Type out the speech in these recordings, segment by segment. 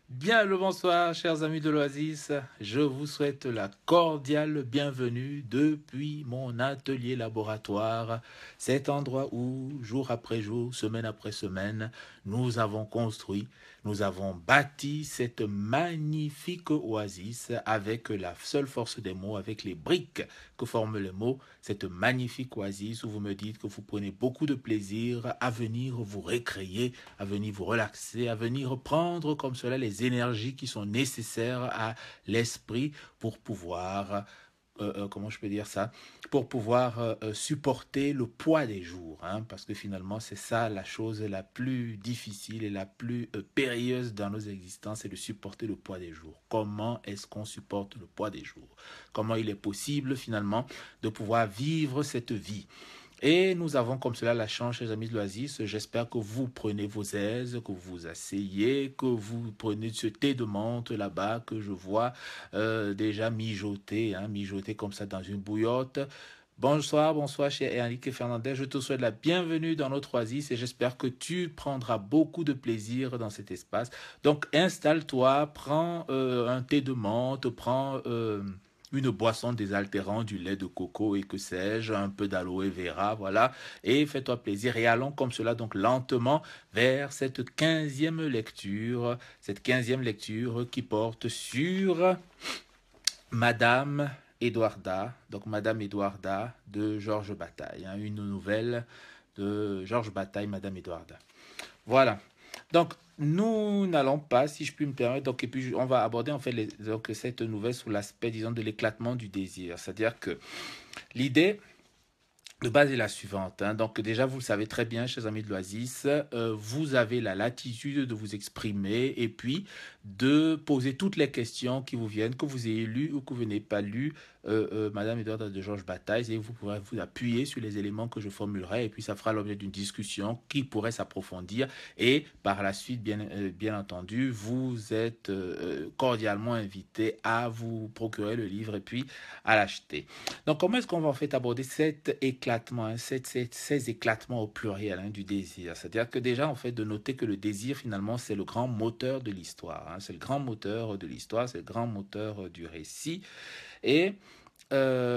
Bien le bonsoir, chers amis de l'Oasis. Je vous souhaite la cordiale bienvenue depuis mon atelier laboratoire, cet endroit où, jour après jour, semaine après semaine, nous avons construit, nous avons bâti cette magnifique oasis avec la seule force des mots, avec les briques que forment les mots, cette magnifique oasis où vous me dites que vous prenez beaucoup de plaisir à venir vous récréer, à venir vous relaxer, à venir prendre comme cela les énergies qui sont nécessaires à l'esprit pour pouvoir comment je peux dire ça, pour pouvoir supporter le poids des jours, hein, parce que finalement c'est ça la chose la plus difficile et la plus périlleuse dans nos existences, c'est de supporter le poids des jours. Comment est-ce qu'on supporte le poids des jours? Comment il est possible finalement de pouvoir vivre cette vie? Et nous avons comme cela la chance, chers amis de l'Oasis. J'espère que vous prenez vos aises, que vous vous asseyez, que vous prenez ce thé de menthe là-bas que je vois déjà mijoter, hein, mijoter comme ça dans une bouillotte. Bonsoir, bonsoir, cher Enrique Fernandez. Je te souhaite la bienvenue dans notre Oasis et j'espère que tu prendras beaucoup de plaisir dans cet espace. Donc, installe-toi, prends un thé de menthe, prends une boisson désaltérante, du lait de coco et que sais-je, un peu d'aloe vera, voilà, et fais-toi plaisir. Et allons comme cela, donc lentement, vers cette quinzième lecture qui porte sur Madame Edwarda, donc Madame Edwarda de Georges Bataille, hein, une nouvelle de Georges Bataille, Madame Edwarda. Voilà. Donc, nous n'allons pas, si je puis me permettre, donc, et puis on va aborder en fait donc, cette nouvelle sous l'aspect, disons, de l'éclatement du désir. C'est-à-dire que l'idée de base est la suivante, hein. Donc déjà, vous le savez très bien, chers amis de l'Oasis, vous avez la latitude de vous exprimer et puis de poser toutes les questions qui vous viennent, que vous ayez lu ou que vous n'ayez pas lu Madame Edouard de Georges Bataille, et vous pourrez vous appuyer sur les éléments que je formulerai et puis ça fera l'objet d'une discussion qui pourrait s'approfondir et par la suite, bien entendu, vous êtes cordialement invité à vous procurer le livre et puis à l'acheter. Donc, comment est-ce qu'on va en fait aborder cet éclatement, hein, ces éclatements au pluriel, hein, du désir? C'est-à-dire que déjà, en fait, de noter que le désir, finalement, c'est le grand moteur de l'histoire, hein. C'est le grand moteur de l'histoire, c'est le grand moteur du récit. Et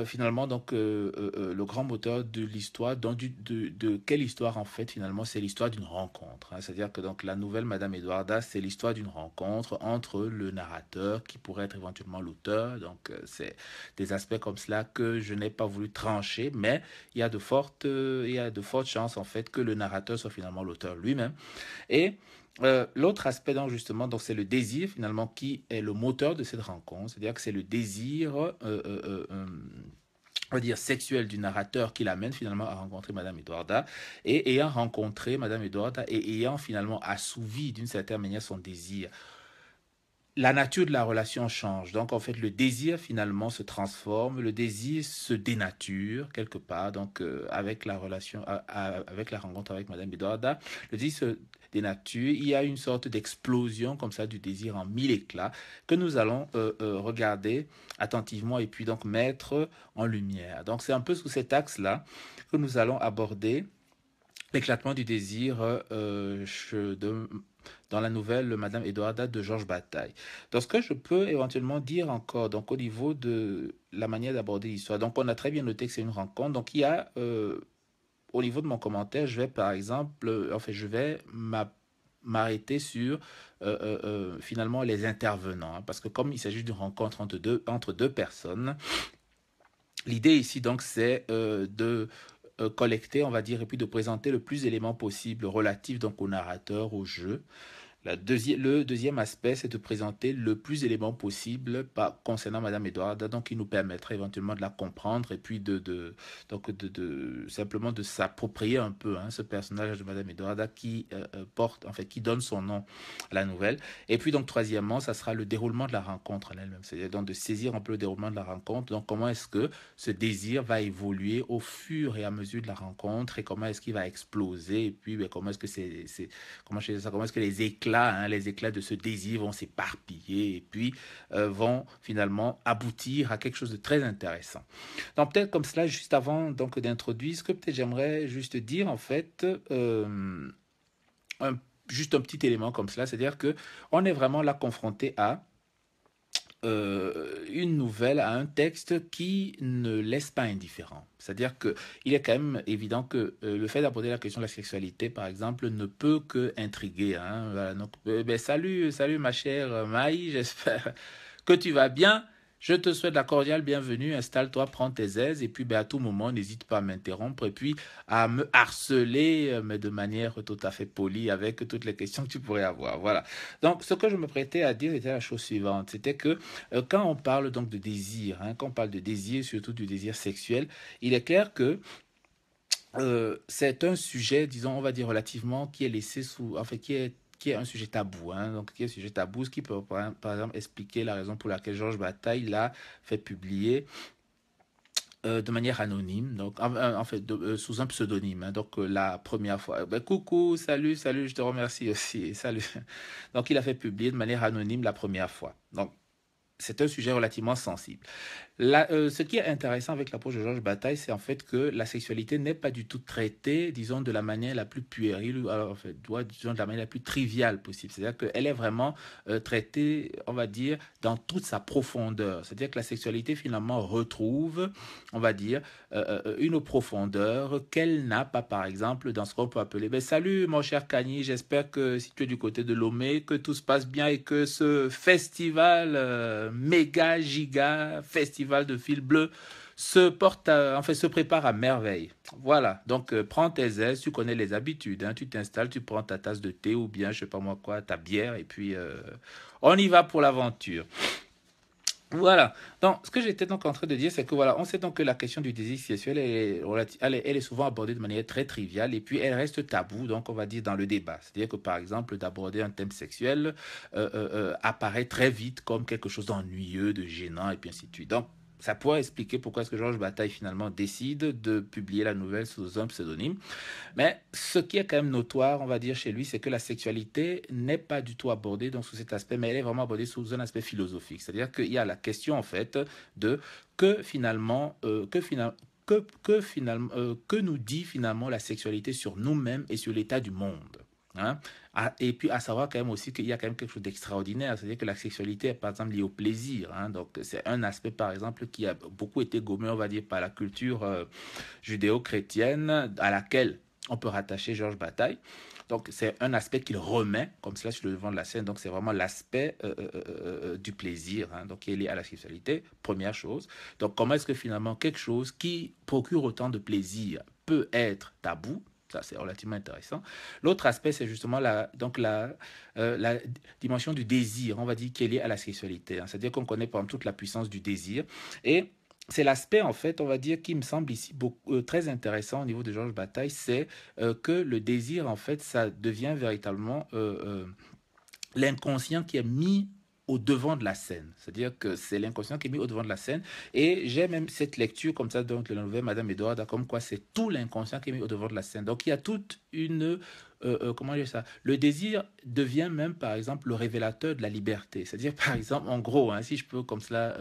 finalement, donc, le grand moteur de l'histoire, de quelle histoire en fait, finalement, c'est l'histoire d'une rencontre, hein. C'est-à-dire que donc la nouvelle Madame Edwarda, c'est l'histoire d'une rencontre entre le narrateur, qui pourrait être éventuellement l'auteur. Donc, c'est des aspects comme cela que je n'ai pas voulu trancher, mais il y a de fortes chances en fait que le narrateur soit finalement l'auteur lui-même. Et l'autre aspect, donc, justement, donc, c'est le désir, finalement, qui est le moteur de cette rencontre. C'est-à-dire que c'est le désir, on va dire, sexuel du narrateur qui l'amène finalement à rencontrer Madame Edwarda. Et ayant rencontré Madame Edwarda et ayant finalement assouvi d'une certaine manière son désir, la nature de la relation change. Donc, en fait, le désir, finalement, se transforme, le désir se dénature, quelque part. Donc, avec la relation, avec la rencontre avec Madame Bedorda, le désir se dénature. Il y a une sorte d'explosion, comme ça, du désir en mille éclats, que nous allons regarder attentivement et puis donc mettre en lumière. Donc, c'est un peu sous cet axe-là que nous allons aborder l'éclatement du désir dans la nouvelle Madame Edwarda de Georges Bataille. Donc, ce que je peux éventuellement dire encore, donc au niveau de la manière d'aborder l'histoire, donc on a très bien noté que c'est une rencontre. Donc, il y a, au niveau de mon commentaire, je vais par exemple, je vais m'arrêter sur finalement les intervenants, hein, parce que comme il s'agit d'une rencontre entre deux personnes, l'idée ici donc c'est de collecter, on va dire, et puis de présenter le plus d'éléments possible relatifs donc au narrateur, au jeu. Le deuxième aspect, c'est de présenter le plus d'éléments possible concernant Madame Edwarda, donc qui nous permettrait éventuellement de la comprendre et puis simplement de s'approprier un peu, hein, ce personnage de Madame Edwarda qui porte, en fait, qui donne son nom à la nouvelle. Et puis donc troisièmement, ça sera le déroulement de la rencontre en elle-même, c'est-à-dire donc de saisir un peu le déroulement de la rencontre. Donc comment est-ce que ce désir va évoluer au fur et à mesure de la rencontre et comment est-ce qu'il va exploser et puis comment est-ce que comment est-ce que les éclats de ce désir vont s'éparpiller et puis vont finalement aboutir à quelque chose de très intéressant. Donc peut-être comme cela, juste avant donc d'introduire, ce que peut-être j'aimerais juste dire en fait, un juste un petit élément comme cela, c'est-à-dire que on est vraiment là confronté à une nouvelle, à un texte qui ne laisse pas indifférent. C'est-à-dire que il est quand même évident que le fait d'aborder la question de la sexualité, par exemple, ne peut que intriguer. Hein. Voilà, donc, salut, salut ma chère Maï, j'espère que tu vas bien. Je te souhaite la cordiale bienvenue. Installe-toi, prends tes aises et puis à tout moment, n'hésite pas à m'interrompre et puis à me harceler, mais de manière tout à fait polie avec toutes les questions que tu pourrais avoir. Voilà. Donc, ce que je me prêtais à dire était la chose suivante. C'était que quand on parle donc de désir, hein, quand on parle de désir, surtout du désir sexuel, il est clair que c'est un sujet, disons, on va dire relativement, qui est laissé sous, en fait, qui est un sujet tabou, hein, donc qui est un sujet tabou, ce qui peut par exemple expliquer la raison pour laquelle Georges Bataille l'a fait publier de manière anonyme, donc en fait sous un pseudonyme, hein, donc la première fois. Coucou, salut, salut, je te remercie aussi, salut. Donc il a fait publier de manière anonyme la première fois. Donc c'est un sujet relativement sensible. Ce qui est intéressant avec l'approche de Georges Bataille, c'est en fait que la sexualité n'est pas du tout traitée, disons, de la manière la plus puérile, en fait, disons, de la manière la plus triviale possible. C'est-à-dire qu'elle est vraiment traitée, on va dire, dans toute sa profondeur. C'est-à-dire que la sexualité, finalement, retrouve, on va dire, une profondeur qu'elle n'a pas, par exemple, dans ce qu'on peut appeler. Salut, mon cher Kanye, j'espère que si tu es du côté de Lomé, que tout se passe bien et que ce festival, méga, giga, festival de fil bleu se prépare à merveille. Voilà, donc prends tes aises, tu connais les habitudes, hein, tu t'installes, tu prends ta tasse de thé ou bien, je sais pas moi quoi, ta bière et puis on y va pour l'aventure. Voilà. Donc, ce que j'étais donc en train de dire, c'est que voilà, on sait donc que la question du désir sexuel, elle est souvent abordée de manière très triviale et puis elle reste taboue, donc on va dire dans le débat. C'est-à-dire que par exemple, d'aborder un thème sexuel apparaît très vite comme quelque chose d'ennuyeux, de gênant et puis ainsi de suite. Donc, ça pourrait expliquer pourquoi est-ce que Georges Bataille finalement décide de publier la nouvelle sous un pseudonyme. Mais ce qui est quand même notoire, on va dire, chez lui, c'est que la sexualité n'est pas du tout abordée donc, sous cet aspect, mais elle est vraiment abordée sous un aspect philosophique. C'est-à-dire qu'il y a la question, en fait, de que finalement, que nous dit finalement la sexualité sur nous-mêmes et sur l'état du monde. Hein? Et puis à savoir quand même aussi qu'il y a quand même quelque chose d'extraordinaire, c'est-à-dire que la sexualité est par exemple liée au plaisir. Hein? Donc c'est un aspect par exemple qui a beaucoup été gommé, on va dire, par la culture judéo-chrétienne à laquelle on peut rattacher Georges Bataille. Donc c'est un aspect qu'il remet comme cela sur le devant de la scène. Donc c'est vraiment l'aspect du plaisir, hein, donc qui est lié à la sexualité, première chose. Donc comment est-ce que finalement quelque chose qui procure autant de plaisir peut être tabou? Ça, c'est relativement intéressant. L'autre aspect, c'est justement la dimension du désir, on va dire, qui est liée à la sexualité. Hein. C'est-à-dire qu'on connaît par exemple toute la puissance du désir. Et c'est l'aspect, en fait, on va dire, qui me semble ici très intéressant au niveau de Georges Bataille, c'est que le désir, en fait, ça devient véritablement l'inconscient qui est mis au devant de la scène. C'est-à-dire que c'est l'inconscient qui est mis au devant de la scène. Et j'ai même cette lecture comme ça, donc, de la nouvelle Madame Edouard, comme quoi c'est tout l'inconscient qui est mis au devant de la scène. Donc il y a toute une... comment dire ça? Le désir devient même, par exemple, le révélateur de la liberté. C'est-à-dire, par exemple, en gros, hein, si je peux comme cela...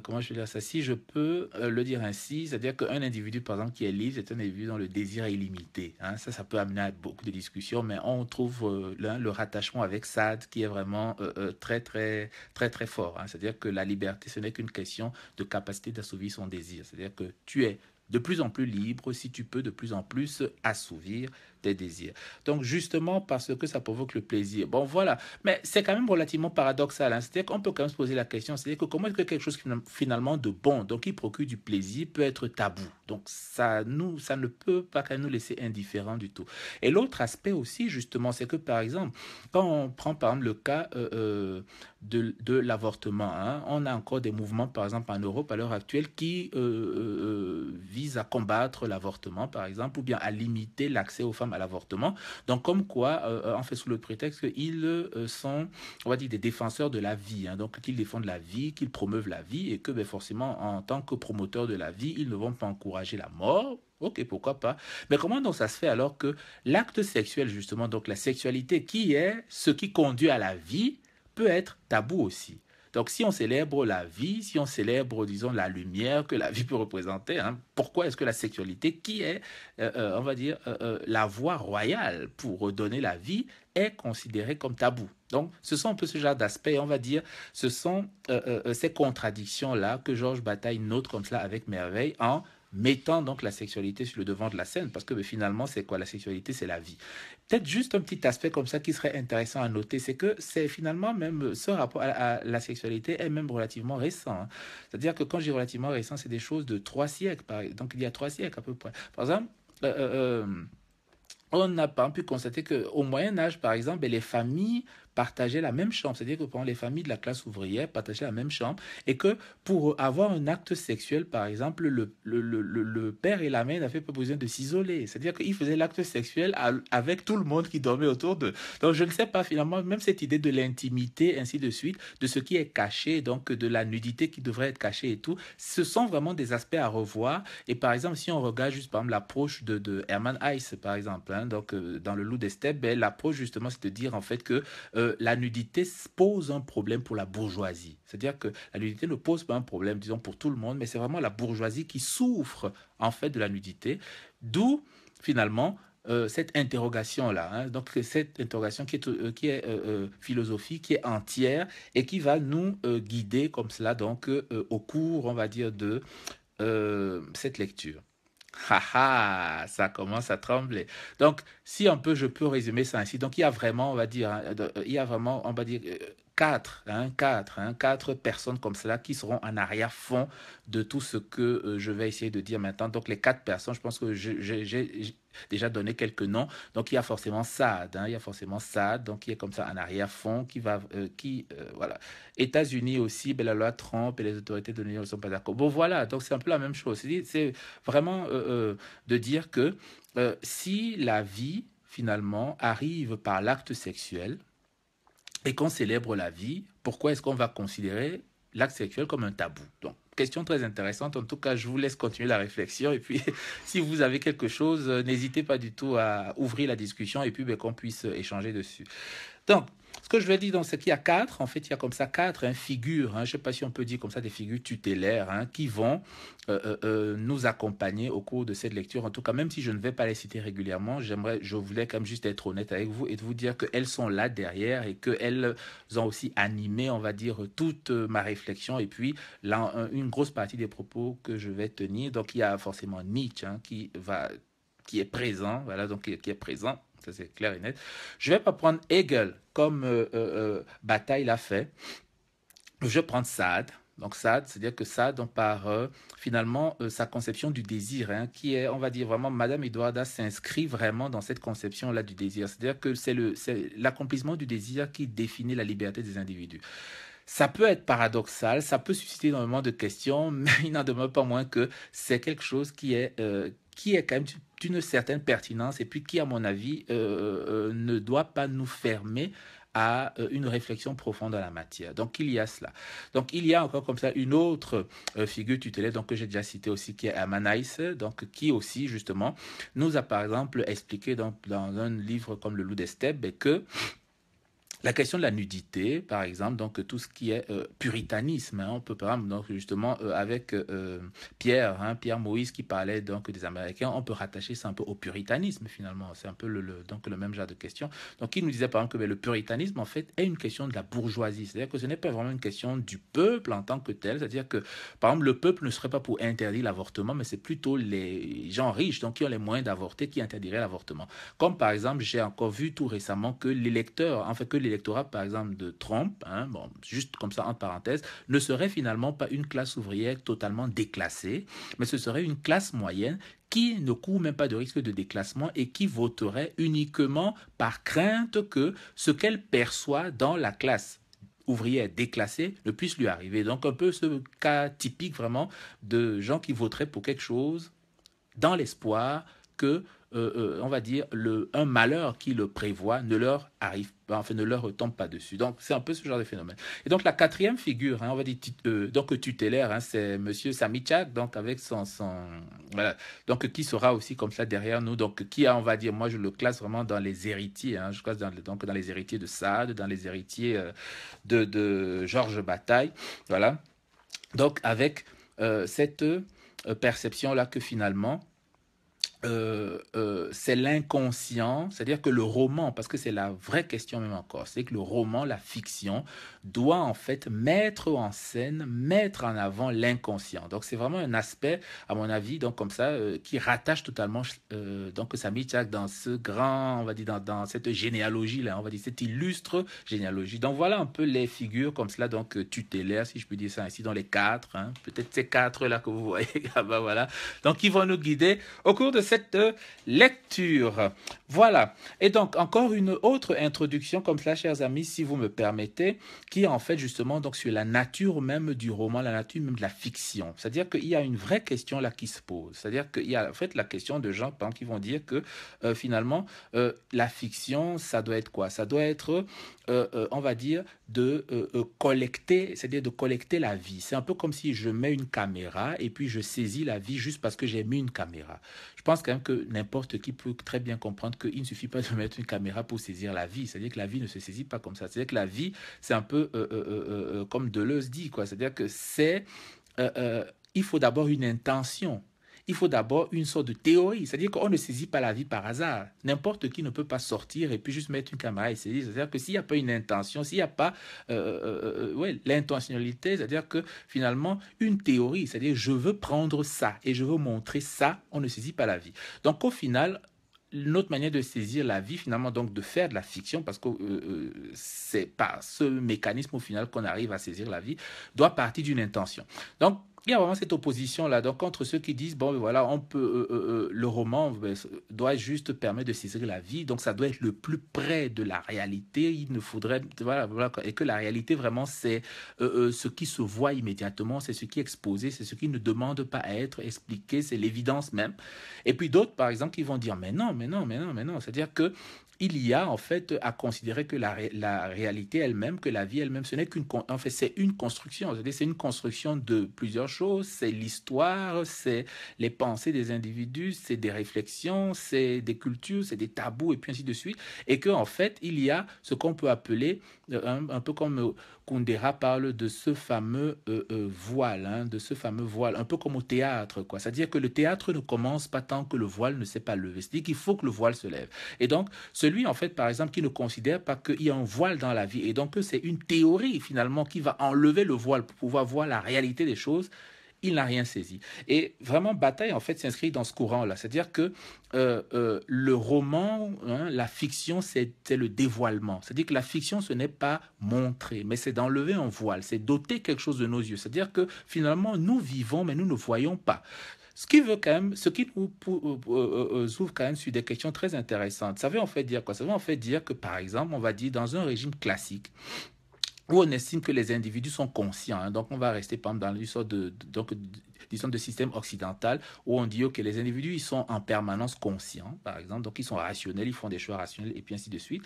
comment je vais dire ça? Si je peux le dire ainsi, c'est-à-dire qu'un individu, par exemple, qui est libre, c'est un individu dont le désir est illimité. Hein. Ça peut amener à beaucoup de discussions, mais on trouve là le rattachement avec Sade qui est vraiment très, très, très, très fort. Hein. C'est-à-dire que la liberté, ce n'est qu'une question de capacité d'assouvir son désir. C'est-à-dire que tu es de plus en plus libre si tu peux de plus en plus assouvir tes désirs. Donc justement parce que ça provoque le plaisir. Bon voilà, mais c'est quand même relativement paradoxal. Hein? C'est-à-dire qu'on peut quand même se poser la question, c'est-à-dire que comment est-ce que quelque chose finalement de bon, donc qui procure du plaisir, peut être tabou. Donc ça ne peut pas quand même nous laisser indifférents du tout. Et l'autre aspect aussi justement, c'est que par exemple, quand on prend par exemple le cas de l'avortement, hein, on a encore des mouvements par exemple en Europe à l'heure actuelle qui visent à combattre l'avortement par exemple, ou bien à limiter l'accès aux femmes à l'avortement. Donc, comme quoi, en fait, sous le prétexte qu'ils sont, on va dire, des défenseurs de la vie. Hein, donc, qu'ils défendent la vie, qu'ils promeuvent la vie et que, ben, forcément, en tant que promoteurs de la vie, ils ne vont pas encourager la mort. Ok, pourquoi pas. Mais comment donc ça se fait alors que l'acte sexuel, justement, donc la sexualité qui est ce qui conduit à la vie, peut être tabou aussi. Donc, si on célèbre la vie, si on célèbre, disons, la lumière que la vie peut représenter, hein, pourquoi est-ce que la sexualité, qui est, on va dire, la voie royale pour redonner la vie, est considérée comme tabou? Donc, ce sont un peu ce genre d'aspects, on va dire, ce sont ces contradictions-là que Georges Bataille note comme cela avec merveille en mettant donc la sexualité sur le devant de la scène, parce que finalement, c'est quoi la sexualité? C'est la vie. Peut-être juste un petit aspect comme ça qui serait intéressant à noter, c'est que c'est finalement même ce rapport à la sexualité est même relativement récent, hein. C'est-à-dire que quand je dis relativement récent, c'est des choses de 3 siècles, donc il y a 3 siècles à peu près. Par exemple, on a par exemple pu constater qu'au Moyen Âge, par exemple, les familles partageaient la même chambre. C'est-à-dire que pendant les familles de la classe ouvrière partageaient la même chambre et que pour avoir un acte sexuel, par exemple, le père et la mère n'avaient pas besoin de s'isoler. C'est-à-dire qu'ils faisaient l'acte sexuel avec tout le monde qui dormait autour d'eux. Donc je ne sais pas finalement, même cette idée de l'intimité, ainsi de suite, de ce qui est caché, donc de la nudité qui devrait être cachée et tout, ce sont vraiment des aspects à revoir. Et par exemple, si on regarde juste par exemple l'approche de Hermann Hesse, par exemple, hein, donc dans le Loup des Steppes, ben, l'approche justement c'est de dire en fait que la nudité pose un problème pour la bourgeoisie. C'est-à-dire que la nudité ne pose pas un problème, disons, pour tout le monde, mais c'est vraiment la bourgeoisie qui souffre en fait de la nudité. D'où finalement cette interrogation-là, hein, donc cette interrogation qui est philosophique, qui est entière et qui va nous guider comme cela donc au cours, on va dire, de cette lecture. Haha, ça commence à trembler. Donc, si un peu je peux résumer ça ainsi, donc il y a vraiment, on va dire, hein, il y a vraiment, on va dire, quatre personnes comme cela qui seront en arrière-fond de tout ce que je vais essayer de dire maintenant. Donc, les 4 personnes, je pense que j'ai déjà donné quelques noms. Donc, il y a forcément Saad, hein, il y a forcément Saad, donc qui est comme ça en arrière-fond, voilà. États-Unis aussi, ben, la loi Trump et les autorités de l'Union ne sont pas d'accord. Bon, voilà, donc c'est un peu la même chose. C'est vraiment de dire que si la vie, finalement, arrive par l'acte sexuel et qu'on célèbre la vie, pourquoi est-ce qu'on va considérer l'acte sexuel comme un tabou? Donc, question très intéressante. En tout cas, je vous laisse continuer la réflexion. Et puis, si vous avez quelque chose, n'hésitez pas du tout à ouvrir la discussion et puis ben, qu'on puisse échanger dessus. Donc, ce que je vais dire, c'est qu'il y a quatre, en fait, il y a comme ça quatre figures, hein, je ne sais pas si on peut dire comme ça des figures tutélaires, hein, qui vont nous accompagner au cours de cette lecture. En tout cas, même si je ne vais pas les citer régulièrement, je voulais quand même juste être honnête avec vous et de vous dire qu'elles sont là derrière et qu'elles ont aussi animé, on va dire, toute ma réflexion et puis là, une grosse partie des propos que je vais tenir. Donc, il y a forcément Nietzsche, hein, qui est présent, voilà, donc qui est présent. Ça, c'est clair et net. Je ne vais pas prendre Hegel comme Bataille l'a fait. Je vais prendre Sade. Donc Sade, c'est-à-dire que Sade, on part finalement sa conception du désir, hein, qui est, on va dire vraiment, Madame Eduarda s'inscrit vraiment dans cette conception-là du désir. C'est-à-dire que c'est l'accomplissement du désir qui définit la liberté des individus. Ça peut être paradoxal, ça peut susciter énormément de questions, mais il n'en demeure pas moins que c'est quelque chose qui est quand même d'une certaine pertinence et puis qui, à mon avis, ne doit pas nous fermer à une réflexion profonde à la matière. Donc, il y a cela. Donc, il y a encore comme ça une autre figure tutélaire donc, que j'ai déjà citée aussi, qui est Amanaïs, donc qui aussi, justement, nous a, par exemple, expliqué dans un livre comme Le Loup des Steppes que la question de la nudité, par exemple, donc tout ce qui est puritanisme, hein, on peut par exemple, donc justement avec Pierre, hein, Pierre Moïse qui parlait donc des Américains, on peut rattacher ça un peu au puritanisme finalement, c'est un peu donc le même genre de question. Donc il nous disait par exemple que ben, le puritanisme en fait est une question de la bourgeoisie, c'est-à-dire que ce n'est pas vraiment une question du peuple en tant que tel, c'est-à-dire que par exemple le peuple ne serait pas pour interdire l'avortement, mais c'est plutôt les gens riches, donc qui ont les moyens d'avorter, qui interdiraient l'avortement. Comme par exemple, j'ai encore vu tout récemment que l'électeur, en fait que l'électorat, par exemple, de Trump, hein, bon, juste comme ça, entre parenthèses, ne serait finalement pas une classe ouvrière totalement déclassée, mais ce serait une classe moyenne qui ne court même pas de risque de déclassement et qui voterait uniquement par crainte que ce qu'elle perçoit dans la classe ouvrière déclassée ne puisse lui arriver. Donc un peu ce cas typique vraiment de gens qui voteraient pour quelque chose dans l'espoir que on va dire, un malheur qui le prévoit ne leur arrive pas, enfin ne leur retombe pas dessus. Donc c'est un peu ce genre de phénomène. Et donc la quatrième figure, hein, on va dire donc tutélaire, hein, c'est Monsieur Samichak, donc avec voilà, donc qui sera aussi comme ça derrière nous, donc qui a, on va dire, moi je le classe vraiment dans les héritiers, hein, je classe donc dans les héritiers de Sade, dans les héritiers de Georges Bataille, voilà. Donc avec cette perception-là que finalement, c'est l'inconscient, c'est-à-dire que le roman, parce que c'est la vraie question même encore, c'est que le roman, la fiction, doit en fait mettre en scène, mettre en avant l'inconscient. Donc c'est vraiment un aspect, à mon avis, donc comme ça, qui rattache totalement donc Sami Tchak dans ce grand, on va dire, dans cette généalogie-là, on va dire, cette illustre généalogie. Donc voilà un peu les figures comme cela, donc tutélaires, si je peux dire ça ainsi, dans les quatre, hein, peut-être ces quatre-là que vous voyez, ah ben voilà, donc qui vont nous guider au cours de cette lecture. Voilà. Et donc, encore une autre introduction comme cela, chers amis, si vous me permettez, qui est en fait justement donc sur la nature même du roman, la nature même de la fiction. C'est-à-dire qu'il y a une vraie question là qui se pose. C'est-à-dire qu'il y a en fait la question de gens, par exemple, qui vont dire que finalement, la fiction, ça doit être quoi? Ça doit être, on va dire, de collecter, c'est-à-dire de collecter la vie. C'est un peu comme si je mets une caméra et puis je saisis la vie juste parce que j'ai mis une caméra. Je pense quand même que n'importe qui peut très bien comprendre qu'il ne suffit pas de mettre une caméra pour saisir la vie. C'est-à-dire que la vie ne se saisit pas comme ça. C'est-à-dire que la vie, c'est un peu comme Deleuze dit, quoi. C'est-à-dire que il faut d'abord une intention. Il faut d'abord une sorte de théorie. C'est-à-dire qu'on ne saisit pas la vie par hasard. N'importe qui ne peut pas sortir et puis juste mettre une caméra et saisir. C'est-à-dire que s'il n'y a pas une intention, s'il n'y a pas ouais, l'intentionnalité, c'est-à-dire que finalement, une théorie, c'est-à-dire je veux prendre ça et je veux montrer ça, on ne saisit pas la vie. Donc au final, notre manière de saisir la vie, finalement, donc de faire de la fiction, parce que c'est par ce mécanisme au final qu'on arrive à saisir la vie, doit partir d'une intention. Donc, il y a vraiment cette opposition-là. Donc, entre ceux qui disent, bon, voilà, on peut, le roman doit juste permettre de saisir la vie, donc ça doit être le plus près de la réalité. Il ne faudrait, voilà, voilà, et que la réalité, vraiment, c'est ce qui se voit immédiatement, c'est ce qui est exposé, c'est ce qui ne demande pas à être expliqué, c'est l'évidence même. Et puis d'autres, par exemple, qui vont dire, mais non, mais non, mais non, mais non. C'est-à-dire que il y a en fait à considérer que la réalité elle-même, que la vie elle-même, ce n'est en fait, c'est une construction. C'est-à-dire, c'est une construction de plusieurs choses. C'est l'histoire, c'est les pensées des individus, c'est des réflexions, c'est des cultures, c'est des tabous et puis ainsi de suite. Et que en fait, il y a ce qu'on peut appeler un peu comme Kundera parle de ce fameux voile, hein, de ce fameux voile, un peu comme au théâtre, quoi. C'est-à-dire que le théâtre ne commence pas tant que le voile ne s'est pas levé. C'est-à-dire qu'il faut que le voile se lève. Et donc, celui, en fait, par exemple, qui ne considère pas qu'il y a un voile dans la vie et donc que c'est une théorie, finalement, qui va enlever le voile pour pouvoir voir la réalité des choses, il n'a rien saisi. Et vraiment, Bataille, en fait, s'inscrit dans ce courant-là. C'est-à-dire que le roman, hein, la fiction, c'est le dévoilement. C'est-à-dire que la fiction, ce n'est pas montrer, mais c'est d'enlever un voile, c'est d'ôter quelque chose de nos yeux. C'est-à-dire que finalement, nous vivons, mais nous ne voyons pas. Ce qui veut quand même, ce qui nous ouvre quand même sur des questions très intéressantes. Ça veut en fait dire quoi? Ça veut en fait dire que, par exemple, on va dire dans un régime classique, où on estime que les individus sont conscients. Hein. Donc, on va rester par exemple dans l'histoire disons, de système occidental où on dit que les individus ils sont en permanence conscients, par exemple, donc ils sont rationnels, ils font des choix rationnels et puis ainsi de suite.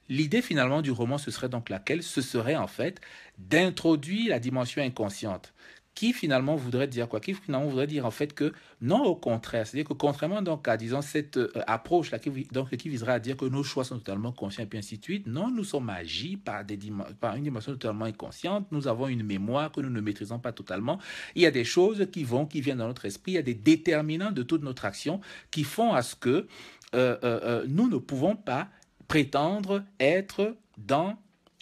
L'idée finalement du roman, ce serait donc laquelle? Ce serait en fait d'introduire la dimension inconsciente qui finalement voudrait dire quoi? Qui finalement voudrait dire en fait que non, au contraire, c'est-à-dire que contrairement donc à disons cette approche là qui viserait à dire que nos choix sont totalement conscients et puis ainsi de suite, non, nous sommes agis par une dimension totalement inconsciente, nous avons une mémoire que nous ne maîtrisons pas totalement, il y a des choses qui viennent dans notre esprit, il y a des déterminants de toute notre action qui font à ce que nous ne pouvons pas prétendre être dans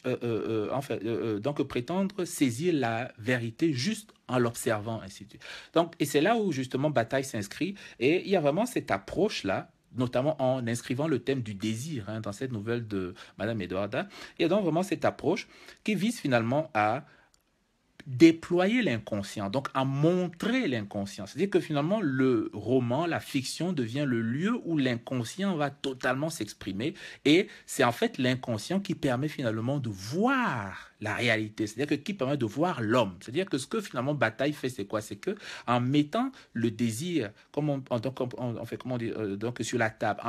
donc prétendre saisir la vérité juste en l'observant, ainsi de suite. Donc, et c'est là où justement Bataille s'inscrit, et il y a vraiment cette approche-là, notamment en inscrivant le thème du désir hein, dans cette nouvelle de Madame Edwarda. Il y a donc vraiment cette approche qui vise finalement à déployer l'inconscient, donc à montrer l'inconscient. C'est-à-dire que finalement, le roman, la fiction devient le lieu où l'inconscient va totalement s'exprimer et c'est en fait l'inconscient qui permet finalement de voir la réalité, c'est-à-dire que qui permet de voir l'homme. C'est-à-dire que ce que finalement Bataille fait, c'est quoi? C'est que en mettant le désir, comme on fait, comment dire, donc sur la table,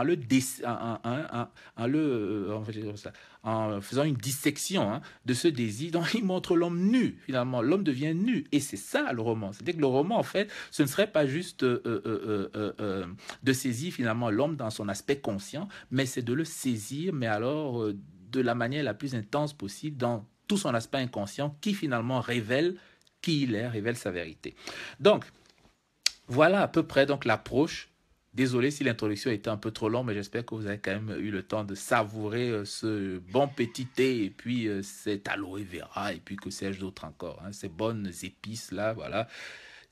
en faisant une dissection de ce désir, donc il montre l'homme nu, finalement, l'homme devient nu, et c'est ça le roman. C'est-à-dire que le roman, en fait, ce ne serait pas juste de saisir finalement l'homme dans son aspect conscient, mais c'est de le saisir, mais alors de la manière la plus intense possible, dans tout son aspect inconscient, qui finalement révèle qui il est, révèle sa vérité. Donc, voilà à peu près donc l'approche. Désolé si l'introduction était un peu trop longue, mais j'espère que vous avez quand même eu le temps de savourer ce bon petit thé et puis cet aloe vera et puis que sais-je d'autre encore. Ces bonnes épices là, voilà.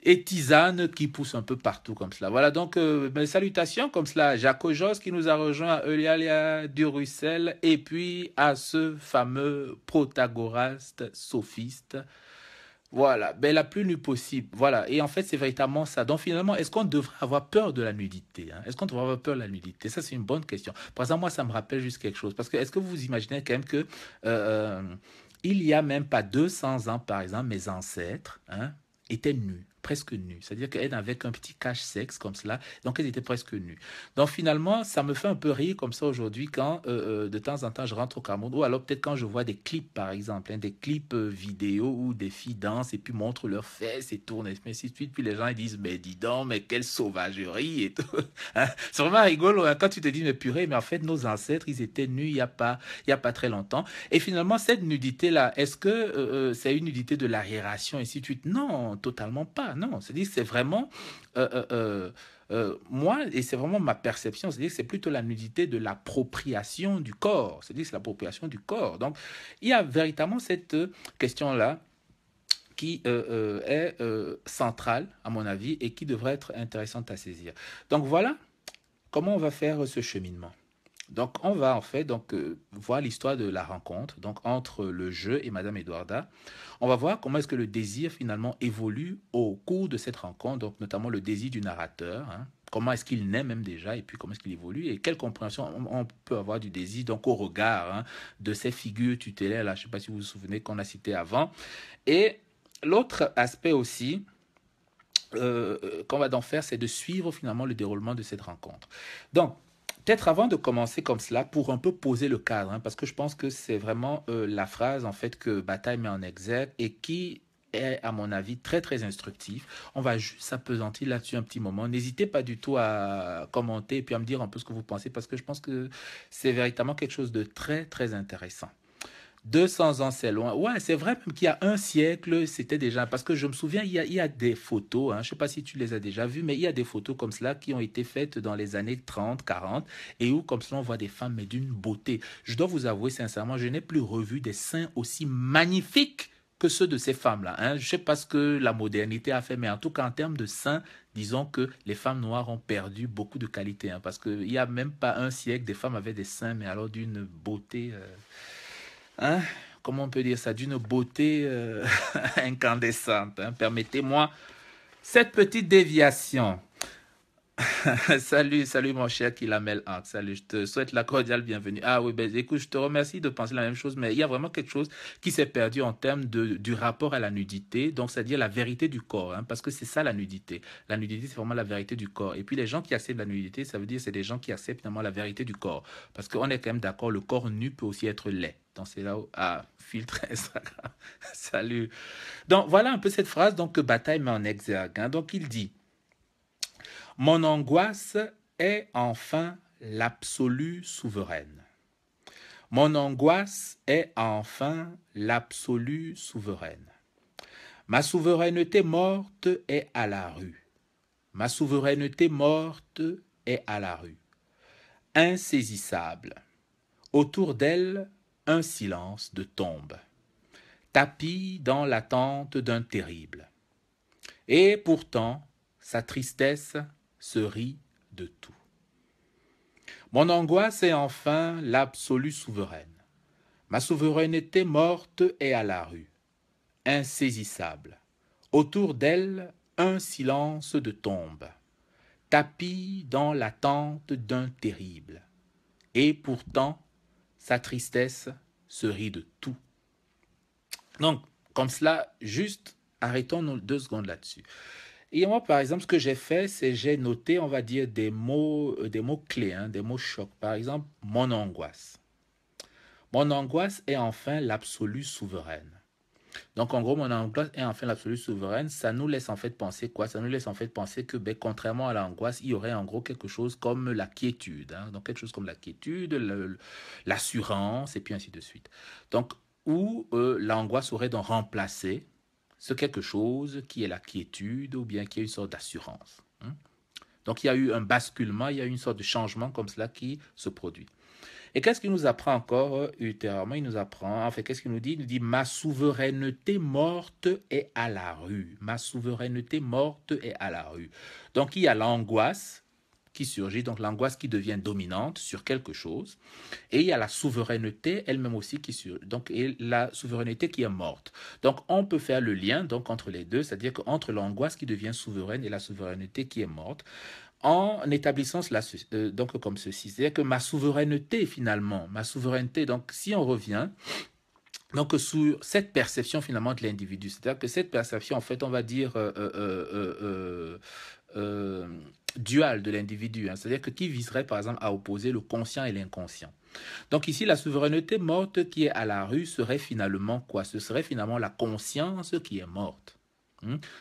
Et tisane qui poussent un peu partout comme cela. Voilà donc mes salutations comme cela à Jacques Jos qui nous a rejoint, à Eulalia Durussel et puis à ce fameux protagoraste sophiste. Voilà, ben, la plus nue possible. Voilà, et en fait, c'est véritablement ça. Donc finalement, est-ce qu'on devrait avoir peur de la nudité? Est-ce qu'on devrait avoir peur de la nudité? Ça, c'est une bonne question. Par exemple, moi, ça me rappelle juste quelque chose. Parce que est-ce que vous imaginez quand même que il y a même pas 200 ans, par exemple, mes ancêtres étaient nus, presque nus. C'est-à-dire qu'elles n'avaient qu'un petit cache-sexe comme cela, donc elles étaient presque nues. Donc finalement, ça me fait un peu rire comme ça aujourd'hui quand de temps en temps je rentre au Cameroun, ou alors peut-être quand je vois des clips par exemple, des clips vidéo où des filles dansent et puis montrent leurs fesses et tournent et ainsi de suite, puis les gens ils disent mais dis donc, mais quelle sauvagerie et tout. C'est vraiment rigolo quand tu te dis mais purée, mais en fait nos ancêtres ils étaient nus il y a pas très longtemps. Et finalement cette nudité là, est-ce que c'est une nudité de l'arriération et ainsi de suite? Non, totalement pas. Non, c'est-à-dire que c'est vraiment moi, et c'est vraiment ma perception, c'est-à-dire que c'est plutôt la nudité de l'appropriation du corps, c'est-à-dire que c'est l'appropriation du corps. Donc, il y a véritablement cette question-là qui est centrale, à mon avis, et qui devrait être intéressante à saisir. Donc, voilà comment on va faire ce cheminement. Donc, on va en fait voir l'histoire de la rencontre donc entre le jeu et Madame Edwarda. On va voir comment est-ce que le désir finalement évolue au cours de cette rencontre, donc notamment le désir du narrateur. Comment est-ce qu'il naît même déjà et puis comment est-ce qu'il évolue et quelle compréhension on peut avoir du désir donc au regard de ces figures tutélaires là. Je ne sais pas si vous vous souvenez qu'on a cité avant. Et l'autre aspect aussi qu'on va donc faire, c'est de suivre finalement le déroulement de cette rencontre. Donc, peut-être avant de commencer comme cela, pour un peu poser le cadre, parce que je pense que c'est vraiment la phrase en fait que Bataille met en exergue et qui est à mon avis très très instructif. On va juste s'appesantir là-dessus un petit moment. N'hésitez pas du tout à commenter et puis à me dire un peu ce que vous pensez parce que je pense que c'est véritablement quelque chose de très très intéressant. 200 ans, c'est loin. Ouais, c'est vrai même qu'il y a un siècle, c'était déjà... Parce que je me souviens, il y a des photos, je ne sais pas si tu les as déjà vues, mais il y a des photos comme cela qui ont été faites dans les années 30, 40, et où comme cela on voit des femmes, mais d'une beauté. Je dois vous avouer sincèrement, je n'ai plus revu des seins aussi magnifiques que ceux de ces femmes-là. Je ne sais pas ce que la modernité a fait, mais en tout cas en termes de seins, disons que les femmes noires ont perdu beaucoup de qualité, parce qu'il n'y a même pas un siècle, des femmes avaient des seins, mais alors d'une beauté... comment on peut dire ça, d'une beauté incandescente. Permettez-moi cette petite déviation. Salut mon cher Kilamel Hank. Salut, je te souhaite la cordiale bienvenue. Ah oui, ben écoute, je te remercie de penser la même chose, mais il y a vraiment quelque chose qui s'est perdu en termes du rapport à la nudité, donc c'est-à-dire la vérité du corps, parce que c'est ça la nudité. La nudité, c'est vraiment la vérité du corps. Et puis les gens qui acceptent la nudité, ça veut dire c'est des gens qui acceptent finalement la vérité du corps. Parce qu'on est quand même d'accord, le corps nu peut aussi être laid. Donc c'est là où... Ah, filtre Instagram. Salut. Donc voilà un peu cette phrase donc, que Bataille met en exergue. Donc il dit... Mon angoisse est enfin l'absolue souveraine. Mon angoisse est enfin l'absolue souveraine. Ma souveraineté morte est à la rue. Ma souveraineté morte est à la rue. Insaisissable. Autour d'elle, un silence de tombe. Tapis dans l'attente d'un terrible. Et pourtant, sa tristesse se rit de tout. Mon angoisse est enfin l'absolue souveraine. Ma souveraineté morte est à la rue. insaisissable. Autour d'elle, un silence de tombe, tapis dans l'attente d'un terrible. Et pourtant, sa tristesse se rit de tout. Donc, comme cela, juste arrêtons-nous 2 secondes là-dessus. Et moi, par exemple, ce que j'ai fait, c'est j'ai noté, on va dire, des mots clés, hein, des mots chocs. Par exemple, mon angoisse. Mon angoisse est enfin l'absolue souveraine. Donc, en gros, mon angoisse est enfin l'absolue souveraine. Ça nous laisse en fait penser quoi? Ça nous laisse en fait penser que, ben, contrairement à l'angoisse, il y aurait en gros quelque chose comme la quiétude. Hein. Donc, quelque chose comme la quiétude, l'assurance, et puis ainsi de suite. Donc, où l'angoisse aurait donc remplacé ce quelque chose qui est la quiétude ou bien qui est une sorte d'assurance. Hein. Donc, il y a eu un basculement, il y a eu une sorte de changement comme cela qui se produit. Et qu'est-ce qu'il nous apprend encore ultérieurement? Il nous apprend, en fait, qu'est-ce qu'il nous dit? Il nous dit, ma souveraineté morte est à la rue. Ma souveraineté morte est à la rue. Donc, il y a l'angoisse qui surgit, donc l'angoisse qui devient dominante sur quelque chose. Et il y a la souveraineté elle-même aussi qui surgit, donc, et la souveraineté qui est morte. Donc, on peut faire le lien donc, entre les deux, c'est-à-dire qu'entre l'angoisse qui devient souveraine et la souveraineté qui est morte, en établissant cela donc comme ceci, c'est-à-dire que ma souveraineté finalement, ma souveraineté, donc si on revient donc sur cette perception finalement de l'individu, c'est-à-dire que cette perception en fait on va dire duale de l'individu, hein, c'est-à-dire que qui viserait par exemple à opposer le conscient et l'inconscient. Donc ici la souveraineté morte qui est à la rue serait finalement quoi? Ce serait finalement la conscience qui est morte.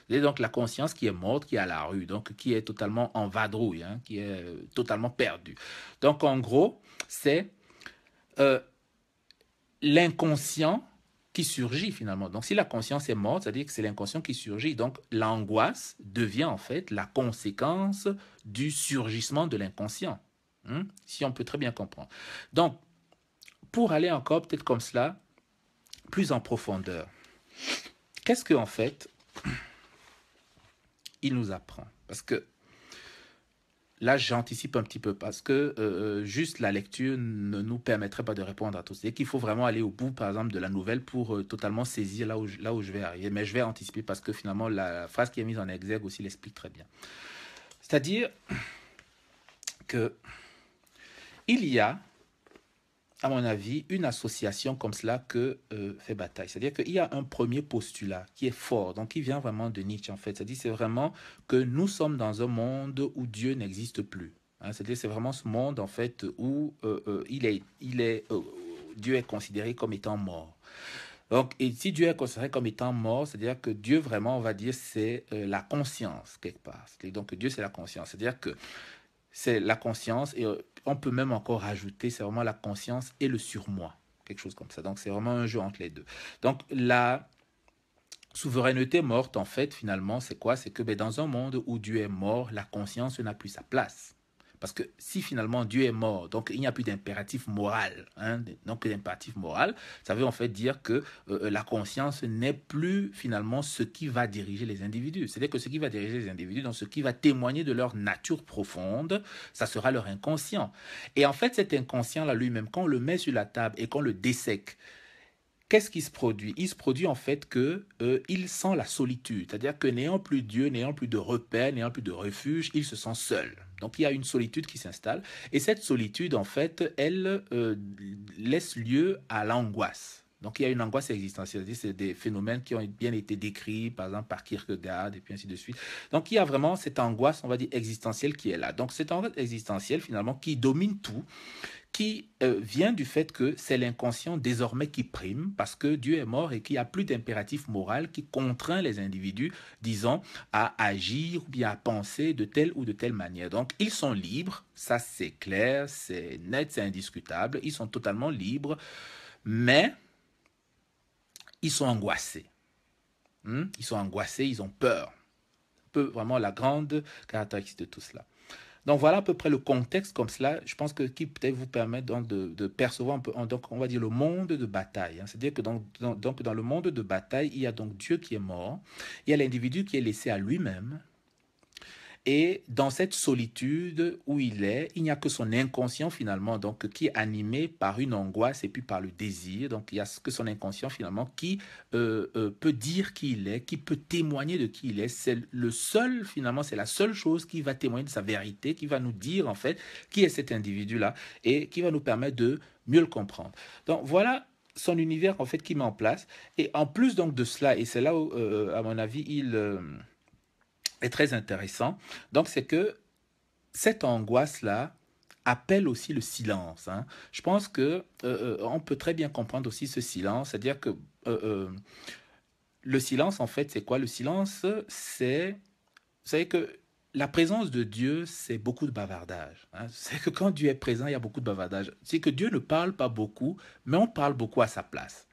C'est donc la conscience qui est morte, qui est à la rue, donc qui est totalement en vadrouille, hein, qui est totalement perdue. Donc en gros, c'est euh, l'inconscient qui surgit finalement. Donc si la conscience est morte, c'est-à-dire que c'est l'inconscient qui surgit. Donc l'angoisse devient en fait la conséquence du surgissement de l'inconscient. Si on peut très bien comprendre. Donc, pour aller encore peut-être comme cela, plus en profondeur, qu'est-ce qu'en fait il nous apprend? Parce que là, j'anticipe un petit peu parce que juste la lecture ne nous permettrait pas de répondre à tout. C'est qu'il faut vraiment aller au bout, par exemple, de la nouvelle pour totalement saisir là où je vais arriver. Mais je vais anticiper parce que finalement, la phrase qui est mise en exergue aussi l'explique très bien. C'est-à-dire que il y a, à mon avis, une association comme cela que fait bataille. C'est-à-dire qu'il y a un premier postulat qui est fort, donc qui vient vraiment de Nietzsche en fait. C'est-à-dire c'est vraiment que nous sommes dans un monde où Dieu n'existe plus. Hein, c'est-à-dire c'est vraiment ce monde en fait où Dieu est considéré comme étant mort. Donc, et si Dieu est considéré comme étant mort, c'est-à-dire que Dieu vraiment, on va dire, c'est la conscience quelque part. Donc Dieu c'est la conscience. C'est-à-dire que c'est la conscience et on peut même encore rajouter, c'est vraiment la conscience et le surmoi, quelque chose comme ça. Donc c'est vraiment un jeu entre les deux. Donc la souveraineté morte, en fait, finalement, c'est quoi? C'est que dans un monde où Dieu est mort, la conscience n'a plus sa place. Parce que si finalement Dieu est mort, donc il n'y a plus d'impératif moral, hein, donc l'impératif moral, ça veut en fait dire que la conscience n'est plus finalement ce qui va diriger les individus. C'est-à-dire que ce qui va diriger les individus, donc ce qui va témoigner de leur nature profonde, ça sera leur inconscient. Et en fait, cet inconscient-là lui-même, quand on le met sur la table et qu'on le dessèque, qu'est-ce qui se produit? Il se produit en fait que il sent la solitude, c'est-à-dire que n'ayant plus Dieu, n'ayant plus de repère, n'ayant plus de refuge, il se sent seul. Donc il y a une solitude qui s'installe et cette solitude en fait, elle laisse lieu à l'angoisse. Donc il y a une angoisse existentielle, c'est des phénomènes qui ont bien été décrits par exemple par Kierkegaard et puis ainsi de suite. Donc il y a vraiment cette angoisse, on va dire existentielle qui est là. Donc cette angoisse existentielle finalement qui domine tout, qui vient du fait que c'est l'inconscient désormais qui prime parce que Dieu est mort et qu'il n'y a plus d'impératif moral qui contraint les individus, disons, à agir ou bien à penser de telle ou de telle manière. Donc, ils sont libres, ça c'est clair, c'est net, c'est indiscutable, ils sont totalement libres, mais ils sont angoissés. Ils sont angoissés, ils ont peur. Un peu vraiment la grande caractéristique de tout cela. Donc voilà à peu près le contexte comme cela, je pense que qui peut-être vous permet donc de percevoir un peu, donc on va dire le monde de bataille. Hein. C'est-à-dire que donc dans le monde de bataille, il y a donc Dieu qui est mort, il y a l'individu qui est laissé à lui-même, Et dans cette solitude où il n'y a que son inconscient finalement, donc qui est animé par une angoisse et puis par le désir. Donc il n'y a que son inconscient finalement qui peut dire qui il est, qui peut témoigner de qui il est. C'est le seul finalement, c'est la seule chose qui va témoigner de sa vérité, qui va nous dire en fait qui est cet individu-là et qui va nous permettre de mieux le comprendre. Donc voilà son univers en fait qui met en place. Et en plus donc de cela, et c'est là où à mon avis il est très intéressant, donc c'est que cette angoisse-là appelle aussi le silence, hein. Je pense que on peut très bien comprendre aussi ce silence, c'est-à-dire que le silence, en fait, c'est quoi? Le silence, c'est, vous savez que la présence de Dieu, c'est beaucoup de bavardage, hein. C'est que quand Dieu est présent, il y a beaucoup de bavardage. C'est que Dieu ne parle pas beaucoup, mais on parle beaucoup à sa place.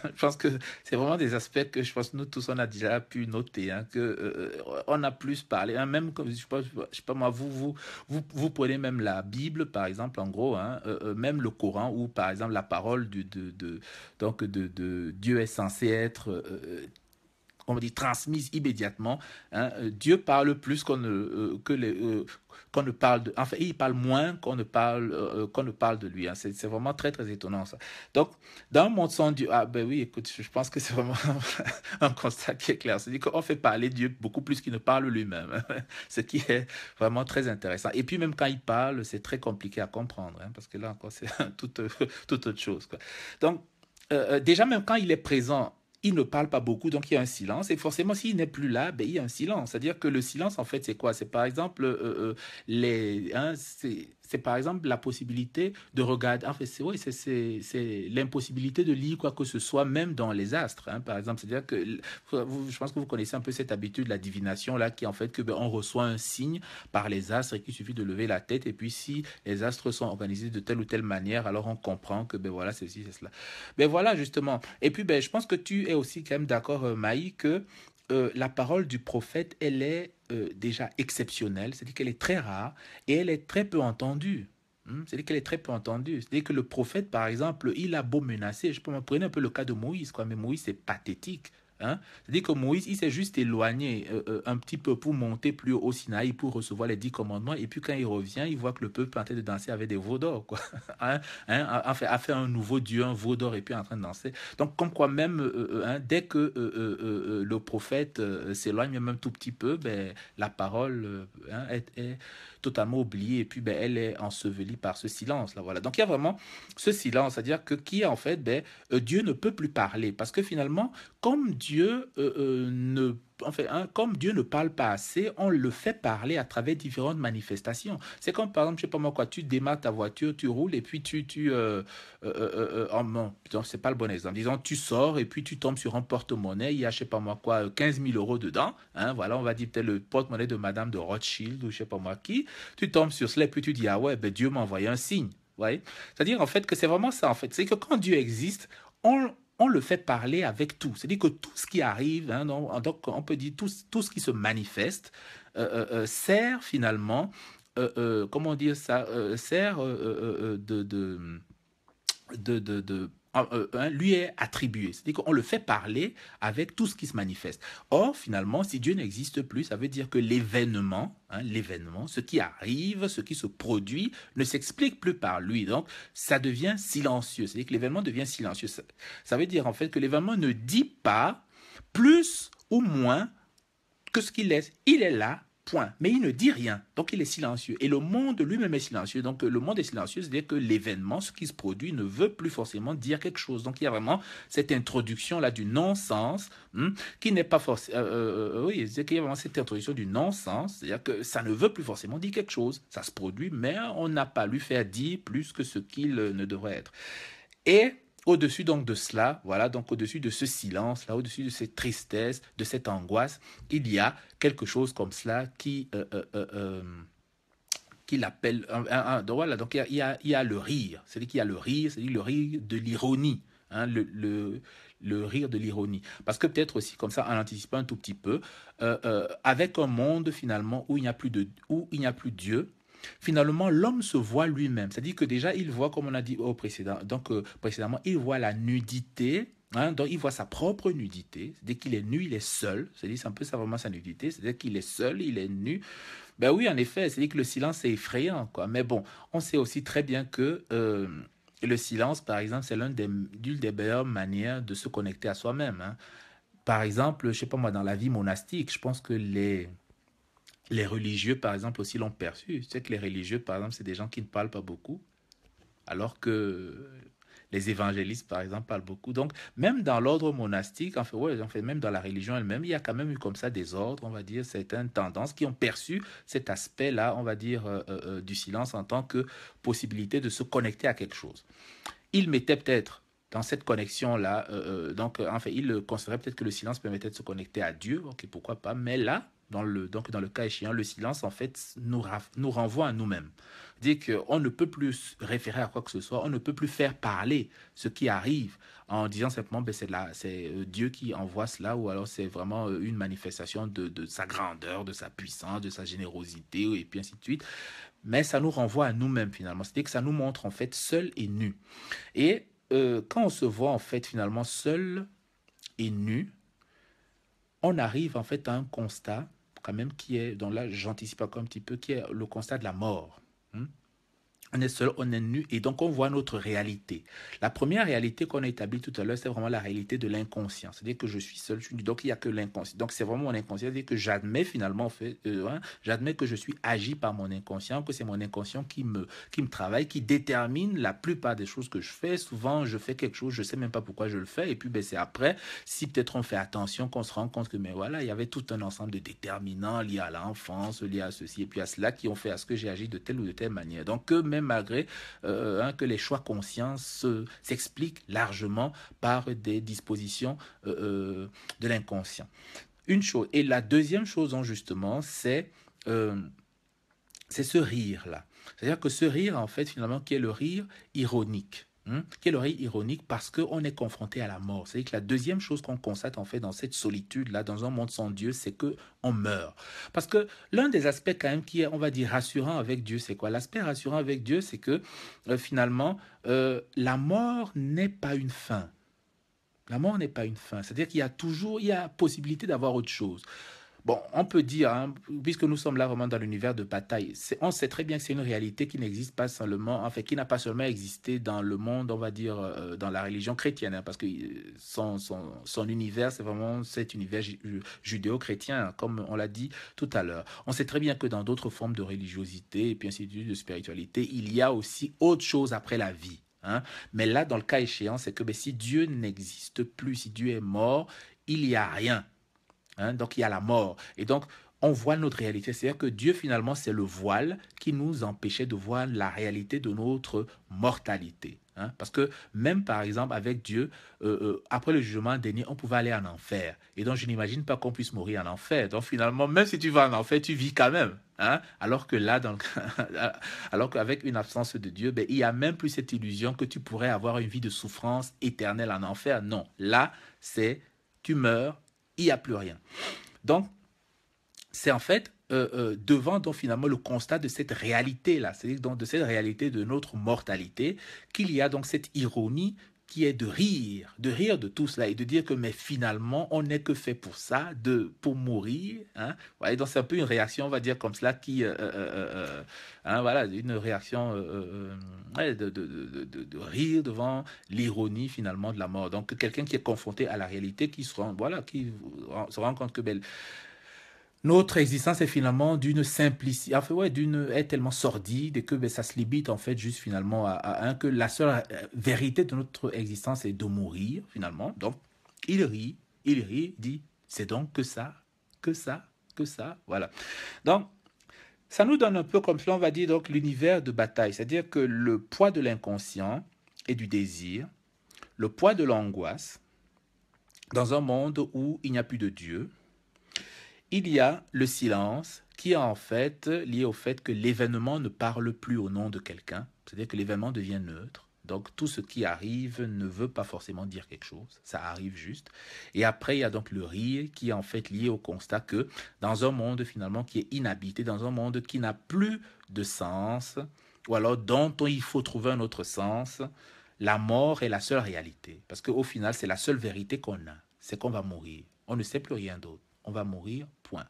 Je pense que c'est vraiment des aspects que je pense que nous tous on a déjà pu noter, hein, que on a plus parlé, hein, même comme je sais pas moi, vous prenez même la Bible par exemple, en gros, hein, même le Coran où par exemple la parole de Dieu est censée être on dit transmise immédiatement, hein. Dieu parle plus qu'on ne parle de, enfin il parle moins qu'on ne parle de lui, hein. C'est vraiment très très étonnant ça. Donc dans un monde sans Dieu, ah ben oui, écoute, je pense que c'est vraiment un constat qui est clair, c'est-à-dire qu'on fait parler Dieu beaucoup plus qu'il ne parle lui-même, hein. Ce qui est vraiment très intéressant. Et puis même quand il parle, c'est très compliqué à comprendre, hein, parce que là encore c'est toute autre chose, quoi. Donc déjà même quand il est présent, il ne parle pas beaucoup, donc il y a un silence. Et forcément, s'il n'est plus là, ben, il y a un silence. C'est-à-dire que le silence, en fait, c'est quoi? C'est par exemple c'est par exemple la possibilité de regarder. En fait, c'est oui, c'est l'impossibilité de lire quoi que ce soit, même dans les astres, hein, par exemple. C'est-à-dire que je pense que vous connaissez un peu cette habitude, la divination là, qui en fait que ben, on reçoit un signe par les astres et qu'il suffit de lever la tête. Et puis si les astres sont organisés de telle ou telle manière, alors on comprend que ben voilà, c'est ceci, c'est cela. Ben voilà, justement. Et puis, ben, je pense que tu es aussi quand même d'accord, Maï, que la parole du prophète, elle est déjà exceptionnelle, c'est-à-dire qu'elle est très rare et elle est très peu entendue. C'est-à-dire qu'elle est très peu entendue. C'est-à-dire que le prophète, par exemple, il a beau menacer, je peux me prendre un peu le cas de Moïse, quoi, mais Moïse, c'est pathétique, hein. C'est-à-dire que Moïse, il s'est juste éloigné un petit peu pour monter plus haut au Sinaï, pour recevoir les 10 commandements. Et puis quand il revient, il voit que le peuple est en train de danser avec des veaux d'or, quoi. Hein, hein, a fait un nouveau dieu, un veau d'or, et puis en train de danser. Donc comme quoi même, hein, dès que le prophète s'éloigne même un tout petit peu, ben, la parole hein, est totalement oubliée. Et puis ben, elle est ensevelie par ce silence, là, voilà. Donc il y a vraiment ce silence, c'est-à-dire que qui en fait, ben, Dieu ne peut plus parler. Parce que finalement, comme Dieu ne enfin, hein, comme Dieu ne parle pas assez, on le fait parler à travers différentes manifestations. C'est comme par exemple, je sais pas moi quoi, tu démarres ta voiture, tu roules et puis oh non, putain, c'est pas le bon exemple. Disons, tu sors et puis tu tombes sur un porte-monnaie, il y a je sais pas moi quoi, 15 000 euros dedans, hein, voilà, on va dire peut-être le porte-monnaie de Madame de Rothschild ou je sais pas moi qui. Tu tombes sur cela et puis tu dis ah ouais, ben Dieu m'a envoyé un signe. Vous voyez? C'est-à-dire en fait que c'est vraiment ça en fait. C'est que quand Dieu existe, on le fait parler avec tout. C'est-à-dire que tout ce qui arrive, hein, donc on peut dire tout ce qui se manifeste sert finalement, comment dire ça, sert lui est attribué. C'est-à-dire qu'on le fait parler avec tout ce qui se manifeste. Or, finalement, si Dieu n'existe plus, ça veut dire que l'événement, hein, l'événement, ce qui arrive, ce qui se produit, ne s'explique plus par lui. Donc, ça devient silencieux. C'est-à-dire que l'événement devient silencieux. Ça veut dire en fait que l'événement ne dit pas plus ou moins que ce qu'il est. Il est là, point. Mais il ne dit rien. Donc il est silencieux. Et le monde lui-même est silencieux. Donc le monde est silencieux, c'est-à-dire que l'événement, ce qui se produit, ne veut plus forcément dire quelque chose. Donc il y a vraiment cette introduction-là du non-sens, qui n'est pas forcément... oui, c'est qu'il y a vraiment cette introduction du non-sens, c'est-à-dire que ça ne veut plus forcément dire quelque chose. Ça se produit, mais on n'a pas lui faire dire plus que ce qu'il ne devrait être. Et au-dessus donc de cela, voilà, donc au-dessus de ce silence, là, au-dessus de cette tristesse, de cette angoisse, il y a quelque chose comme cela qui l'appelle, donc voilà, donc il y a le rire, c'est-à-dire qu'il y a le rire, c'est-à-dire le rire de l'ironie, hein, le rire de l'ironie. Parce que peut-être aussi, comme ça, en anticipant un tout petit peu, avec un monde finalement où il n'y a plus où il n'y a plus Dieu, finalement, l'homme se voit lui-même. C'est-à-dire que déjà, il voit, comme on a dit précédemment, il voit la nudité Hein, donc, il voit sa propre nudité. Dès qu'il est nu, il est seul. C'est un peu ça vraiment sa nudité. C'est-à-dire qu'il est seul, il est nu. Ben oui, en effet, c'est-à-dire que le silence est effrayant, quoi. Mais bon, on sait aussi très bien que le silence, par exemple, c'est l'une des meilleures manières de se connecter à soi-même. Hein. Par exemple, je sais pas moi, dans la vie monastique, je pense que les religieux, par exemple, aussi l'ont perçu. Tu sais que les religieux, par exemple, c'est des gens qui ne parlent pas beaucoup, alors que les évangélistes, par exemple, parlent beaucoup. Donc, même dans l'ordre monastique, en fait, même dans la religion elle-même, il y a quand même eu comme ça des ordres, on va dire, certaines tendances qui ont perçu cet aspect-là, on va dire, du silence en tant que possibilité de se connecter à quelque chose. Ils mettaient peut-être dans cette connexion-là, enfin, il considérait peut-être que le silence permettait de se connecter à Dieu, ok, pourquoi pas, mais là, dans le cas échéant, le silence, en fait, nous renvoie à nous-mêmes. Dit qu'on ne peut plus référer à quoi que ce soit, on ne peut plus faire parler ce qui arrive en disant simplement, ben, c'est Dieu qui envoie cela, ou alors c'est vraiment une manifestation de sa grandeur, de sa puissance, de sa générosité, et puis ainsi de suite. Mais ça nous renvoie à nous-mêmes, finalement. C'est-à-dire que ça nous montre, en fait, seul et nu. Et quand on se voit en fait finalement seul et nu, on arrive en fait à un constat quand même qui est, donc là j'anticipe encore un petit peu, qui est le constat de la mort. Hmm. On est seul, on est nu, et donc on voit notre réalité. La première réalité qu'on a établie tout à l'heure, c'est vraiment la réalité de l'inconscient. C'est-à-dire que je suis seul, je suis nu, donc il n'y a que l'inconscient. Donc c'est vraiment mon inconscient, c'est-à-dire que j'admets finalement, en fait, j'admets que je suis agi par mon inconscient, que c'est mon inconscient qui me travaille, qui détermine la plupart des choses que je fais. Souvent, je fais quelque chose, je ne sais même pas pourquoi je le fais, et puis ben, c'est après, si peut-être on fait attention, qu'on se rend compte que, mais voilà, il y avait tout un ensemble de déterminants liés à l'enfance, liés à ceci et puis à cela, qui ont fait à ce que j'ai agi de telle ou de telle manière. Donc, même malgré que les choix conscients s'expliquent largement par des dispositions de l'inconscient. Une chose. Et la deuxième chose, justement, euh, c'est ce rire-là. C'est-à-dire que ce rire, en fait, finalement, qui est le rire ironique. Qui est le rire ironique parce qu'on est confronté à la mort. C'est-à-dire que la deuxième chose qu'on constate en fait dans cette solitude-là, dans un monde sans Dieu, c'est que on meurt. Parce que l'un des aspects quand même qui est, on va dire, rassurant avec Dieu, c'est quoi? L'aspect rassurant avec Dieu, c'est que finalement, la mort n'est pas une fin. La mort n'est pas une fin. C'est-à-dire qu'il y a toujours, il y a possibilité d'avoir autre chose. Bon, on peut dire, hein, puisque nous sommes là vraiment dans l'univers de bataille, on sait très bien que c'est une réalité qui n'existe pas seulement, enfin, qui n'a pas seulement existé dans le monde, on va dire, dans la religion chrétienne, hein, parce que son univers, c'est vraiment cet univers judéo-chrétien, hein, comme on l'a dit tout à l'heure. On sait très bien que dans d'autres formes de religiosité et puis ainsi de suite, de spiritualité, il y a aussi autre chose après la vie. Hein. Mais là, dans le cas échéant, c'est que ben, si Dieu n'existe plus, si Dieu est mort, il n'y a rien. Hein, donc il y a la mort. Et donc on voit notre réalité. C'est-à-dire que Dieu finalement c'est le voile qui nous empêchait de voir la réalité de notre mortalité. Hein, parce que même par exemple avec Dieu, après le jugement dernier, on pouvait aller en enfer. Et donc je n'imagine pas qu'on puisse mourir en enfer. Donc finalement, même si tu vas en enfer, tu vis quand même. Hein, alors que là, alors qu'avec une absence de Dieu, ben, il n'y a même plus cette illusion que tu pourrais avoir une vie de souffrance éternelle en enfer. Non, là, c'est tu meurs, il n'y a plus rien. Donc, c'est en fait devant donc finalement le constat de cette réalité-là, c'est-à-dire donc de cette réalité de notre mortalité, qu'il y a donc cette ironie qui est de rire de tout cela et de dire que mais finalement on n'est que fait pour ça, pour mourir. Hein. Ouais, donc c'est un peu une réaction, on va dire comme cela, qui, hein, voilà, une réaction ouais, de rire devant l'ironie finalement de la mort. Donc quelqu'un qui est confronté à la réalité, qui se rend, voilà, qui se rend compte que ben, notre existence est finalement d'une simplicité, enfin ouais, est tellement sordide et que ben, ça se limite en fait juste finalement à un que la seule vérité de notre existence est de mourir finalement. Donc il rit, dit c'est donc que ça, que ça, que ça, voilà. Donc ça nous donne un peu comme cela on va dire donc l'univers de bataille, c'est-à-dire que le poids de l'inconscient et du désir, le poids de l'angoisse dans un monde où il n'y a plus de Dieu. Il y a le silence qui est en fait lié au fait que l'événement ne parle plus au nom de quelqu'un, c'est-à-dire que l'événement devient neutre. Donc tout ce qui arrive ne veut pas forcément dire quelque chose, ça arrive juste. Et après, il y a donc le rire qui est en fait lié au constat que dans un monde finalement qui est inhabité, dans un monde qui n'a plus de sens, ou alors dont il faut trouver un autre sens, la mort est la seule réalité. Parce qu'au final, c'est la seule vérité qu'on a. C'est qu'on va mourir. On ne sait plus rien d'autre. On va mourir, point.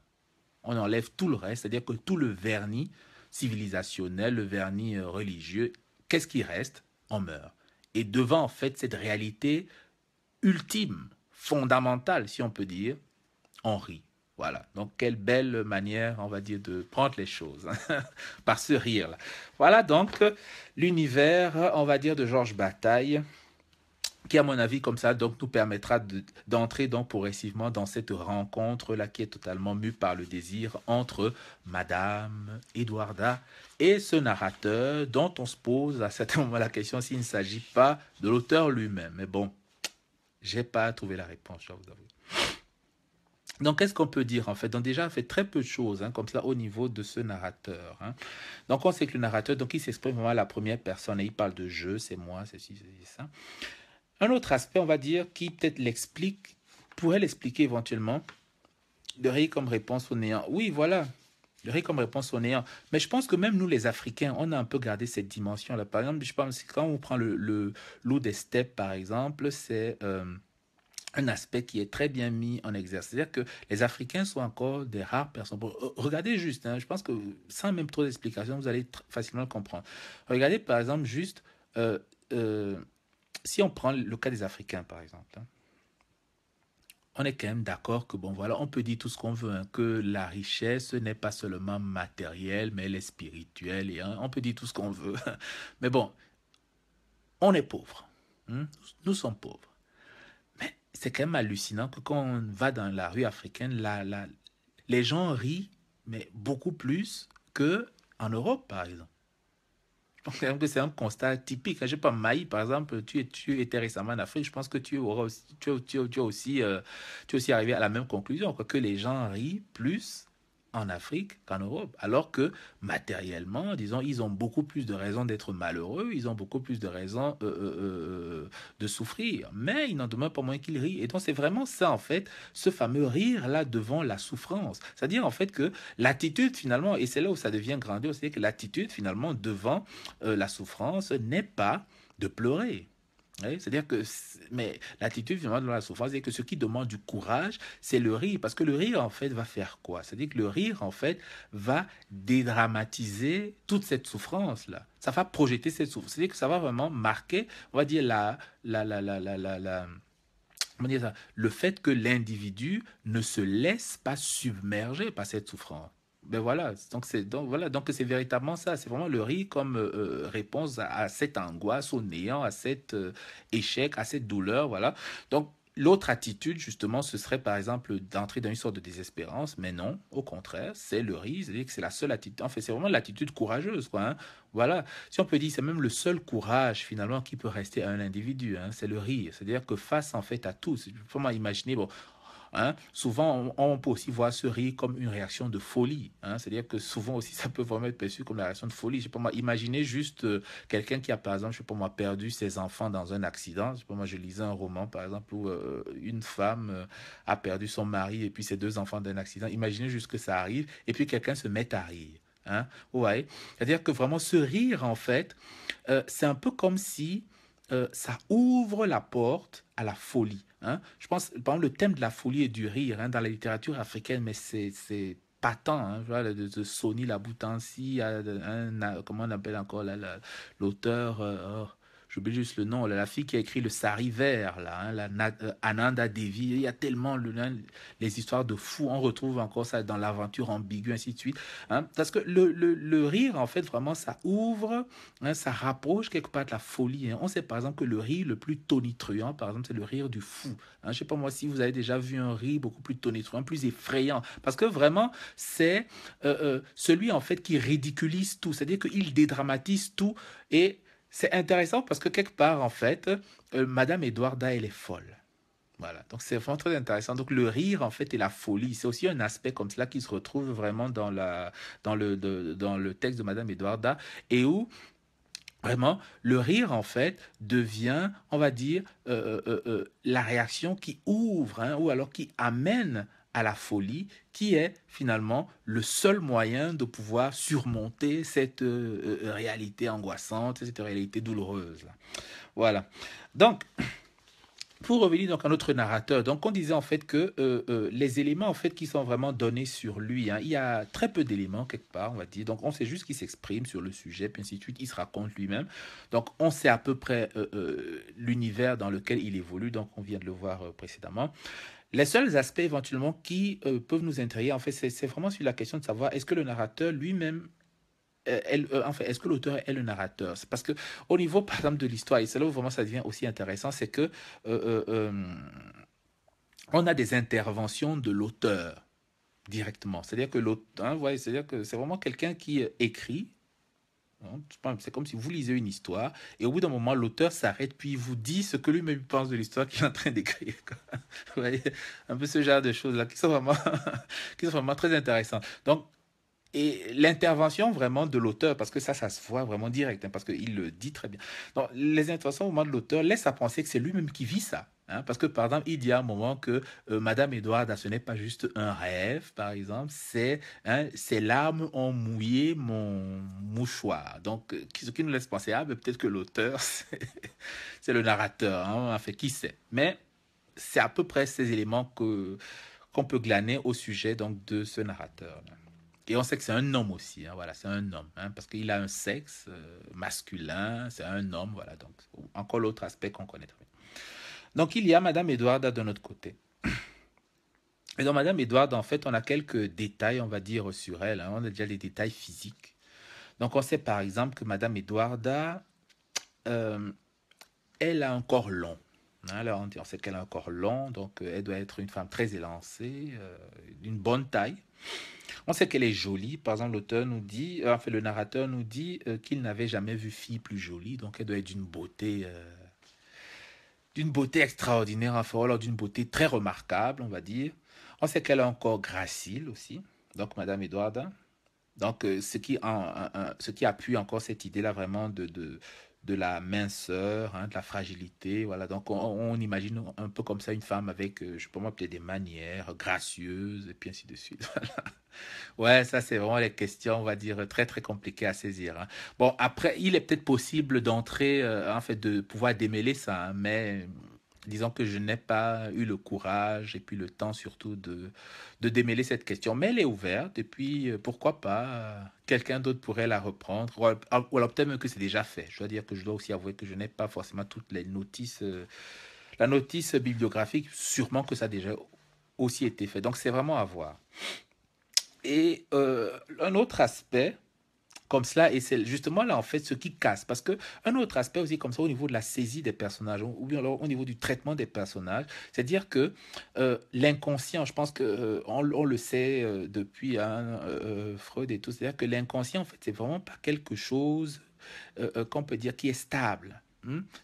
On enlève tout le reste, c'est-à-dire que tout le vernis civilisationnel, le vernis religieux, qu'est-ce qui reste? On meurt. Et devant, en fait, cette réalité ultime, fondamentale, si on peut dire, on rit. Voilà. Donc, quelle belle manière, on va dire, de prendre les choses, hein, par ce rire-là. Voilà donc l'univers, on va dire, de Georges Bataille, qui, à mon avis, comme ça, donc, nous permettra d'entrer donc progressivement dans cette rencontre-là qui est totalement mue par le désir entre Madame Edwarda et ce narrateur dont on se pose à certains moments la question s'il ne s'agit pas de l'auteur lui-même. Mais bon, j'ai pas trouvé la réponse, je dois vous avouer. Donc, qu'est-ce qu'on peut dire en fait? Donc, déjà, on fait très peu de choses hein, comme cela au niveau de ce narrateur. Hein. Donc, on sait que le narrateur, donc, il s'exprime vraiment à la première personne et il parle de je, c'est moi, c'est ci, c'est ça. Un autre aspect, on va dire, qui peut-être l'explique, pourrait l'expliquer éventuellement, de rire comme réponse au néant. Oui, voilà, de rire comme réponse au néant. Mais je pense que même nous, les Africains, on a un peu gardé cette dimension-là. Par exemple, je pense que quand on prend le loup des steppes, par exemple, c'est un aspect qui est très bien mis en exercice. C'est-à-dire que les Africains sont encore des rares personnes. Bon, regardez juste, hein, je pense que sans même trop d'explications, vous allez facilement le comprendre. Regardez par exemple juste, si on prend le cas des Africains par exemple, hein, on est quand même d'accord que, bon voilà, on peut dire tout ce qu'on veut, hein, que la richesse n'est pas seulement matérielle, mais elle est spirituelle, et hein, on peut dire tout ce qu'on veut. Mais bon, on est pauvre. Hein, nous sommes pauvres. Mais c'est quand même hallucinant que quand on va dans la rue africaine, les gens rient, mais beaucoup plus qu'en Europe, par exemple. Je pense quand même que c'est un constat typique. Je ne sais pas, Maï, par exemple, tu étais récemment en Afrique, je pense que tu auras aussi, tu es aussi arrivé à la même conclusion, quoi, que les gens rient plus en Afrique qu'en Europe. Alors que matériellement, disons, ils ont beaucoup plus de raisons d'être malheureux, ils ont beaucoup plus de raisons de souffrir. Mais il n'en demeure pas moins qu'ils rient. Et donc c'est vraiment ça, en fait, ce fameux rire-là devant la souffrance. C'est-à-dire, en fait, que l'attitude, finalement, et c'est là où ça devient grandiose, c'est que l'attitude, finalement, devant la souffrance n'est pas de pleurer. Oui, c'est-à-dire que, mais l'attitude finalement de la souffrance, c'est que ce qui demande du courage, c'est le rire. Parce que le rire, en fait, va faire quoi? C'est-à-dire que le rire, en fait, va dédramatiser toute cette souffrance-là. Ça va projeter cette souffrance. C'est-à-dire que ça va vraiment marquer, on va dire, comment dire ça? Le fait que l'individu ne se laisse pas submerger par cette souffrance. Ben voilà, donc c'est véritablement ça, c'est vraiment le rire comme réponse à cette angoisse, au néant, à cet échec, à cette douleur, voilà. Donc l'autre attitude justement, ce serait par exemple d'entrer dans une sorte de désespérance, mais non, au contraire, c'est le rire, c'est-à-dire que c'est la seule attitude, en fait c'est vraiment l'attitude courageuse, quoi, hein. Voilà, si on peut dire, c'est même le seul courage finalement qui peut rester à un individu, hein, c'est le rire, c'est-à-dire que face en fait à tout, il faut imaginer, bon, hein, souvent, on peut aussi voir ce rire comme une réaction de folie. Hein, c'est-à-dire que souvent aussi, ça peut vraiment être perçu comme la réaction de folie. Je sais pas moi, imaginez juste quelqu'un qui a, par exemple, je sais pas moi, perdu ses enfants dans un accident. Je sais pas moi, je lisais un roman, par exemple, où une femme a perdu son mari et puis ses deux enfants d'un accident. Imaginez juste que ça arrive et puis quelqu'un se met à rire. Hein, ouais. C'est-à-dire que vraiment, ce rire, en fait, c'est un peu comme si ça ouvre la porte à la folie. Hein. Je pense, par exemple, le thème de la folie et du rire hein, dans la littérature africaine, mais c'est patent. Hein, vois, de Sony Laboutansi, comment on appelle encore l'auteur j'oublie juste le nom, la fille qui a écrit le Sari Vert, là, hein, Ananda Devi. Il y a tellement les histoires de fous, on retrouve encore ça dans l'aventure ambiguë, ainsi de suite. Hein, parce que le rire, en fait, vraiment, ça ouvre, hein, ça rapproche quelque part de la folie. Hein. On sait par exemple que le rire le plus tonitruant, par exemple, c'est le rire du fou. Hein. Je ne sais pas moi si vous avez déjà vu un rire beaucoup plus tonitruant, plus effrayant. Parce que vraiment, c'est celui, en fait, qui ridiculise tout. C'est-à-dire qu'il dédramatise tout et c'est intéressant parce que quelque part, en fait, Madame Edwarda, elle est folle. Voilà, donc c'est vraiment très intéressant. Donc le rire, en fait, et la folie, c'est aussi un aspect comme cela qui se retrouve vraiment dans le texte de Madame Edwarda et où vraiment, le rire, en fait, devient, on va dire, la réaction qui ouvre, hein, ou alors qui amène à la folie, qui est finalement le seul moyen de pouvoir surmonter cette réalité angoissante, cette réalité douloureuse. Voilà. Donc, pour revenir donc à notre narrateur, donc on disait en fait que les éléments en fait qui sont vraiment donnés sur lui, hein, il y a très peu d'éléments quelque part, on va dire. Donc on sait juste qu'il s'exprime sur le sujet, puis ainsi de suite, il se raconte lui-même. Donc on sait à peu près l'univers dans lequel il évolue, donc on vient de le voir précédemment. Les seuls aspects éventuellement qui peuvent nous intriguer, en fait, c'est vraiment sur la question de savoir est-ce que le narrateur lui-même enfin, est-ce que l'auteur est le narrateur? C'est parce que au niveau, par exemple, de l'histoire, et c'est là où vraiment ça devient aussi intéressant, c'est que on a des interventions de l'auteur directement. C'est-à-dire que l'auteur, hein, ouais, c'est-à-dire que c'est vraiment quelqu'un qui écrit. Hein, c'est comme si vous lisez une histoire et au bout d'un moment, l'auteur s'arrête puis il vous dit ce que lui-même pense de l'histoire qu'il est en train d'écrire. Vous voyez, un peu ce genre de choses-là qui sont vraiment, qui sont vraiment très intéressantes. Donc, et l'intervention vraiment de l'auteur, parce que ça se voit vraiment direct, hein, parce qu'il le dit très bien. Donc, les interventions au moment de l'auteur laissent à penser que c'est lui-même qui vit ça. Hein, parce que, par exemple, il dit à un moment que Madame Edward, ce n'est pas juste un rêve, par exemple, c'est hein, ses larmes ont mouillé mon mouchoir. Donc, ce qui nous laisse penser, ah, ben, peut-être que l'auteur, c'est le narrateur, hein, en fait, qui sait. Mais c'est à peu près ces éléments qu'on peut glaner au sujet donc, de ce narrateur. Et on sait que c'est un homme aussi, hein, voilà, c'est un homme, hein, parce qu'il a un sexe masculin, c'est un homme, voilà, donc encore l'autre aspect qu'on connaît très bien. Donc il y a Madame Edwarda de notre côté. Et dans Madame Edwarda, en fait, on a quelques détails, on va dire, sur elle, hein, on a déjà les détails physiques. Donc on sait par exemple que Madame Edwarda, euh, elle a un corps long. Hein, alors on sait qu'elle a un corps long, donc elle doit être une femme très élancée, d'une bonne taille. On sait qu'elle est jolie. Par exemple, l'auteur nous dit, enfin le narrateur nous dit qu'il n'avait jamais vu fille plus jolie. Donc elle doit être d'une beauté extraordinaire, enfin, alors d'une beauté très remarquable, on va dire. On sait qu'elle a un corps gracile aussi. Donc Madame Edwarda. Donc ce qui appuie encore cette idée-là vraiment de la minceur, hein, de la fragilité. Voilà. Donc on imagine un peu comme ça une femme avec, je sais pas moi, peut-être des manières gracieuses et puis ainsi de suite. Ouais, ça c'est vraiment les questions, on va dire, très très compliquées à saisir. Hein. Bon, après, il est peut-être possible d'entrer, en fait, de pouvoir démêler ça, hein, mais disons que je n'ai pas eu le courage et puis le temps surtout de démêler cette question. Mais elle est ouverte et puis pourquoi pas, quelqu'un d'autre pourrait la reprendre, ou alors peut-être même que c'est déjà fait. Je dois dire que je dois aussi avouer que je n'ai pas forcément toutes les notices, la notice bibliographique, sûrement que ça a déjà aussi été fait. Donc c'est vraiment à voir. Et un autre aspect comme cela, et c'est justement là en fait ce qui casse, parce que un autre aspect aussi comme ça au niveau de la saisie des personnages, ou bien alors au niveau du traitement des personnages, c'est-à-dire que l'inconscient, je pense que on le sait depuis hein, Freud et tout, c'est-à-dire que l'inconscient en fait c'est vraiment pas quelque chose qu'on peut dire qui est stable.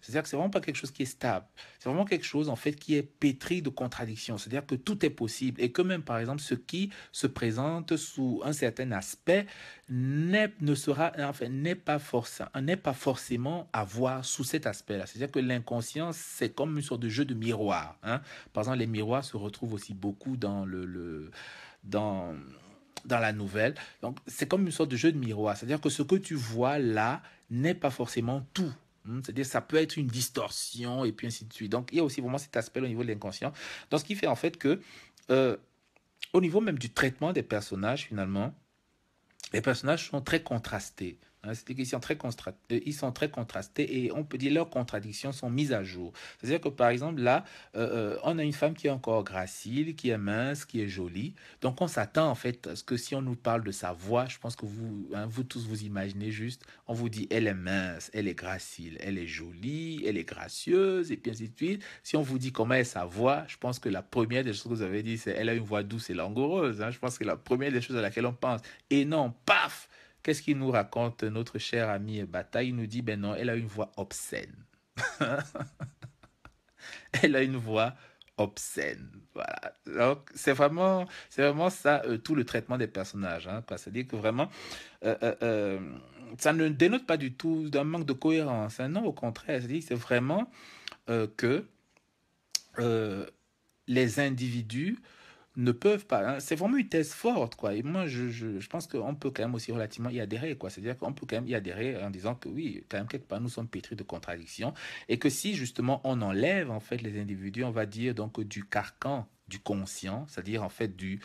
C'est-à-dire que c'est vraiment pas quelque chose qui est stable. C'est vraiment quelque chose en fait qui est pétri de contradictions. C'est-à-dire que tout est possible et que même par exemple ce qui se présente sous un certain aspect ne sera enfin n'est pas forcément à voir sous cet aspect-là. C'est-à-dire que l'inconscient c'est comme une sorte de jeu de miroir. Hein. Par exemple, les miroirs se retrouvent aussi beaucoup dans dans dans la nouvelle. Donc, c'est comme une sorte de jeu de miroir. C'est-à-dire que ce que tu vois là n'est pas forcément tout. C'est-à-dire ça peut être une distorsion et puis ainsi de suite. Donc, il y a aussi vraiment cet aspect au niveau de l'inconscient. Donc, ce qui fait en fait que, euh, au niveau même du traitement des personnages, finalement, les personnages sont très contrastés. Hein, c'est-à-dire qu'ils sont ils sont très contrastés et on peut dire leurs contradictions sont mises à jour. C'est-à-dire que par exemple là, on a une femme qui est encore gracile, qui est mince, qui est jolie. Donc on s'attend en fait à ce que si on nous parle de sa voix, je pense que vous, hein, vous tous vous imaginez juste, on vous dit elle est mince, elle est gracile, elle est jolie, elle est gracieuse et puis ainsi de suite. Si on vous dit comment est sa voix, je pense que la première des choses que vous avez dit c'est elle a une voix douce et langoureuse. Hein. Je pense que la première des choses à laquelle on pense. Et non, paf! Qu'est-ce qu'il nous raconte notre cher ami Bataille? Il nous dit, ben non, elle a une voix obscène. Elle a une voix obscène. Voilà. Donc, c'est vraiment ça, tout le traitement des personnages. Hein, c'est-à-dire que vraiment, euh, euh, euh, ça ne dénote pas du tout d'un manque de cohérence. Hein. Non, au contraire, c'est vraiment que euh, les individus ne peuvent pas. Hein. C'est vraiment une thèse forte, quoi. Et moi, je pense qu'on peut quand même aussi relativement y adhérer, quoi. C'est-à-dire qu'on peut quand même y adhérer en disant que oui, quand même, quelque part, nous sommes pétris de contradictions. Et que si, justement, on enlève, en fait, les individus, on va dire, donc, du carcan du conscient, c'est-à-dire, en fait, du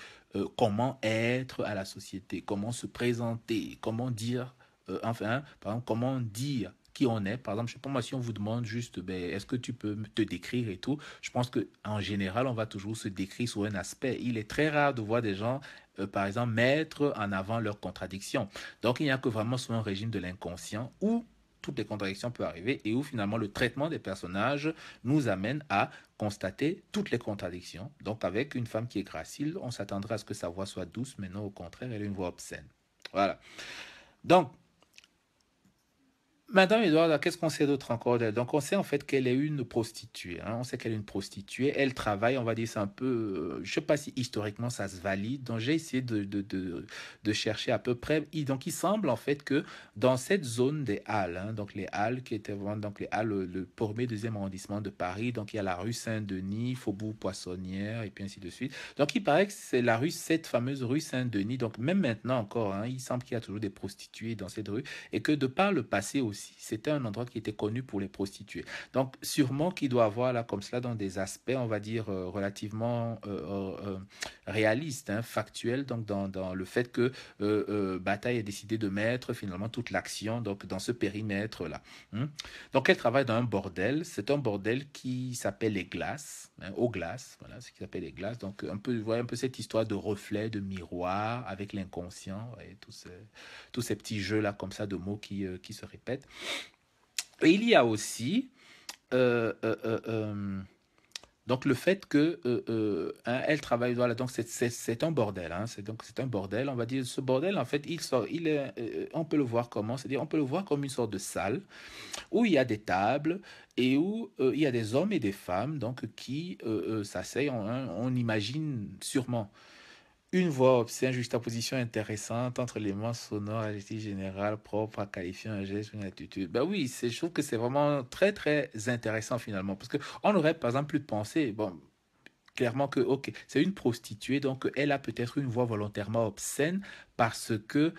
comment être à la société, comment se présenter, comment dire, enfin, par exemple, comment dire qui on est. Par exemple, je sais pas moi, si on vous demande juste, ben, est-ce que tu peux te décrire et tout, je pense que en général, on va toujours se décrire sur un aspect. Il est très rare de voir des gens, par exemple, mettre en avant leurs contradictions. Donc, il n'y a que vraiment sur un régime de l'inconscient où toutes les contradictions peuvent arriver et où finalement le traitement des personnages nous amène à constater toutes les contradictions. Donc, avec une femme qui est gracile, on s'attendrait à ce que sa voix soit douce, mais non, au contraire, elle a une voix obscène. Voilà. Donc, Madame Edouard, qu'est-ce qu'on sait d'autre encore d'elle? Donc, on sait en fait qu'elle est une prostituée. Hein. On sait qu'elle est une prostituée. Elle travaille, on va dire, c'est un peu. Je ne sais pas si historiquement ça se valide. Donc, j'ai essayé de chercher à peu près. Donc, il semble en fait que dans cette zone des Halles, hein, donc les Halles qui étaient vraiment donc les Halles, le premier, deuxième arrondissement de Paris. Donc, il y a la rue Saint-Denis, Faubourg Poissonnière, et puis ainsi de suite. Donc, il paraît que c'est la rue, cette fameuse rue Saint-Denis. Donc, même maintenant encore, hein, il semble qu'il y a toujours des prostituées dans cette rue et que de par le passé aussi, c'était un endroit qui était connu pour les prostituées. Donc, sûrement qu'il doit avoir là comme cela dans des aspects, on va dire, relativement réalistes, hein, factuels, donc dans le fait que Bataille a décidé de mettre finalement toute l'action donc dans ce périmètre-là. Hein. Donc, elle travaille dans un bordel. C'est un bordel qui s'appelle les Glaces, hein, aux Glaces, voilà ce qui s'appelle les Glaces. Donc, un peu, vous voyez un peu cette histoire de reflet, de miroir avec l'inconscient, et tous ces petits jeux-là comme ça de mots qui se répètent. Et il y a aussi euh, euh, euh, euh, donc le fait que hein, elle travaille, voilà, donc c'est un bordel, hein, c'est un bordel, on va dire. Ce bordel en fait il est, on peut le voir comment, c'est-à-dire on peut le voir comme une sorte de salle où il y a des tables et où il y a des hommes et des femmes donc qui s'asseyent, on imagine sûrement une voix obtient juxtaposition intéressante entre l'élément sonore, adjectif général, propre à qualifier un geste ou une attitude. Ben oui, je trouve que c'est vraiment très, très intéressant finalement. Parce qu'on aurait par exemple pu penser, bon, clairement que, ok, c'est une prostituée, donc elle a peut-être une voix volontairement obscène parce que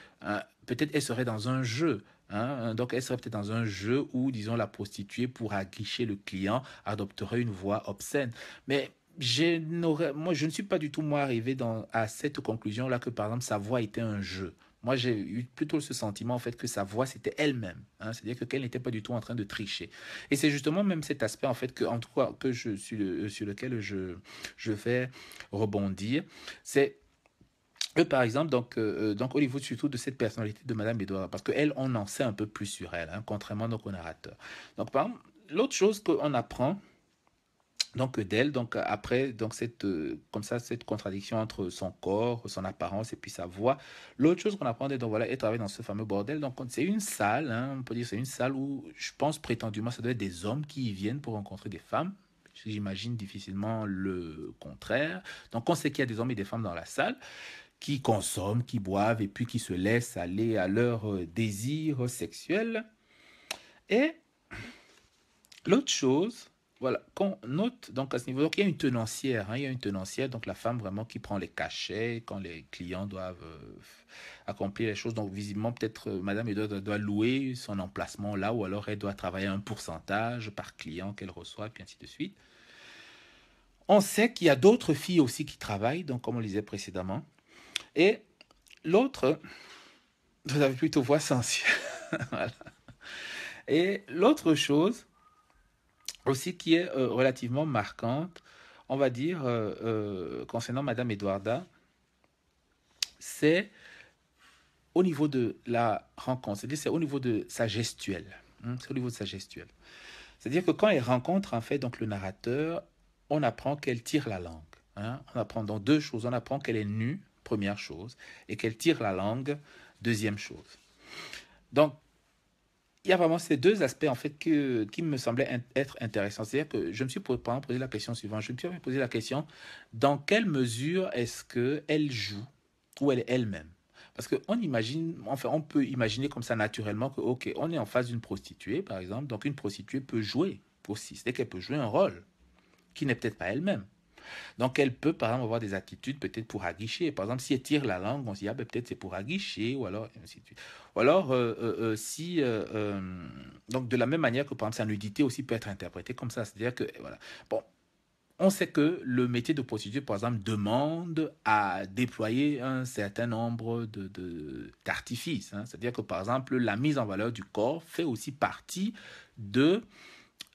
peut-être elle serait dans un jeu. Hein, donc, elle serait peut-être dans un jeu où, disons, la prostituée, pour aguicher le client, adopterait une voix obscène. Mais moi, je ne suis pas du tout, moi, arrivé à cette conclusion-là que, par exemple, sa voix était un jeu. Moi, j'ai eu plutôt ce sentiment, en fait, que sa voix, c'était elle-même. Hein, c'est-à-dire qu'elle n'était pas du tout en train de tricher. Et c'est justement même cet aspect, en fait, que, en tout cas, sur lequel je vais rebondir. C'est par exemple, donc au niveau surtout de cette personnalité de Madame Edouard, parce qu'elle, on en sait un peu plus sur elle, hein, contrairement donc, au narrateur. Donc, par exemple, l'autre chose qu'on apprend, donc d'elle, donc après donc cette comme ça cette contradiction entre son corps, son apparence et puis sa voix. L'autre chose qu'on apprend d'elle, donc voilà, elle travaille dans ce fameux bordel. Donc c'est une salle, hein, on peut dire c'est une salle où je pense prétendument ça doit être des hommes qui y viennent pour rencontrer des femmes. J'imagine difficilement le contraire. Donc on sait qu'il y a des hommes et des femmes dans la salle qui consomment, qui boivent et puis qui se laissent aller à leurs désirs sexuels. Et l'autre chose, voilà, qu'on note donc à ce niveau, donc il y a une tenancière, hein, il y a une tenancière, donc la femme vraiment qui prend les cachets quand les clients doivent accomplir les choses. Donc visiblement peut-être Madame Edouard doit louer son emplacement là, ou alors elle doit travailler un pourcentage par client qu'elle reçoit, et puis ainsi de suite. On sait qu'il y a d'autres filles aussi qui travaillent, donc comme on le disait précédemment. Et l'autre, vous avez plutôt voix sensuelle. Voilà. Et l'autre chose aussi qui est relativement marquante, on va dire, concernant Madame Edwarda, c'est au niveau de la rencontre, c'est-à-dire c'est au niveau de sa gestuelle. Hein, c'est au niveau de sa gestuelle. C'est-à-dire que quand elle rencontre en fait donc le narrateur, on apprend qu'elle tire la langue. Hein. On apprend donc deux choses. On apprend qu'elle est nue, première chose, et qu'elle tire la langue, deuxième chose. Donc, il y a vraiment ces deux aspects en fait qui me semblaient être intéressants. C'est-à-dire que je me suis par exemple posé la question suivante. Je me suis posé la question, dans quelle mesure est-ce qu'elle joue ou elle est elle-même? Parce qu'on imagine, enfin, on peut imaginer comme ça naturellement que, ok, on est en face d'une prostituée, par exemple, donc une prostituée peut jouer aussi, c'est-à-dire qu'elle peut jouer un rôle qui n'est peut-être pas elle-même. Donc, elle peut, par exemple, avoir des attitudes peut-être pour aguicher. Par exemple, si elle tire la langue, on se dit, ah, ben, peut-être c'est pour aguicher, ou alors, ainsi de suite. Ou alors, si... donc, de la même manière que, par exemple, sa nudité aussi peut être interprétée comme ça. C'est-à-dire que, voilà. Bon, on sait que le métier de prostituée, par exemple, demande à déployer un certain nombre d'artifices. Hein. C'est-à-dire que, par exemple, la mise en valeur du corps fait aussi partie de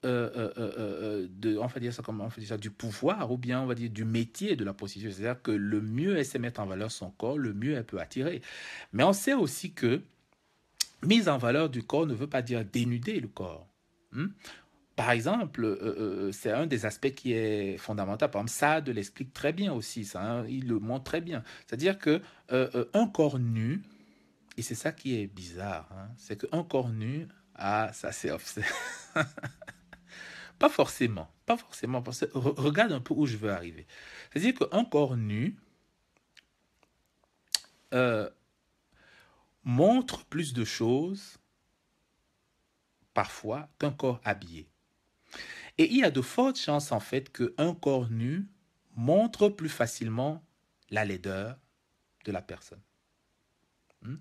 on va dire ça comment on fait ça, du pouvoir ou bien on va dire du métier de la prostituée. C'est-à-dire que le mieux elle sait mettre en valeur son corps, le mieux elle peut attirer. Mais on sait aussi que mise en valeur du corps ne veut pas dire dénuder le corps. Hmm? Par exemple, c'est un des aspects qui est fondamental. Par exemple, Sade l'explique très bien aussi, ça, hein, il le montre très bien. C'est-à-dire que un corps nu, et c'est ça qui est bizarre, hein, c'est qu'un corps nu, ah, ça c'est pas forcément, pas forcément. Parce que regarde un peu où je veux arriver. C'est-à-dire qu'un corps nu euh, montre plus de choses parfois qu'un corps habillé. Et il y a de fortes chances en fait qu'un corps nu montre plus facilement la laideur de la personne. Hmm?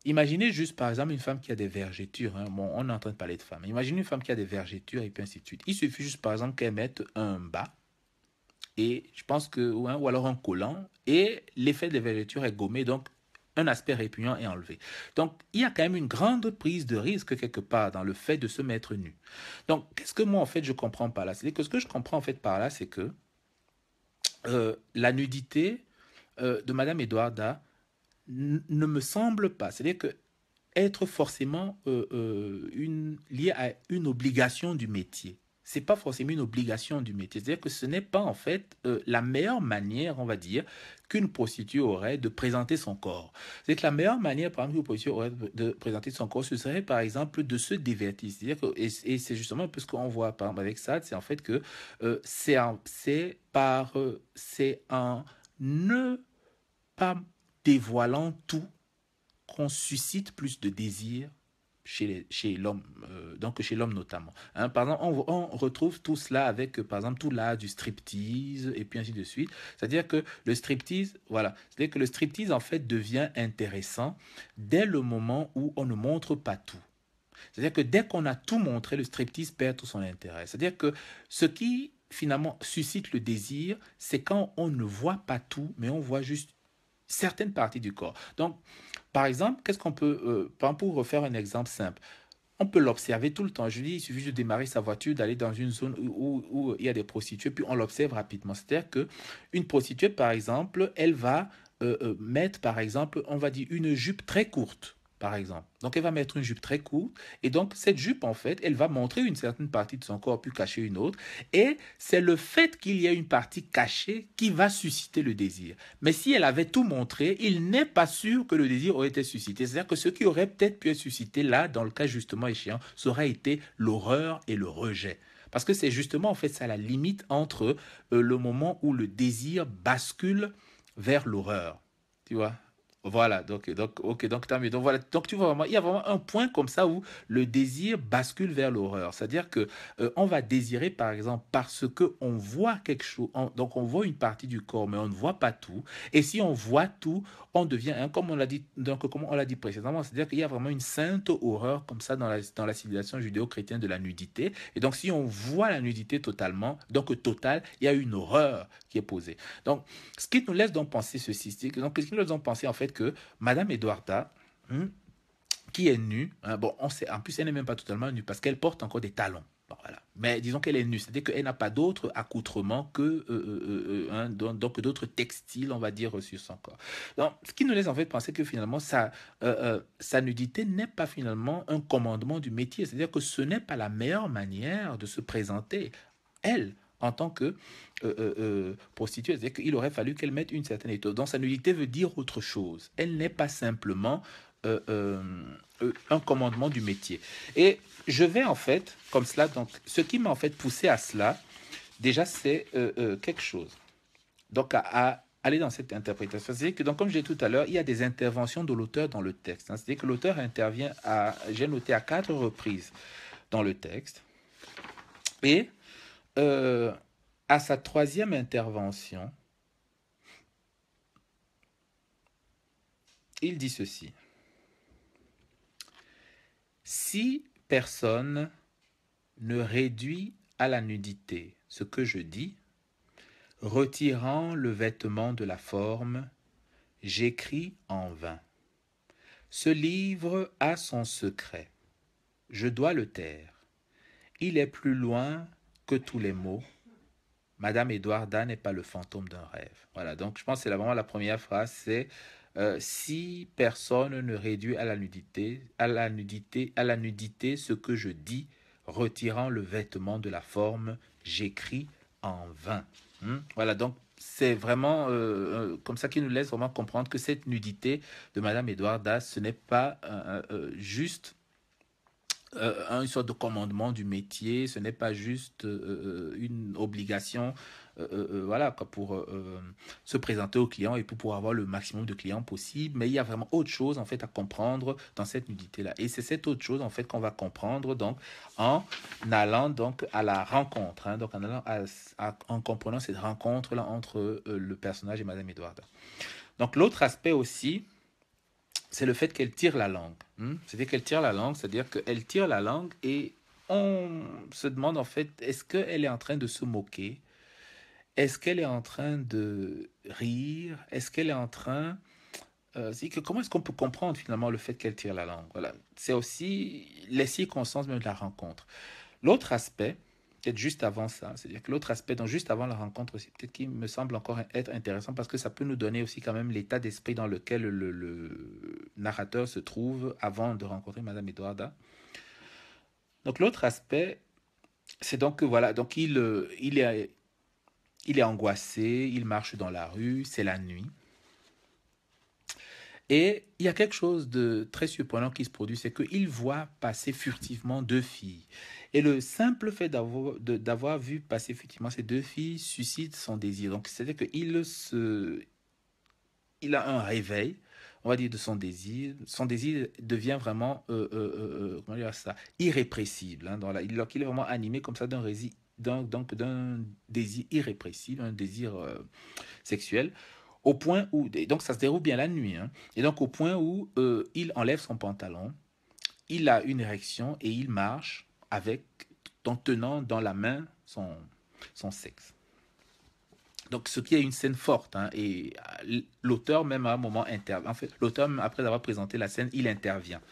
Imaginez juste par exemple une femme qui a des vergetures. Hein. Bon, on est en train de parler de femmes. Imaginez une femme qui a des vergetures et puis ainsi de suite. Il suffit juste par exemple qu'elle mette un bas et je pense que ou alors un collant et l'effet de vergeture est gommé, donc un aspect répugnant est enlevé. Donc il y a quand même une grande prise de risque quelque part dans le fait de se mettre nu. Donc qu'est-ce que moi en fait je comprends par là? C'est que ce que je comprends en fait par là, c'est que la nudité de Madame Edwarda ne me semble pas, c'est-à-dire que être forcément lié à une obligation du métier. C'est pas forcément une obligation du métier. C'est-à-dire que ce n'est pas en fait la meilleure manière, on va dire, qu'une prostituée aurait de présenter son corps. C'est que la meilleure manière, par exemple, qu'une prostituée aurait de présenter son corps, ce serait par exemple de se divertir. C'est-à-dire que, et c'est justement un peu ce qu'on voit par exemple avec ça, c'est en fait que c'est en ne pas dévoilant tout qu'on suscite plus de désir chez l'homme, donc chez l'homme notamment. Hein, par exemple, on retrouve tout cela avec, par exemple, tout l'art du striptease et puis ainsi de suite. C'est-à-dire que le striptease, voilà, c'est-à-dire que le striptease en fait devient intéressant dès le moment où on ne montre pas tout. C'est-à-dire que dès qu'on a tout montré, le striptease perd tout son intérêt. C'est-à-dire que ce qui finalement suscite le désir, c'est quand on ne voit pas tout, mais on voit juste certaines parties du corps. Donc, par exemple, qu'est-ce qu'on peut, pour refaire un exemple simple, on peut l'observer tout le temps. Je dis, il suffit de démarrer sa voiture, d'aller dans une zone où il y a des prostituées, puis on l'observe rapidement. C'est-à-dire que une prostituée, par exemple, elle va mettre, par exemple, on va dire une jupe très courte, par exemple. Donc, elle va mettre une jupe très courte, et donc cette jupe, en fait, elle va montrer une certaine partie de son corps, puis cacher une autre, et c'est le fait qu'il y ait une partie cachée qui va susciter le désir. Mais si elle avait tout montré, il n'est pas sûr que le désir aurait été suscité. C'est-à-dire que ce qui aurait peut-être pu être suscité là, dans le cas justement échéant, ça aurait été l'horreur et le rejet. Parce que c'est justement en fait ça la limite entre le moment où le désir bascule vers l'horreur. Tu vois? Voilà, ok, donc tant mieux. Donc voilà, donc tu vois vraiment, il y a vraiment un point comme ça où le désir bascule vers l'horreur. C'est-à-dire que on va désirer, par exemple, parce que on voit quelque chose, donc on voit une partie du corps, mais on ne voit pas tout. Et si on voit tout, on devient, hein, comme on l'a dit, donc comme on l'a dit précédemment, c'est-à-dire qu'il y a vraiment une sainte horreur comme ça dans la civilisation judéo-chrétienne de la nudité. Et donc si on voit la nudité totalement, donc totale, il y a une horreur qui est posée. Donc ce qui nous laisse donc penser ceci, c'est que, donc, ce qui nous laisse donc penser en fait que Madame Edwarda, qui est nue, hein, bon, on sait, en plus elle n'est même pas totalement nue parce qu'elle porte encore des talons. Bon, voilà. Mais disons qu'elle est nue, c'est-à-dire qu'elle n'a pas d'autre accoutrement que donc d'autres textiles, on va dire, sur son corps. Donc, ce qui nous laisse en fait penser que finalement sa nudité n'est pas finalement un commandement du métier, c'est-à-dire que ce n'est pas la meilleure manière de se présenter. Elle, en tant que prostituée, c'est-à-dire qu'il aurait fallu qu'elle mette une certaine étoile. Donc sa nudité veut dire autre chose. Elle n'est pas simplement un commandement du métier. Et je vais en fait, comme cela, donc ce qui m'a en fait poussé à cela, déjà c'est quelque chose. Donc à aller dans cette interprétation. C'est-à-dire que, donc, comme je l'ai dit tout à l'heure, il y a des interventions de l'auteur dans le texte. Hein. C'est-à-dire que l'auteur intervient j'ai noté à 4 reprises dans le texte. Et À sa troisième intervention, il dit ceci. Si personne ne réduit à la nudité ce que je dis, retirant le vêtement de la forme, j'écris en vain. Ce livre a son secret. Je dois le taire. Il est plus loin que tous les mots. Madame Edwarda n'est pas le fantôme d'un rêve. Voilà, donc je pense que c'est vraiment la première phrase, c'est si personne ne réduit à la nudité ce que je dis, retirant le vêtement de la forme, j'écris en vain. Voilà, donc c'est vraiment comme ça qu'il nous laisse vraiment comprendre que cette nudité de Madame Edwarda, ce n'est pas juste une sorte de commandement du métier, ce n'est pas juste une obligation voilà, pour se présenter aux clients et pour pouvoir avoir le maximum de clients possible, mais il y a vraiment autre chose en fait à comprendre dans cette nudité-là. Et c'est cette autre chose en fait qu'on va comprendre donc en allant donc à la rencontre, hein, donc en, allant en comprenant cette rencontre-là entre le personnage et Madame Edwarda. Donc l'autre aspect aussi, c'est le fait qu'elle tire la langue. C'est-à-dire qu'elle tire la langue, c'est-à-dire qu'elle tire la langue et on se demande en fait, est-ce qu'elle est en train de se moquer? Est-ce qu'elle est en train de rire? Est-ce qu'elle est en train... comment est-ce qu'on peut comprendre finalement le fait qu'elle tire la langue? Voilà. C'est aussi les circonstances même de la rencontre. L'autre aspect, peut-être juste avant ça, c'est-à-dire que l'autre aspect, donc juste avant la rencontre aussi, peut-être qui me semble encore être intéressant parce que ça peut nous donner aussi quand même l'état d'esprit dans lequel le narrateur se trouve avant de rencontrer Madame Edwarda. Donc l'autre aspect, c'est donc que voilà, donc il est angoissé, il marche dans la rue, c'est la nuit. Et il y a quelque chose de très surprenant qui se produit, c'est qu'il voit passer furtivement deux filles. Et le simple fait d'avoir vu passer effectivement ces deux filles suscite son désir. Donc, c'est-à-dire il a un réveil, on va dire, de son désir. Son désir devient vraiment, comment dire ça, irrépressible. Hein, il est vraiment animé comme ça d'un désir irrépressible, un désir sexuel. Au point où, donc ça se déroule bien la nuit, hein, et donc au point où il enlève son pantalon, il a une érection et il marche en tenant dans la main son sexe. Donc ce qui est une scène forte, hein, et l'auteur même à un moment intervient. En fait, l'auteur, après avoir présenté la scène, il intervient.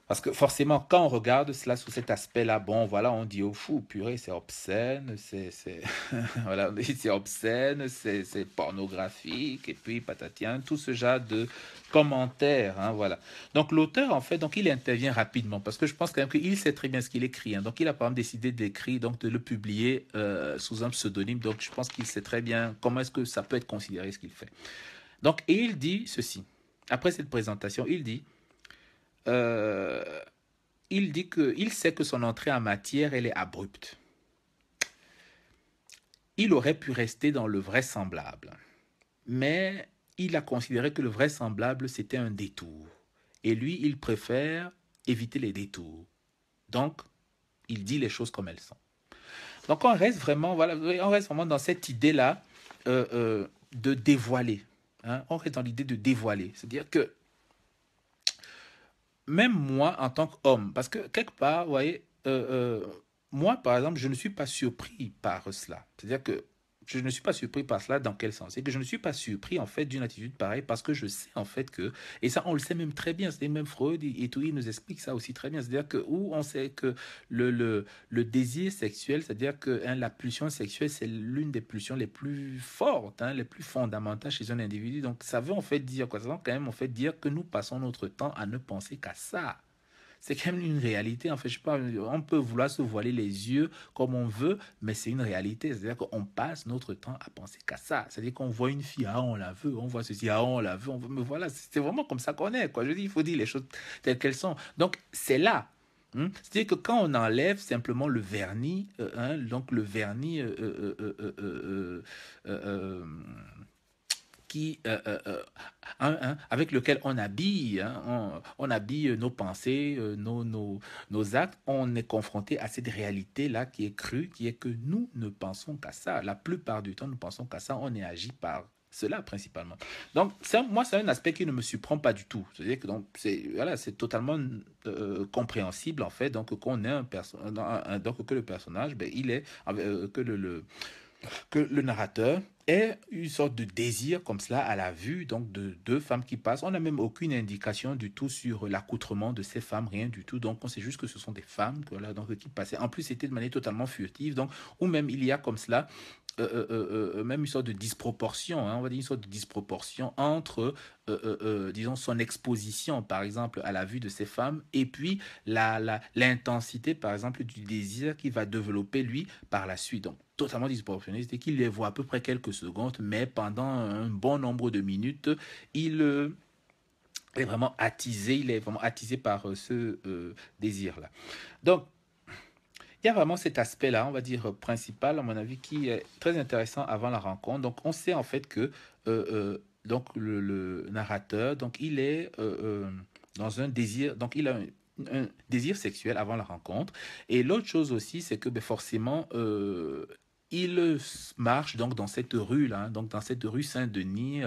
Parce que forcément, quand on regarde cela sous cet aspect-là, bon, voilà, on dit, oh fou, purée, c'est obscène, voilà, c'est obscène, c'est pornographique, et puis patatien, tout ce genre de commentaires, hein, voilà. Donc l'auteur, en fait, donc il intervient rapidement, parce que je pense quand même qu'il sait très bien ce qu'il écrit, hein. Donc il a par exemple décidé d'écrire, donc de le publier sous un pseudonyme, donc je pense qu'il sait très bien comment est-ce que ça peut être considéré ce qu'il fait. Donc, et il dit ceci, après cette présentation, euh, il dit qu'il sait que son entrée en matière, elle est abrupte. Il aurait pu rester dans le vraisemblable, mais il a considéré que le vraisemblable, c'était un détour. Et lui, il préfère éviter les détours. Donc, il dit les choses comme elles sont. Donc, on reste vraiment, voilà, on reste vraiment dans cette idée-là de dévoiler. Hein? On reste dans l'idée de dévoiler. C'est-à-dire que même moi en tant qu'homme, parce que quelque part, vous voyez, moi par exemple, je ne suis pas surpris par cela. C'est-à-dire que je ne suis pas surpris par cela dans quel sens? C'est que je ne suis pas surpris en fait d'une attitude pareille parce que je sais en fait que, et ça on le sait même très bien, c'est même Freud et tout, il nous explique ça aussi très bien. C'est-à-dire que où on sait que le désir sexuel, c'est-à-dire que hein, la pulsion sexuelle, c'est l'une des pulsions les plus fortes, hein, les plus fondamentales chez un individu. Donc ça veut en fait dire quoi? Ça veut quand même en fait dire que nous passons notre temps à ne penser qu'à ça. C'est quand même une réalité. En fait, je sais pas, on peut vouloir se voiler les yeux comme on veut, mais c'est une réalité. C'est-à-dire qu'on passe notre temps à penser qu'à ça. C'est-à-dire qu'on voit une fille, ah, on la veut, on voit ceci, ah, on la veut, on veut. Mais voilà, c'est vraiment comme ça qu'on est, quoi. Je dis, il faut dire les choses telles qu'elles sont. Donc, c'est là. C'est-à-dire que quand on enlève simplement le vernis, donc le vernis, qui, avec lequel on habille, on habille nos pensées, nos actes. On est confronté à cette réalité-là qui est crue, qui est que nous ne pensons qu'à ça. La plupart du temps, nous pensons qu'à ça. On est agi par cela principalement. Donc, moi, c'est un aspect qui ne me surprend pas du tout. C'est-à-dire que voilà, c'est totalement compréhensible, en fait. Donc, qu'on ait donc que le personnage, ben, il est, que le narrateur ait une sorte de désir comme cela à la vue donc de deux femmes qui passent. On n'a même aucune indication du tout sur l'accoutrement de ces femmes, rien du tout. Donc on sait juste que ce sont des femmes voilà, donc, qui passaient. En plus, c'était de manière totalement furtive. Donc, ou même il y a comme cela même une sorte de disproportion, on va dire une sorte de disproportion entre, disons, son exposition, par exemple, à la vue de ces femmes, et puis l'intensité, par exemple, du désir qu'il va développer, lui, par la suite. Donc, totalement disproportionné, c'est qu'il les voit à peu près quelques secondes, mais pendant un bon nombre de minutes, il il est vraiment attisé par ce désir-là. Donc, il y a vraiment cet aspect-là, on va dire, principal, à mon avis, qui est très intéressant avant la rencontre. Donc, on sait en fait que donc le narrateur, donc, il est dans un désir, donc, il a un désir sexuel avant la rencontre. Et l'autre chose aussi, c'est que ben, forcément, il marche donc dans cette rue là, donc dans cette rue Saint-Denis,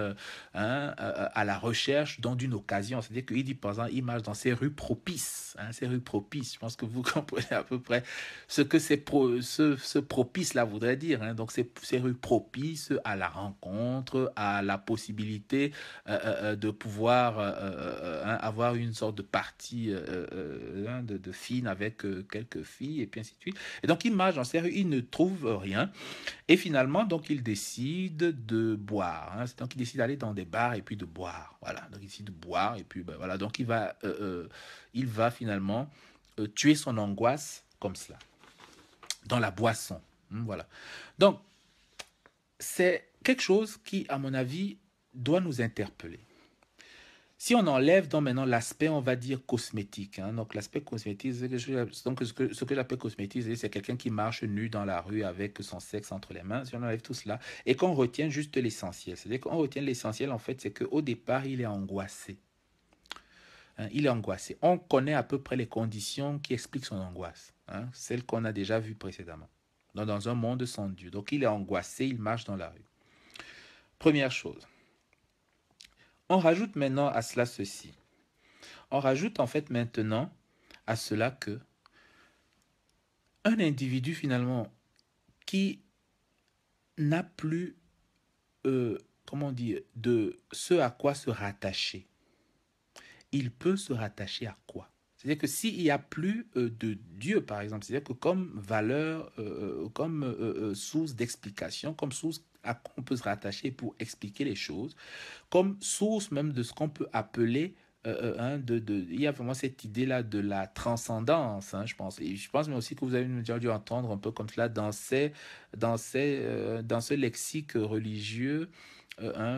à la recherche donc d'une occasion. C'est-à-dire qu'il dit par exemple, il marche dans ces rues propices, ces rues propices. Je pense que vous comprenez à peu près ce que ce propice là voudrait dire. Donc ces rues propices à la rencontre, à la possibilité de pouvoir avoir une sorte de partie de fine avec quelques filles et puis ainsi de suite. Et donc il marche dans ces rues, il ne trouve rien. Et finalement, donc, il décide de boire. Donc, il décide d'aller dans des bars et puis de boire. Voilà. Donc, il décide de boire et puis, ben, voilà. Donc, il va finalement tuer son angoisse comme cela, dans la boisson. Voilà. Donc, c'est quelque chose qui, à mon avis, doit nous interpeller. Si on enlève donc maintenant l'aspect, on va dire, cosmétique, donc l'aspect cosmétique, donc ce que j'appelle cosmétique, c'est quelqu'un qui marche nu dans la rue avec son sexe entre les mains. Si on enlève tout cela et qu'on retient juste l'essentiel, c'est-à-dire qu'on retient l'essentiel, en fait, c'est qu'au départ, il est angoissé. Il est angoissé. On connaît à peu près les conditions qui expliquent son angoisse, celles qu'on a déjà vues précédemment, dans un monde sans Dieu. Donc il est angoissé, il marche dans la rue. Première chose. On rajoute maintenant à cela ceci. On rajoute en fait maintenant à cela que un individu finalement qui n'a plus, comment dire, de ce à quoi se rattacher, il peut se rattacher à quoi? C'est-à-dire que s'il n'y a plus de Dieu, par exemple, c'est-à-dire que comme valeur, comme source d'explication, comme source à quoi on peut se rattacher pour expliquer les choses, comme source même de ce qu'on peut appeler il y a vraiment cette idée-là de la transcendance, je pense. Et je pense mais aussi que vous avez déjà dû entendre un peu comme cela dans ce lexique religieux,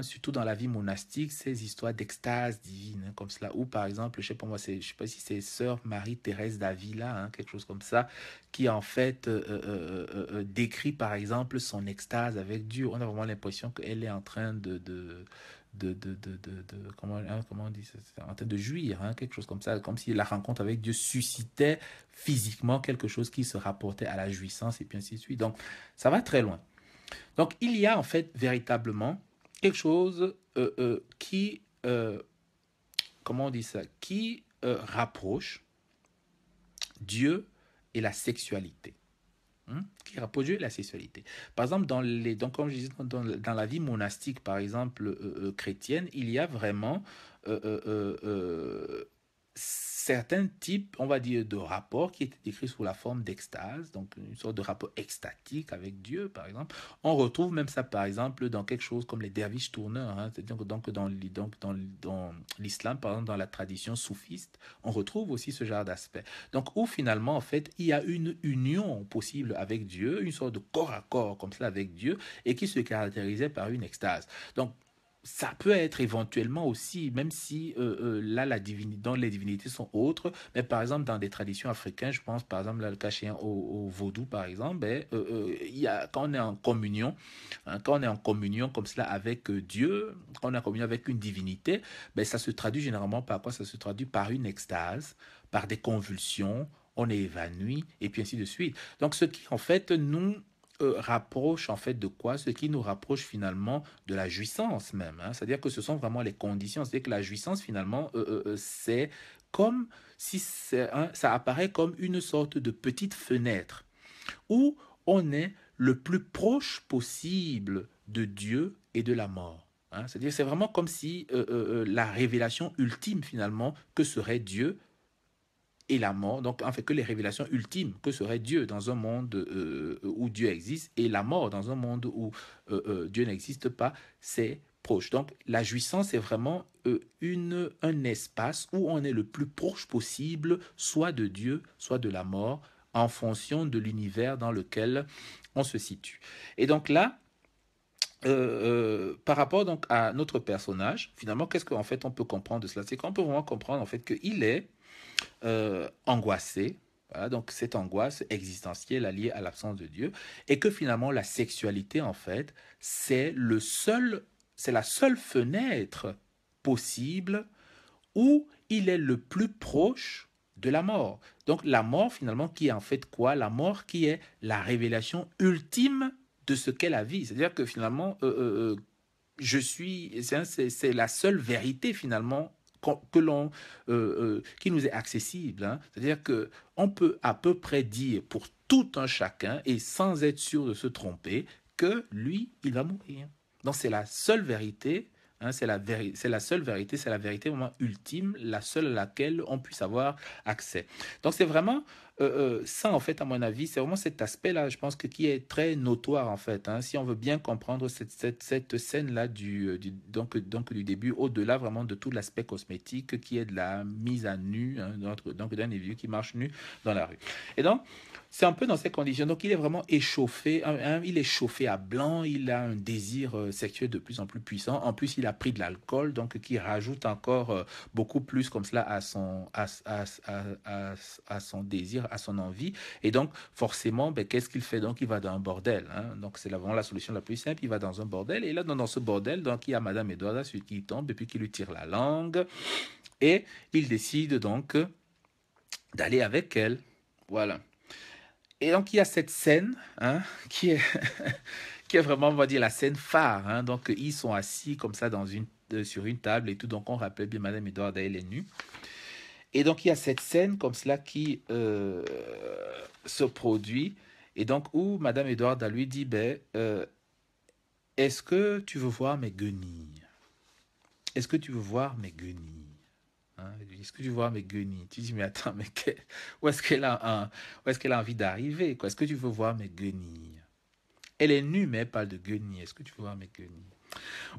surtout dans la vie monastique, ces histoires d'extase divine, comme cela. Ou par exemple, je sais pas moi, je sais pas si c'est Sœur Marie-Thérèse d'Avila, quelque chose comme ça, qui en fait décrit par exemple son extase avec Dieu. On a vraiment l'impression qu'elle est en train comment on dit ça, en train de jouir, quelque chose comme ça, comme si la rencontre avec Dieu suscitait physiquement quelque chose qui se rapportait à la jouissance et puis ainsi de suite. Donc, ça va très loin. Donc, il y a en fait véritablement quelque chose qui, comment on dit ça, qui rapproche Dieu et la sexualité. Qui rapproche Dieu et la sexualité. Par exemple, donc, comme je disais, dans la vie monastique, par exemple, chrétienne, il y a vraiment certains types, on va dire, de rapports qui étaient décrits sous la forme d'extase, donc une sorte de rapport extatique avec Dieu, par exemple. On retrouve même ça, par exemple, dans quelque chose comme les derviches tourneurs, c'est-à-dire que donc, dans l'islam, par exemple, dans la tradition soufiste, on retrouve aussi ce genre d'aspect. Donc, où finalement, en fait, il y a une union possible avec Dieu, une sorte de corps à corps comme cela avec Dieu, et qui se caractérisait par une extase. Donc, ça peut être éventuellement aussi, même si là, dans les divinités sont autres, mais par exemple, dans des traditions africaines, je pense par exemple, là, le cas chez au vaudou, par exemple, ben, quand on est en communion, hein, quand on est en communion comme cela avec Dieu, quand on est en communion avec une divinité, ben, ça se traduit généralement par quoi? Ça se traduit par une extase, par des convulsions, on est évanoui, et puis ainsi de suite. Donc, ce qui, en fait, nous rapproche en fait de quoi? Ce qui nous rapproche finalement de la jouissance même, hein. C'est-à-dire que ce sont vraiment les conditions. C'est-à-dire que la jouissance finalement, c'est comme si ça apparaît comme une sorte de petite fenêtre où on est le plus proche possible de Dieu et de la mort, hein. C'est-à-dire c'est vraiment comme si la révélation ultime finalement que serait Dieu et la mort, donc en fait que les révélations ultimes que serait Dieu dans un monde où Dieu existe et la mort dans un monde où Dieu n'existe pas, c'est proche. Donc la jouissance est vraiment un espace où on est le plus proche possible, soit de Dieu, soit de la mort, en fonction de l'univers dans lequel on se situe. Et donc là, par rapport donc à notre personnage, finalement, qu'est-ce qu'en fait on peut comprendre de cela? C'est qu'on peut vraiment comprendre en fait qu'il est angoissé. Voilà, donc cette angoisse existentielle liée à l'absence de Dieu, et que finalement la sexualité en fait c'est la seule fenêtre possible où il est le plus proche de la mort. Donc la mort finalement qui est en fait quoi? La mort qui est la révélation ultime de ce qu'est la vie. C'est-à-dire que finalement c'est la seule vérité finalement qui nous est accessible, hein. C'est-à-dire que on peut à peu près dire pour tout un chacun et sans être sûr de se tromper que lui, il va mourir. Donc c'est la seule vérité, hein, c'est la seule vérité, c'est la vérité vraiment ultime, la seule à laquelle on puisse avoir accès. Donc c'est vraiment ça en fait à mon avis, c'est vraiment cet aspect-là, je pense que qui est très notoire en fait, hein, si on veut bien comprendre cette scène-là donc du début, au-delà vraiment de tout l'aspect cosmétique qui est de la mise à nu, hein, donc d'un individu qui marche nu dans la rue. Et donc c'est un peu dans ces conditions. Donc, il est vraiment échauffé. Il est chauffé à blanc. Il a un désir sexuel de plus en plus puissant. En plus, il a pris de l'alcool, donc qui rajoute encore beaucoup plus comme cela à son désir, à son envie. Et donc, forcément, ben, qu'est-ce qu'il fait? Donc, il va dans un bordel, hein. Donc, c'est vraiment la solution la plus simple. Il va dans un bordel. Et là, dans ce bordel, donc, il y a Madame Edwarda, celui qui tombe et puis qui lui tire la langue. Et il décide donc d'aller avec elle. Voilà. Et donc, il y a cette scène, hein, qui est vraiment, on va dire, la scène phare, hein. Donc, ils sont assis comme ça sur une table et tout. Donc, on rappelle bien Madame Edwarda, elle est nue. Et donc, il y a cette scène comme cela qui se produit. Et donc, où Madame Edwarda lui dit, ben, est-ce que tu veux voir mes guenilles? Est-ce que tu veux voir mes guenilles? Hein, est-ce que tu vois mes guenilles? Tu dis, mais attends, où est-ce qu'elle où est-ce qu'elle a envie d'arriver, quoi? Est-ce que tu veux voir mes guenilles? Elle est nue, mais elle parle de guenilles. Est-ce que tu veux voir mes guenilles?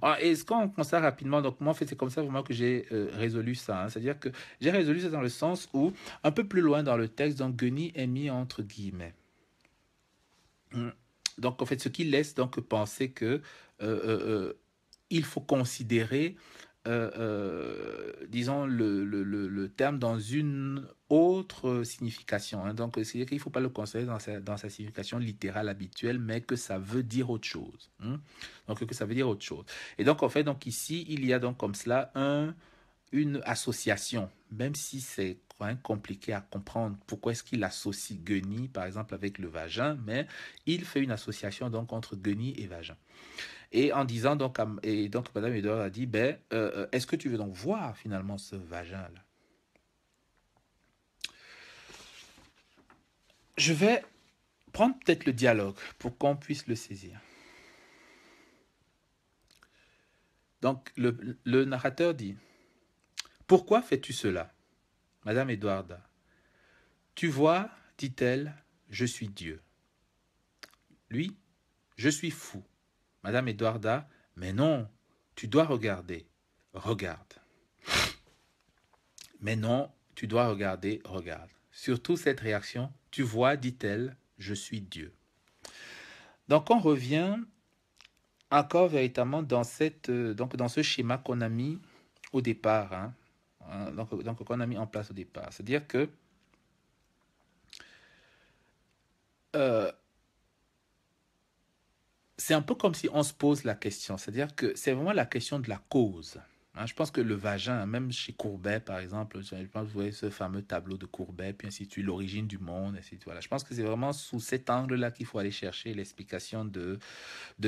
Alors, et ce qu'on constate rapidement, donc moi, en fait, c'est comme ça vraiment que j'ai résolu ça, hein. C'est-à-dire que j'ai résolu ça dans le sens où, un peu plus loin dans le texte, donc guenille est mis entre guillemets. Donc, en fait, ce qui laisse donc penser que il faut considérer disons, le terme dans une autre signification, hein. Donc, c'est-à-dire qu'il ne faut pas le considérer dans sa signification littérale habituelle, mais que ça veut dire autre chose, hein. Donc, que ça veut dire autre chose. Et donc, en fait, donc ici, il y a donc comme cela une association, même si c'est quand même compliqué à comprendre pourquoi est-ce qu'il associe guenille, par exemple, avec le vagin, mais il fait une association donc entre guenille et vagin. Et en disant donc, et donc Madame Edouard a dit, ben, est-ce que tu veux donc voir finalement ce vagin-là? Je vais prendre peut-être le dialogue pour qu'on puisse le saisir. Donc le narrateur dit, pourquoi fais-tu cela, Madame Edwarda? Tu vois, dit-elle, je suis Dieu. Lui, je suis fou. Madame Edwarda, mais non, tu dois regarder. Regarde. Mais non, tu dois regarder, regarde. Surtout cette réaction, tu vois, dit-elle, je suis Dieu. Donc on revient encore véritablement dans donc dans ce schéma qu'on a mis au départ, hein, donc qu'on a mis en place au départ. C'est-à-dire que euh, c'est un peu comme si on se pose la question. C'est-à-dire que c'est vraiment la question de la cause. Hein, je pense que le vagin, même chez Courbet, par exemple, je pense que vous voyez ce fameux tableau de Courbet, puis ainsi de suite, l'origine du monde, ainsi de suite. Voilà. Je pense que c'est vraiment sous cet angle-là qu'il faut aller chercher l'explication de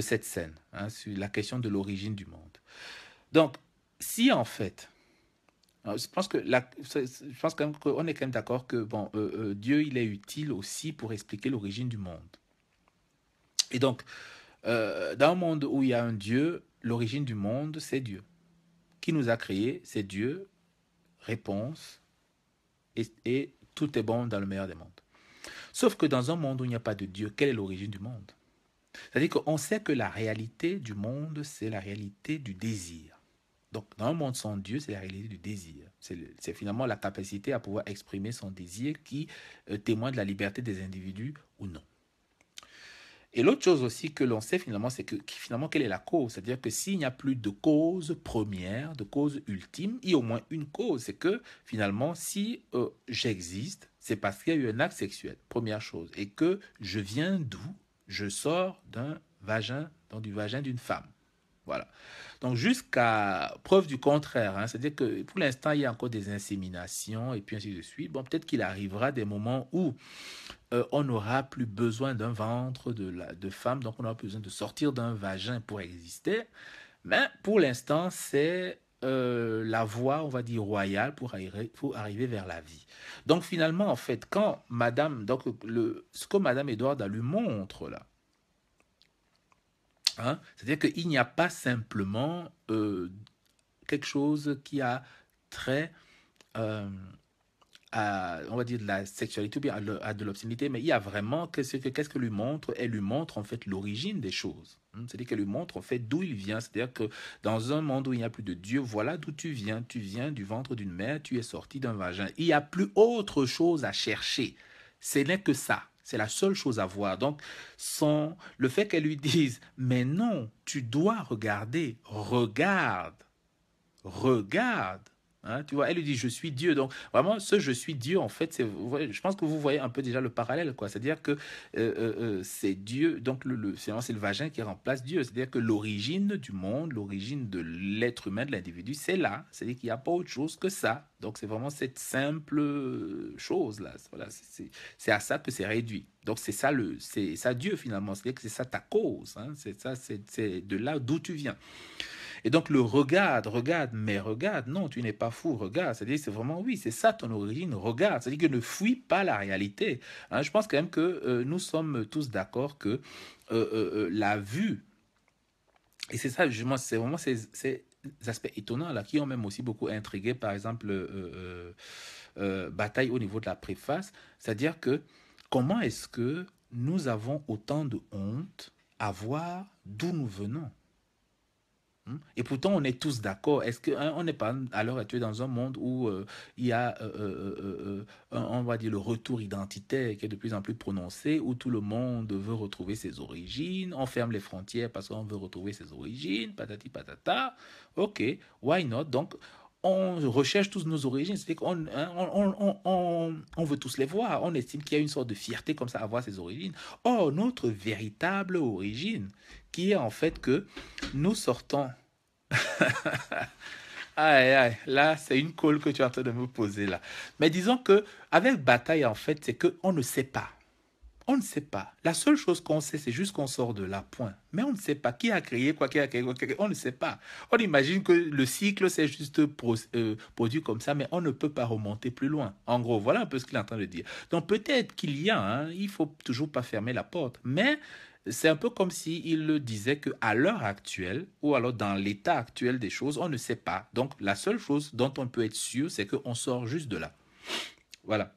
cette scène, hein, sur la question de l'origine du monde. Donc, si en fait, je pense que je pense quand même qu'on est quand même d'accord que bon, Dieu, il est utile aussi pour expliquer l'origine du monde. Et donc, dans un monde où il y a un Dieu, l'origine du monde, c'est Dieu. Qui nous a créés, c'est Dieu. Réponse. Et tout est bon dans le meilleur des mondes. Sauf que dans un monde où il n'y a pas de Dieu, quelle est l'origine du monde? C'est-à-dire qu'on sait que la réalité du monde, c'est la réalité du désir. Donc, dans un monde sans Dieu, c'est la réalité du désir. C'est finalement la capacité à pouvoir exprimer son désir qui témoigne de la liberté des individus ou non. Et l'autre chose aussi que l'on sait finalement, c'est que finalement, quelle est la cause? C'est-à-dire que s'il n'y a plus de cause première, de cause ultime, il y a au moins une cause. C'est que finalement, si j'existe, c'est parce qu'il y a eu un acte sexuel, première chose. Et que je viens d'où? Je sors d'un vagin, donc du vagin d'une femme. Voilà. Donc jusqu'à preuve du contraire, hein, c'est-à-dire que pour l'instant, il y a encore des inséminations et puis ainsi de suite. Bon, peut-être qu'il arrivera des moments où on n'aura plus besoin d'un ventre de femme, donc on aura plus besoin de sortir d'un vagin pour exister. Mais pour l'instant, c'est la voie, on va dire, royale pour arriver vers la vie. Donc finalement, en fait, quand Madame, donc ce que Madame Edwarda lui montre là, hein, c'est-à-dire qu'il n'y a pas simplement quelque chose qui a trait euh, on va dire, de la sexualité ou bien à de l'obscénité, mais il y a vraiment, qu'est-ce que lui montre? Elle lui montre en fait l'origine des choses. C'est-à-dire qu'elle lui montre en fait d'où il vient. C'est-à-dire que dans un monde où il n'y a plus de Dieu, voilà d'où tu viens. Tu viens du ventre d'une mère, tu es sorti d'un vagin. Il n'y a plus autre chose à chercher. Ce n'est que ça. C'est la seule chose à voir. Donc, le fait qu'elle lui dise, mais non, tu dois regarder, regarde. Regarde. Hein, tu vois, elle lui dit, je suis Dieu. Donc, vraiment, ce je suis Dieu, en fait, je pense que vous voyez un peu déjà le parallèle, quoi. C'est-à-dire que c'est Dieu, donc c'est le vagin qui remplace Dieu. C'est-à-dire que l'origine du monde, l'origine de l'être humain, de l'individu, c'est là. C'est-à-dire qu'il n'y a pas autre chose que ça. Donc, c'est vraiment cette simple chose-là. Voilà, c'est à ça que c'est réduit. Donc, c'est ça Dieu, finalement. C'est-à-dire que c'est ça ta cause. Hein. C'est ça, c'est de là d'où tu viens. Et donc le regarde, mais regarde, non, tu n'es pas fou, regarde. C'est-à-dire, c'est vraiment, oui, c'est ça ton origine, regarde. C'est-à-dire que ne fuis pas la réalité. Hein, je pense quand même que nous sommes tous d'accord que la vue, et c'est ça, justement, c'est vraiment ces aspects étonnants là qui ont même aussi beaucoup intrigué, par exemple, Bataille au niveau de la préface, c'est-à-dire que comment est-ce que nous avons autant de honte à voir d'où nous venons? Et pourtant, on est tous d'accord. Est-ce qu'on n'est pas à l'heure actuelle dans un monde où il y a, on va dire, le retour identitaire qui est de plus en plus prononcé, où tout le monde veut retrouver ses origines, on ferme les frontières parce qu'on veut retrouver ses origines, patati patata. Ok, why not? Donc, on recherche tous nos origines, c'est-à-dire qu'on hein, on veut tous les voir. On estime qu'il y a une sorte de fierté comme ça à voir ses origines. Or, notre véritable origine, qui est en fait que nous sortons. Aïe, aïe, là, c'est une colle que tu es en train de me poser là. Mais disons que avec bataille, en fait, c'est que on ne sait pas. On ne sait pas. La seule chose qu'on sait, c'est juste qu'on sort de là, point. Mais on ne sait pas qui a créé quoi, qui a créé quoi, on ne sait pas. On imagine que le cycle, c'est juste produit comme ça, mais on ne peut pas remonter plus loin. En gros, voilà un peu ce qu'il est en train de dire. Donc peut-être qu'il y a, hein, il faut toujours pas fermer la porte, mais c'est un peu comme s'il le disait qu'à l'heure actuelle, ou alors dans l'état actuel des choses, on ne sait pas. Donc la seule chose dont on peut être sûr, c'est qu'on sort juste de là. Voilà.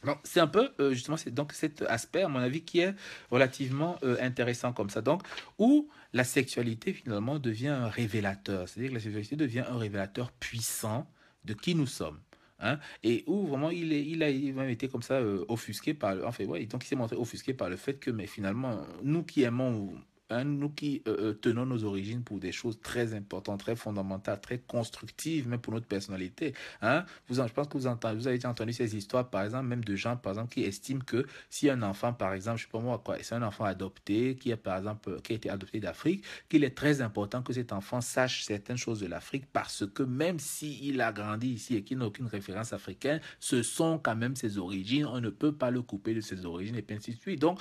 Donc, c'est un peu justement c'est donc cet aspect, à mon avis, qui est relativement intéressant comme ça. Donc, où la sexualité finalement devient un révélateur. C'est-à-dire que la sexualité devient un révélateur puissant de qui nous sommes. Hein, et où vraiment il a même été comme ça offusqué par enfin ouais, donc il s'est montré offusqué par le fait que mais finalement nous qui aimons hein, nous qui tenons nos origines pour des choses très importantes, très fondamentales, très constructives, même pour notre personnalité. Hein. Je pense que vous avez déjà entendu ces histoires, par exemple, même de gens, par exemple, qui estiment que si un enfant, par exemple, je sais pas moi quoi, c'est un enfant adopté, qui est, par exemple, qui a été adopté d'Afrique, qu'il est très important que cet enfant sache certaines choses de l'Afrique parce que même s'il a grandi ici et qu'il n'a aucune référence africaine, ce sont quand même ses origines, on ne peut pas le couper de ses origines et ainsi de suite. Donc,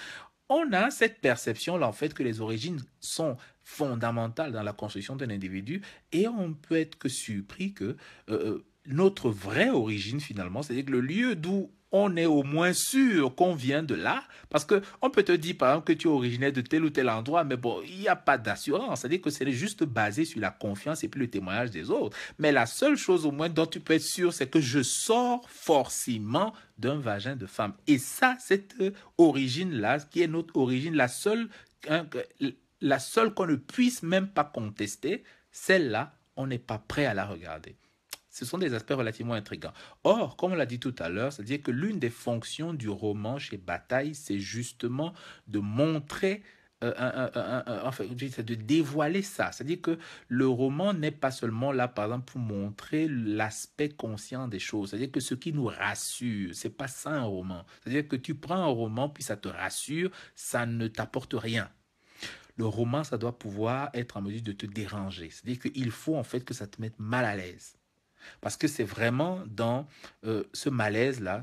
on a cette perception-là, en fait, que les origines sont fondamentales dans la construction d'un individu et on peut être que surpris que notre vraie origine, finalement, c'est-à-dire que le lieu d'où on est au moins sûr qu'on vient de là, parce que on peut te dire, par exemple, que tu es originaire de tel ou tel endroit, mais bon, il n'y a pas d'assurance, c'est-à-dire que c'est juste basé sur la confiance et puis le témoignage des autres. Mais la seule chose, au moins, dont tu peux être sûr, c'est que je sors forcément d'un vagin de femme. Et ça, cette origine-là, qui est notre origine, hein, la seule qu'on ne puisse même pas contester, celle-là, on n'est pas prêt à la regarder. Ce sont des aspects relativement intrigants. Or, comme on l'a dit tout à l'heure, c'est-à-dire que l'une des fonctions du roman chez Bataille, c'est justement de montrer, enfin, c'est de dévoiler ça. C'est-à-dire que le roman n'est pas seulement là, par exemple, pour montrer l'aspect conscient des choses. C'est-à-dire que ce qui nous rassure, c'est pas ça un roman. C'est-à-dire que tu prends un roman, puis ça te rassure, ça ne t'apporte rien. Le roman, ça doit pouvoir être en mesure de te déranger. C'est-à-dire qu'il faut en fait que ça te mette mal à l'aise. Parce que c'est vraiment dans ce malaise-là,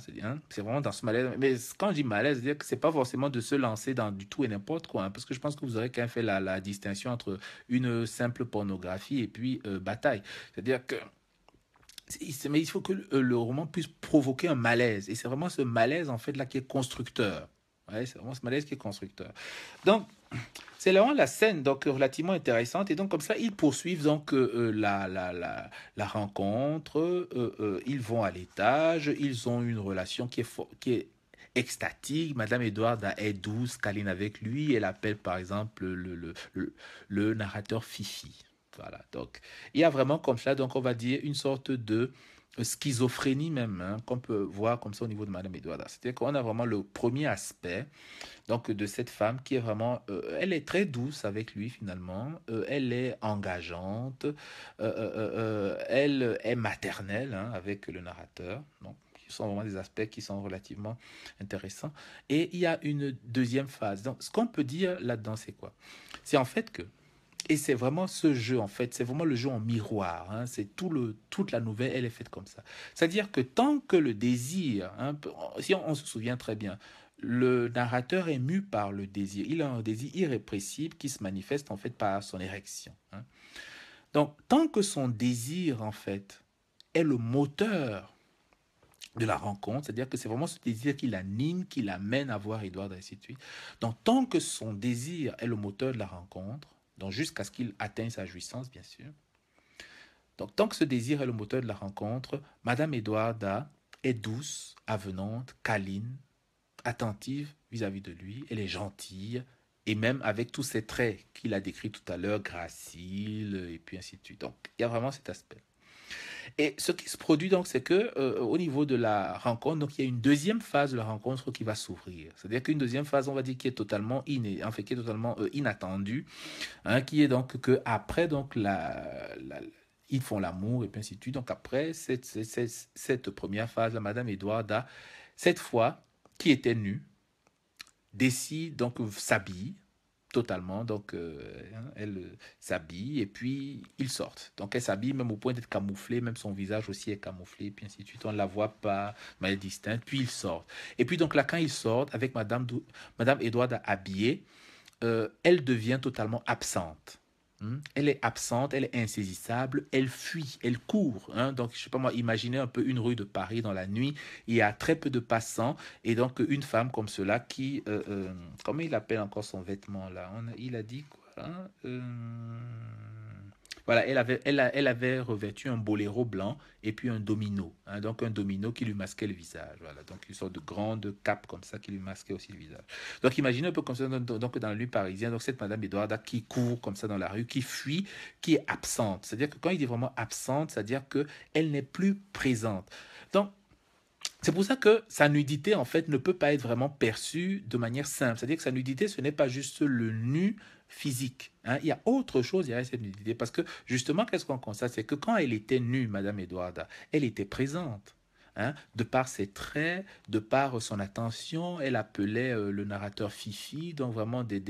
c'est vraiment dans ce malaise. Mais quand je dis malaise, c'est-à-dire que c'est pas forcément de se lancer dans du tout et n'importe quoi, hein, parce que je pense que vous aurez quand même fait la distinction entre une simple pornographie et puis bataille. C'est-à-dire que mais il faut que le roman puisse provoquer un malaise. Et c'est vraiment ce malaise, en fait, là, qui est constructeur. Ouais, c'est vraiment ce malaise qui est constructeur. Donc, c'est vraiment la scène donc relativement intéressante. Et donc, comme ça, ils poursuivent donc la rencontre. Ils vont à l'étage. Ils ont une relation qui est extatique. Madame Edward est douce, câline avec lui. Elle appelle, par exemple, le narrateur Fifi. Voilà, donc il y a vraiment comme ça, donc on va dire une sorte de schizophrénie même, hein, qu'on peut voir comme ça au niveau de Madame Edwarda. C'est-à-dire qu'on a vraiment le premier aspect donc de cette femme qui est vraiment, elle est très douce avec lui finalement, elle est engageante, elle est maternelle hein, avec le narrateur, donc ce sont vraiment des aspects qui sont relativement intéressants. Et il y a une deuxième phase. Donc ce qu'on peut dire là-dedans, c'est quoi? C'est en fait que et c'est vraiment ce jeu, en fait, c'est vraiment le jeu en miroir. Hein, c'est toute la nouvelle, elle est faite comme ça. C'est-à-dire que tant que le désir, hein, si on se souvient très bien, le narrateur est mu par le désir. Il a un désir irrépressible qui se manifeste en fait par son érection. Hein. Donc, tant que son désir, en fait, est le moteur de la rencontre, c'est-à-dire que c'est vraiment ce désir qui l'anime, qui l'amène à voir Edouard, et ainsi de suite. Donc, tant que son désir est le moteur de la rencontre, donc jusqu'à ce qu'il atteigne sa jouissance, bien sûr. Donc, tant que ce désir est le moteur de la rencontre, Madame Edwarda est douce, avenante, câline, attentive vis-à-vis de lui. Elle est gentille, et même avec tous ces traits qu'il a décrits tout à l'heure, gracile, et puis ainsi de suite. Donc, il y a vraiment cet aspect. Et ce qui se produit donc, c'est que au niveau de la rencontre, donc il y a une deuxième phase de la rencontre qui va s'ouvrir. C'est-à-dire qu'une deuxième phase, on va dire, qui est totalement qui est totalement inattendue, hein, qui est donc que après donc ils font l'amour et puis ainsi de suite. Donc après cette première phase, la Madame Edwarda, cette fois, qui était nue, décide donc s'habille totalement, donc elle s'habille et puis ils sortent. Donc elle s'habille même au point d'être camouflée, même son visage aussi est camouflé, et puis ainsi de suite. On ne la voit pas, mais elle est distincte. Puis ils sortent. Et puis donc là, quand ils sortent, avec Madame Edouard habillée, elle devient totalement absente. Elle est absente, elle est insaisissable, elle fuit, elle court. Hein. Donc, je sais pas moi, imaginez un peu une rue de Paris dans la nuit, il y a très peu de passants, et donc une femme comme cela qui, comment il appelle encore son vêtement là? Il a dit quoi hein voilà, elle avait revêtu un boléro blanc et puis un domino. Hein, donc un domino qui lui masquait le visage. Voilà, donc une sorte de grande cape comme ça qui lui masquait aussi le visage. Donc imaginez un peu comme ça, donc dans la rue parisienne, donc cette Madame Edwarda qui court comme ça dans la rue, qui fuit, qui est absente. C'est-à-dire que quand il dit vraiment absente, c'est-à-dire qu'elle n'est plus présente. Donc, c'est pour ça que sa nudité, en fait, ne peut pas être vraiment perçue de manière simple. C'est-à-dire que sa nudité, ce n'est pas juste le nu physique. Hein. Il y a autre chose derrière cette nudité. Parce que justement, qu'est-ce qu'on constate? C'est que quand elle était nue, Madame Edwarda, elle était présente. Hein, de par ses traits, de par son attention, elle appelait le narrateur Fifi, donc vraiment des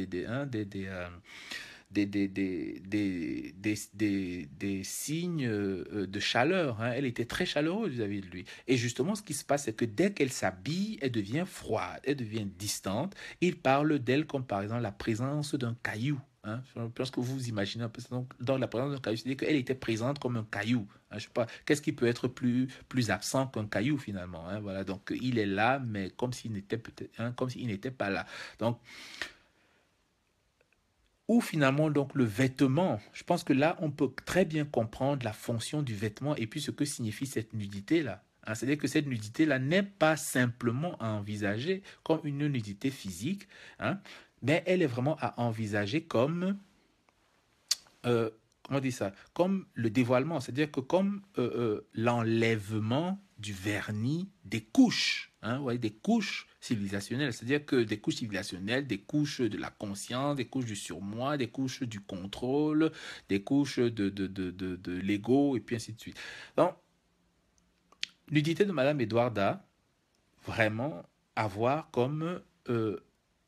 signes de chaleur. Hein. Elle était très chaleureuse vis-à-vis de lui. Et justement, ce qui se passe, c'est que dès qu'elle s'habille, elle devient froide, elle devient distante. Il parle d'elle comme par exemple la présence d'un caillou. Hein. Je pense que vous imaginez un peu ça. Donc, dans la présence d'un caillou, c'est-à-dire qu'elle était présente comme un caillou. Hein. Je sais pas, qu'est-ce qui peut être plus absent qu'un caillou finalement. Hein. Voilà, donc il est là, mais comme s'il n'était peut-être, hein, comme s'il n'était pas là. Donc ou finalement donc le vêtement. Je pense que là, on peut très bien comprendre la fonction du vêtement et puis ce que signifie cette nudité-là. Hein, c'est-à-dire que cette nudité-là n'est pas simplement à envisager comme une nudité physique, hein, mais elle est vraiment à envisager comme euh, comment on dit ça? Comme le dévoilement, c'est-à-dire que comme l'enlèvement du vernis des couches, hein, ouais, des couches civilisationnelles, c'est-à-dire que des couches civilisationnelles, des couches de la conscience, des couches du surmoi, des couches du contrôle, des couches de l'ego, et puis ainsi de suite. Donc, l'unité de Madame Edwarda, vraiment avoir comme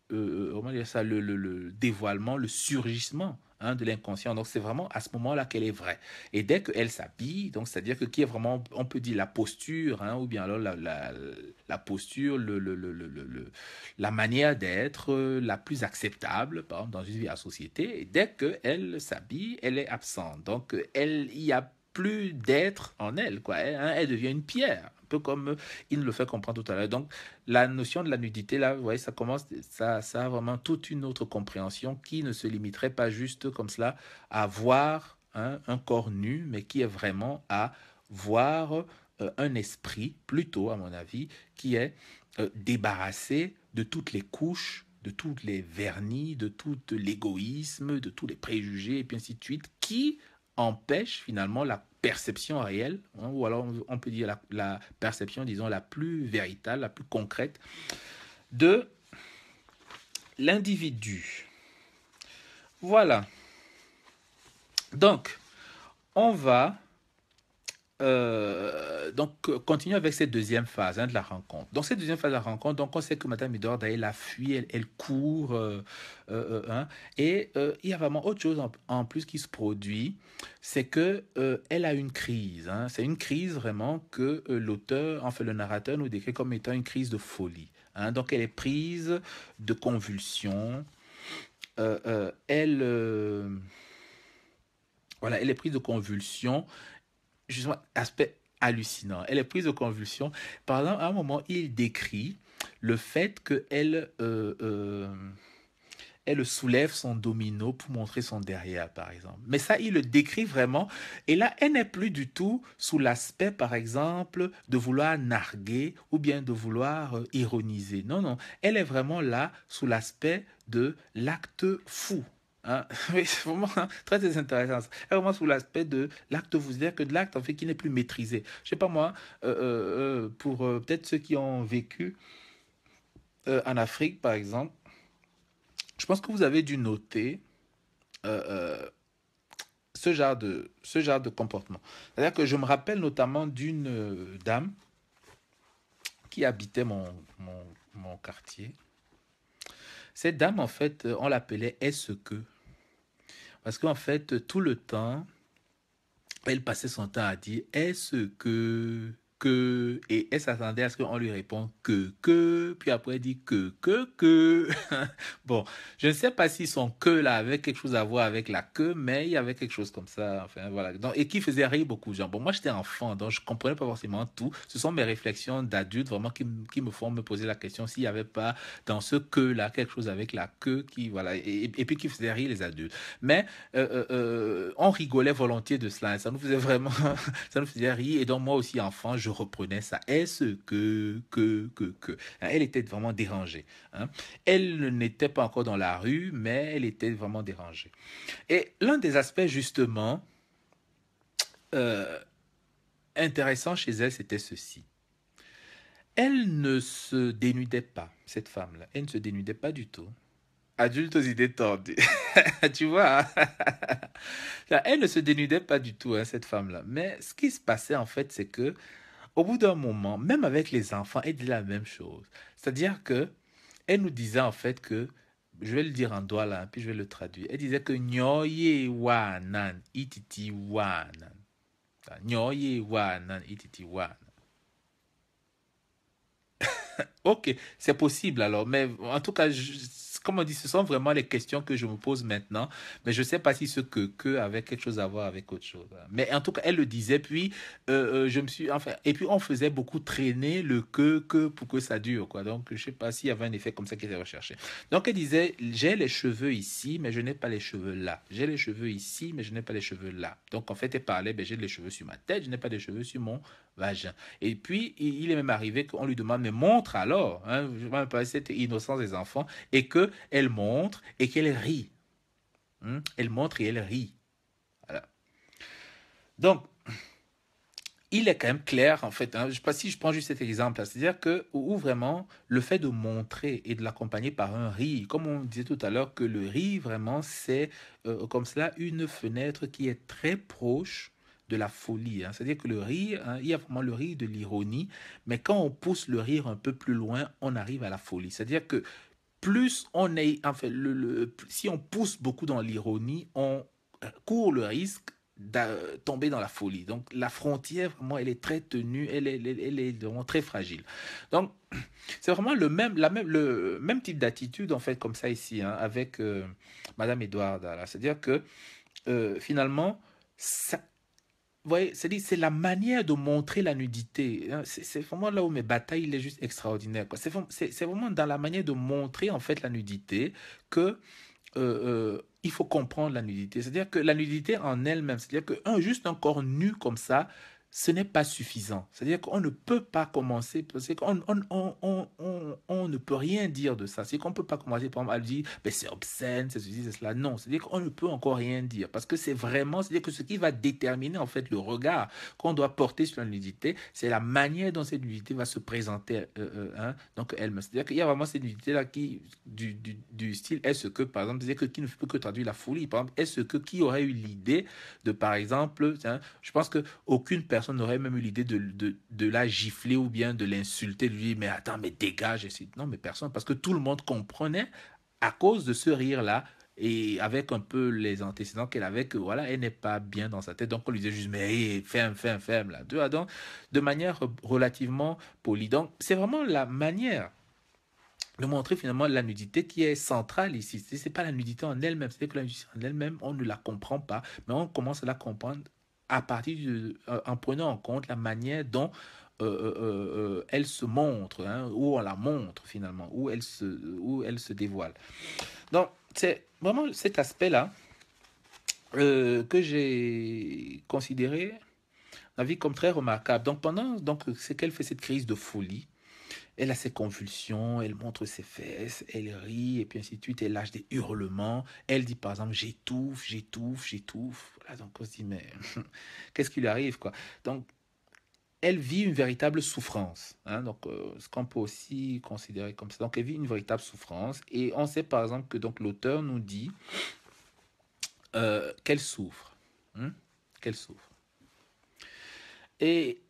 comment dire ça, le dévoilement, le surgissement, hein, de l'inconscient. Donc c'est vraiment à ce moment-là qu'elle est vraie. Et dès qu'elle s'habille, donc c'est-à-dire que qui est vraiment, on peut dire la posture, hein, ou bien alors la posture, la manière d'être la plus acceptable, par exemple, dans une vie à société. Et dès qu'elle s'habille, elle est absente. Donc il y a plus d'être en elle, quoi. Elle devient une pierre, un peu comme il nous le fait comprendre tout à l'heure. Donc la notion de la nudité, là, vous voyez, ça a vraiment toute une autre compréhension qui ne se limiterait pas juste comme cela à voir, hein, un corps nu, mais qui est vraiment à voir un esprit, plutôt à mon avis, qui est débarrassé de toutes les couches, de tous les vernis, de tout l'égoïsme, de tous les préjugés, et puis ainsi de suite, qui empêche finalement la perception réelle, hein, ou alors on peut dire la perception, disons, la plus véritable, la plus concrète de l'individu. Voilà. Donc, on va donc continuer avec cette deuxième phase, hein, de la rencontre. Donc cette deuxième phase de la rencontre, donc on sait que Madame Edward, elle a fui, elle court, hein, et il y a vraiment autre chose en plus qui se produit, c'est que elle a une crise. Hein. C'est une crise vraiment que l'auteur, enfin le narrateur nous décrit comme étant une crise de folie. Hein. Donc elle est prise de convulsions. Elle, voilà, elle est prise de convulsions, justement, aspect hallucinant. Elle est prise de convulsions. Par exemple, à un moment, il décrit le fait qu'elle elle soulève son domino pour montrer son derrière, par exemple. Mais ça, il le décrit vraiment. Et là, elle n'est plus du tout sous l'aspect, par exemple, de vouloir narguer ou bien de vouloir ironiser. Non, non. Elle est vraiment là sous l'aspect de l'acte fou. Hein? Oui, c'est vraiment très, très intéressant. C'est vraiment sous l'aspect de l'acte fou, c'est-à-dire que de l'acte en fait qui n'est plus maîtrisé. Je sais pas moi, pour peut-être ceux qui ont vécu en Afrique, par exemple, je pense que vous avez dû noter euh, euh, ce genre de comportement. C'est-à-dire que je me rappelle notamment d'une dame qui habitait mon quartier. Cette dame, en fait, on l'appelait Est-ce que? Parce qu'en fait, tout le temps, elle passait son temps à dire est-ce que, et elle s'attendait à ce qu'on lui réponde puis après elle dit que. Bon, je ne sais pas si son que là avait quelque chose à voir avec la queue, mais il y avait quelque chose comme ça, enfin voilà. Donc, et qui faisait rire beaucoup de gens. Bon, moi j'étais enfant, donc je comprenais pas forcément tout. Ce sont mes réflexions d'adulte vraiment qui me font me poser la question s'il n'y avait pas dans ce que là quelque chose avec la queue qui, voilà, et puis qui faisait rire les adultes. Mais on rigolait volontiers de cela. Ça nous faisait vraiment, ça nous faisait rire. Et donc moi aussi, enfant, je reprenais ça. Est-ce que. Elle était vraiment dérangée. Hein. Elle n'était pas encore dans la rue, mais elle était vraiment dérangée. Et l'un des aspects justement euh, intéressants chez elle, c'était ceci. Elle ne se dénudait pas, cette femme-là. Elle ne se dénudait pas du tout. Adulte aux idées tordues. Tu vois, hein? Elle ne se dénudait pas du tout, hein, cette femme-là. Mais ce qui se passait, en fait, c'est que au bout d'un moment, même avec les enfants, elle disait la même chose. C'est-à-dire que elle nous disait en fait que, je vais le dire en doigt là, puis je vais le traduire. Elle disait que nyoye wanan ititi wanan. Nyoye wanan ititi wanan. Ok, c'est possible alors, mais en tout cas, comme on dit, ce sont vraiment les questions que je me pose maintenant, mais je ne sais pas si ce que avait quelque chose à voir avec autre chose, hein. Mais en tout cas, elle le disait, puis je me suis, enfin, et puis on faisait beaucoup traîner le que pour que ça dure, quoi. Donc, je ne sais pas s'il y avait un effet comme ça qui était recherché. Donc, elle disait, j'ai les cheveux ici, mais je n'ai pas les cheveux là. J'ai les cheveux ici, mais je n'ai pas les cheveux là. Donc, en fait, elle parlait, ben, j'ai les cheveux sur ma tête, je n'ai pas de cheveux sur mon vagin. Et puis, il est même arrivé qu'on lui demande, mais montre alors, hein, je vois un peu cette innocence des enfants, et qu'elle montre et qu'elle rit. Hein. Elle montre et elle rit. Voilà. Donc, il est quand même clair, en fait, hein, je ne sais pas si je prends juste cet exemple, c'est-à-dire que, où vraiment, le fait de montrer et de l'accompagner par un rire, comme on disait tout à l'heure, que le rire, vraiment, c'est comme cela une fenêtre qui est très proche de la folie, hein. C'est-à-dire que le rire, hein, il y a vraiment le rire de l'ironie, mais quand on pousse le rire un peu plus loin, on arrive à la folie. C'est-à-dire que plus on est, en fait, si on pousse beaucoup dans l'ironie, on court le risque de tomber dans la folie. Donc la frontière, vraiment, elle est très tenue, elle est vraiment très fragile. Donc c'est vraiment le même type d'attitude, en fait, comme ça ici, hein, avec Madame Edouard. C'est-à-dire que finalement, ça, vous voyez, c'est la manière de montrer la nudité, hein. C'est vraiment là où mes batailles, il est juste extraordinaire, quoi. C'est vraiment dans la manière de montrer, en fait, la nudité que il faut comprendre la nudité. C'est-à-dire que la nudité en elle-même, c'est-à-dire que juste un corps nu comme ça, ce n'est pas suffisant. C'est-à-dire qu'on ne peut pas commencer, parce qu'on on ne peut rien dire de ça. C'est qu'on ne peut pas commencer par exemple, à dire, ben, c'est obscène, c'est ceci, c'est cela. Non, c'est-à-dire qu'on ne peut encore rien dire. Parce que c'est vraiment, c'est-à-dire que ce qui va déterminer en fait le regard qu'on doit porter sur la nudité, c'est la manière dont cette nudité va se présenter, hein, donc elle-même. C'est-à-dire qu'il y a vraiment cette nudité-là qui, du style, est-ce que, par exemple, c'est-à-dire que qui ne peut que traduire la folie. Par exemple, est-ce que qui aurait eu l'idée de, par exemple, hein, je pense que aucune personne n'aurait même eu l'idée de la gifler ou bien de l'insulter, de lui dire, mais attends, mais dégage. Non, mais personne, parce que tout le monde comprenait à cause de ce rire-là et avec un peu les antécédents qu'elle avait, que voilà, elle n'est pas bien dans sa tête. Donc on lui disait juste, mais hey, ferme, ferme, ferme, là. Donc, de manière relativement polie. Donc, c'est vraiment la manière de montrer finalement la nudité qui est centrale ici. Ce n'est pas la nudité en elle-même, c'est que la nudité en elle-même, on ne la comprend pas, mais on commence à la comprendre à partir en prenant en compte la manière dont elle se montre, hein, où on la montre finalement, où elle se dévoile. Donc, c'est vraiment cet aspect-là que j'ai considéré la vie comme très remarquable. Donc, c'est qu'elle fait cette crise de folie, elle a ses convulsions, elle montre ses fesses, elle rit, et puis ainsi de suite, elle lâche des hurlements. Elle dit par exemple, j'étouffe, j'étouffe, j'étouffe. Voilà, donc on se dit, mais qu'est-ce qui lui arrive, quoi? Donc, elle vit une véritable souffrance, hein, donc, ce qu'on peut aussi considérer comme ça. Donc, elle vit une véritable souffrance, et on sait par exemple que donc l'auteur nous dit qu'elle souffre, hein, qu'elle souffre. Et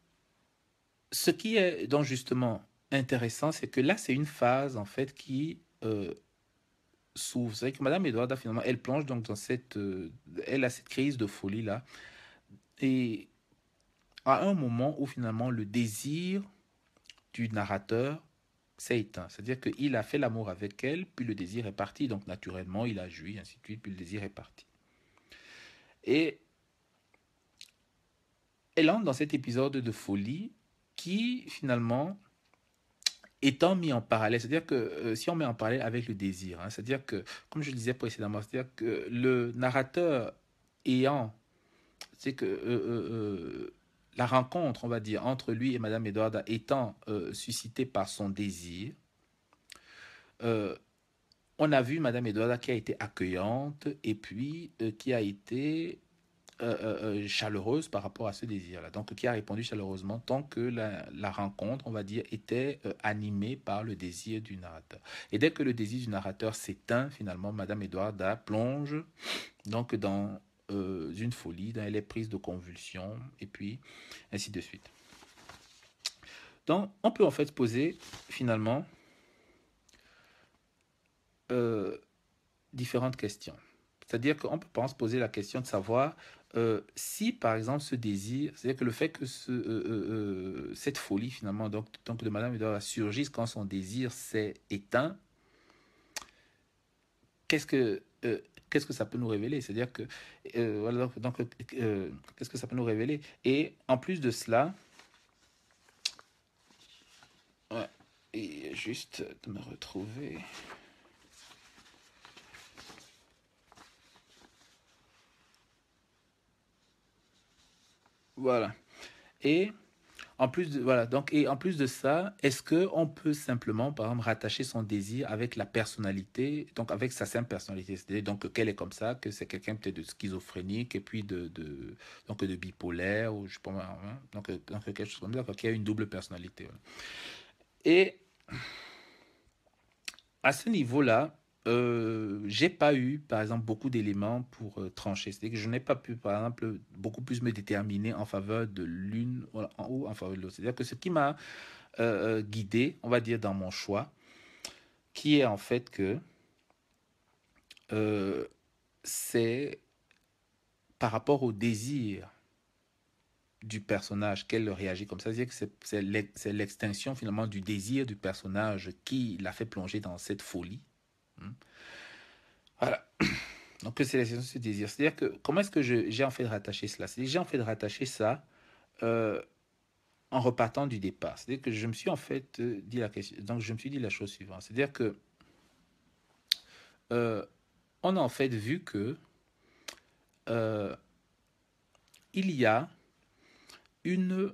ce qui est donc justement intéressant, c'est que là, c'est une phase en fait qui s'ouvre. C'est vrai que Madame Edwarda, finalement, elle plonge donc dans elle a cette crise de folie là, et à un moment où finalement le désir du narrateur s'est éteint. C'est-à-dire qu'il a fait l'amour avec elle, puis le désir est parti. Donc naturellement, il a joui, ainsi de suite, puis le désir est parti. Et elle entre dans cet épisode de folie qui finalement étant mis en parallèle, c'est-à-dire que si on met en parallèle avec le désir, hein, c'est-à-dire que, comme je le disais précédemment, c'est-à-dire que le narrateur ayant, c'est que la rencontre, on va dire, entre lui et Madame Edwarda étant suscitée par son désir, euh, on a vu Madame Edwarda qui a été accueillante et puis qui a été chaleureuse par rapport à ce désir-là. Donc, qui a répondu chaleureusement tant que la rencontre, on va dire, était animée par le désir du narrateur. Et dès que le désir du narrateur s'éteint, finalement, Madame Edwarda plonge donc dans une folie, elle est prise de convulsions, et puis ainsi de suite. Donc, on peut en fait poser finalement différentes questions. C'est-à-dire qu'on peut se poser la question de savoir si, par exemple, ce désir, c'est-à-dire que le fait que cette folie, finalement, donc de Madame Edwarda surgisse quand son désir s'est éteint, qu'est-ce que ça peut nous révéler? C'est-à-dire que, voilà, donc qu'est-ce que ça peut nous révéler? Et en plus de cela, ouais, et juste de me retrouver... Voilà. Et en plus de, voilà, donc, et en plus de ça, est-ce qu'on peut simplement, par exemple, rattacher son désir avec la personnalité, donc avec sa simple personnalité, c'est-à-dire donc qu'elle est comme ça, que c'est quelqu'un peut-être de schizophrénique et puis donc de bipolaire, ou je sais pas, hein, donc quelque chose comme ça, qui a une double personnalité. Voilà. Et à ce niveau-là, j'ai pas eu, par exemple, beaucoup d'éléments pour trancher. C'est-à-dire que je n'ai pas pu, par exemple, beaucoup plus me déterminer en faveur de l'une ou en faveur de l'autre. C'est-à-dire que ce qui m'a guidé, on va dire, dans mon choix, qui est en fait que euh, c'est par rapport au désir du personnage qu'elle réagit comme ça. C'est-à-dire que c'est l'extinction finalement du désir du personnage qui l'a fait plonger dans cette folie. Voilà. Donc, c'est l'extinction de ce désir. C'est-à-dire que comment est-ce que j'ai en fait rattaché cela? C'est-à-dire que j'ai en fait rattaché ça euh, en repartant du départ. C'est-à-dire que je me suis en fait dit la question. Donc, je me suis dit la chose suivante. C'est-à-dire que euh, on a en fait vu que euh, il y a une,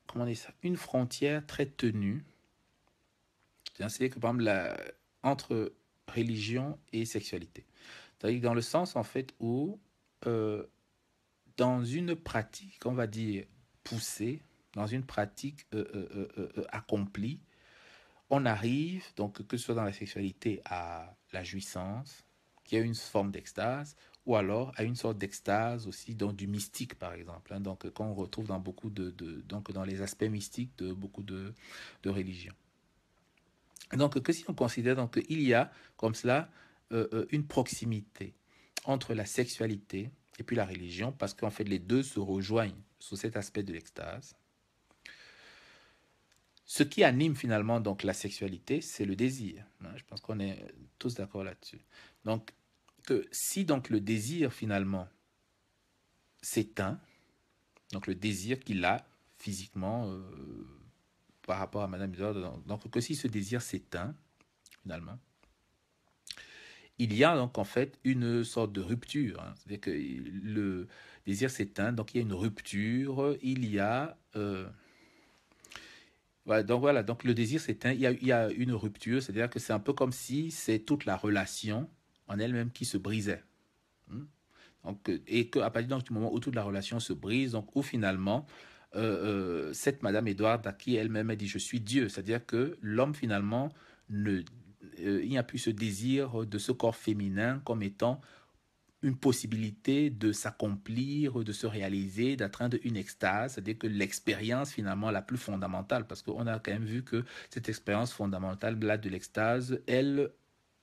comment dire ça, une frontière très tenue. C'est-à-dire que par exemple entre religion et sexualité. C'est-à-dire dans le sens en fait où euh, dans une pratique, on va dire poussée, dans une pratique accomplie, on arrive, donc que ce soit dans la sexualité, à la jouissance, qui a une forme d'extase, ou alors à une sorte d'extase aussi, donc du mystique par exemple, hein, donc qu'on retrouve dans beaucoup donc dans les aspects mystiques de beaucoup de religions. Donc que si on considère donc qu'il y a comme cela une proximité entre la sexualité et puis la religion, parce qu'en fait les deux se rejoignent sur cet aspect de l'extase. Ce qui anime finalement donc la sexualité, c'est le désir. Je pense qu'on est tous d'accord là-dessus. Donc, que si donc le désir finalement s'éteint, donc le désir qu'il a physiquement par rapport à Madame Isolde, donc que si ce désir s'éteint finalement, il y a donc en fait une sorte de rupture. Hein. C'est-à-dire que le désir s'éteint, donc il y a une rupture, il y a voilà, donc le désir s'éteint, il y a une rupture, c'est-à-dire que c'est un peu comme si c'est toute la relation en elle-même qui se brisait. Donc, et qu'à partir du moment où toute la relation se brise, donc où finalement, cette Madame Edward, à qui elle-même a dit je suis Dieu, c'est-à-dire que l'homme finalement, il n'y a plus ce désir de ce corps féminin comme étant une possibilité de s'accomplir, de se réaliser, d'atteindre une extase, c'est-à-dire que l'expérience finalement la plus fondamentale, parce qu'on a quand même vu que cette expérience fondamentale là de l'extase, elle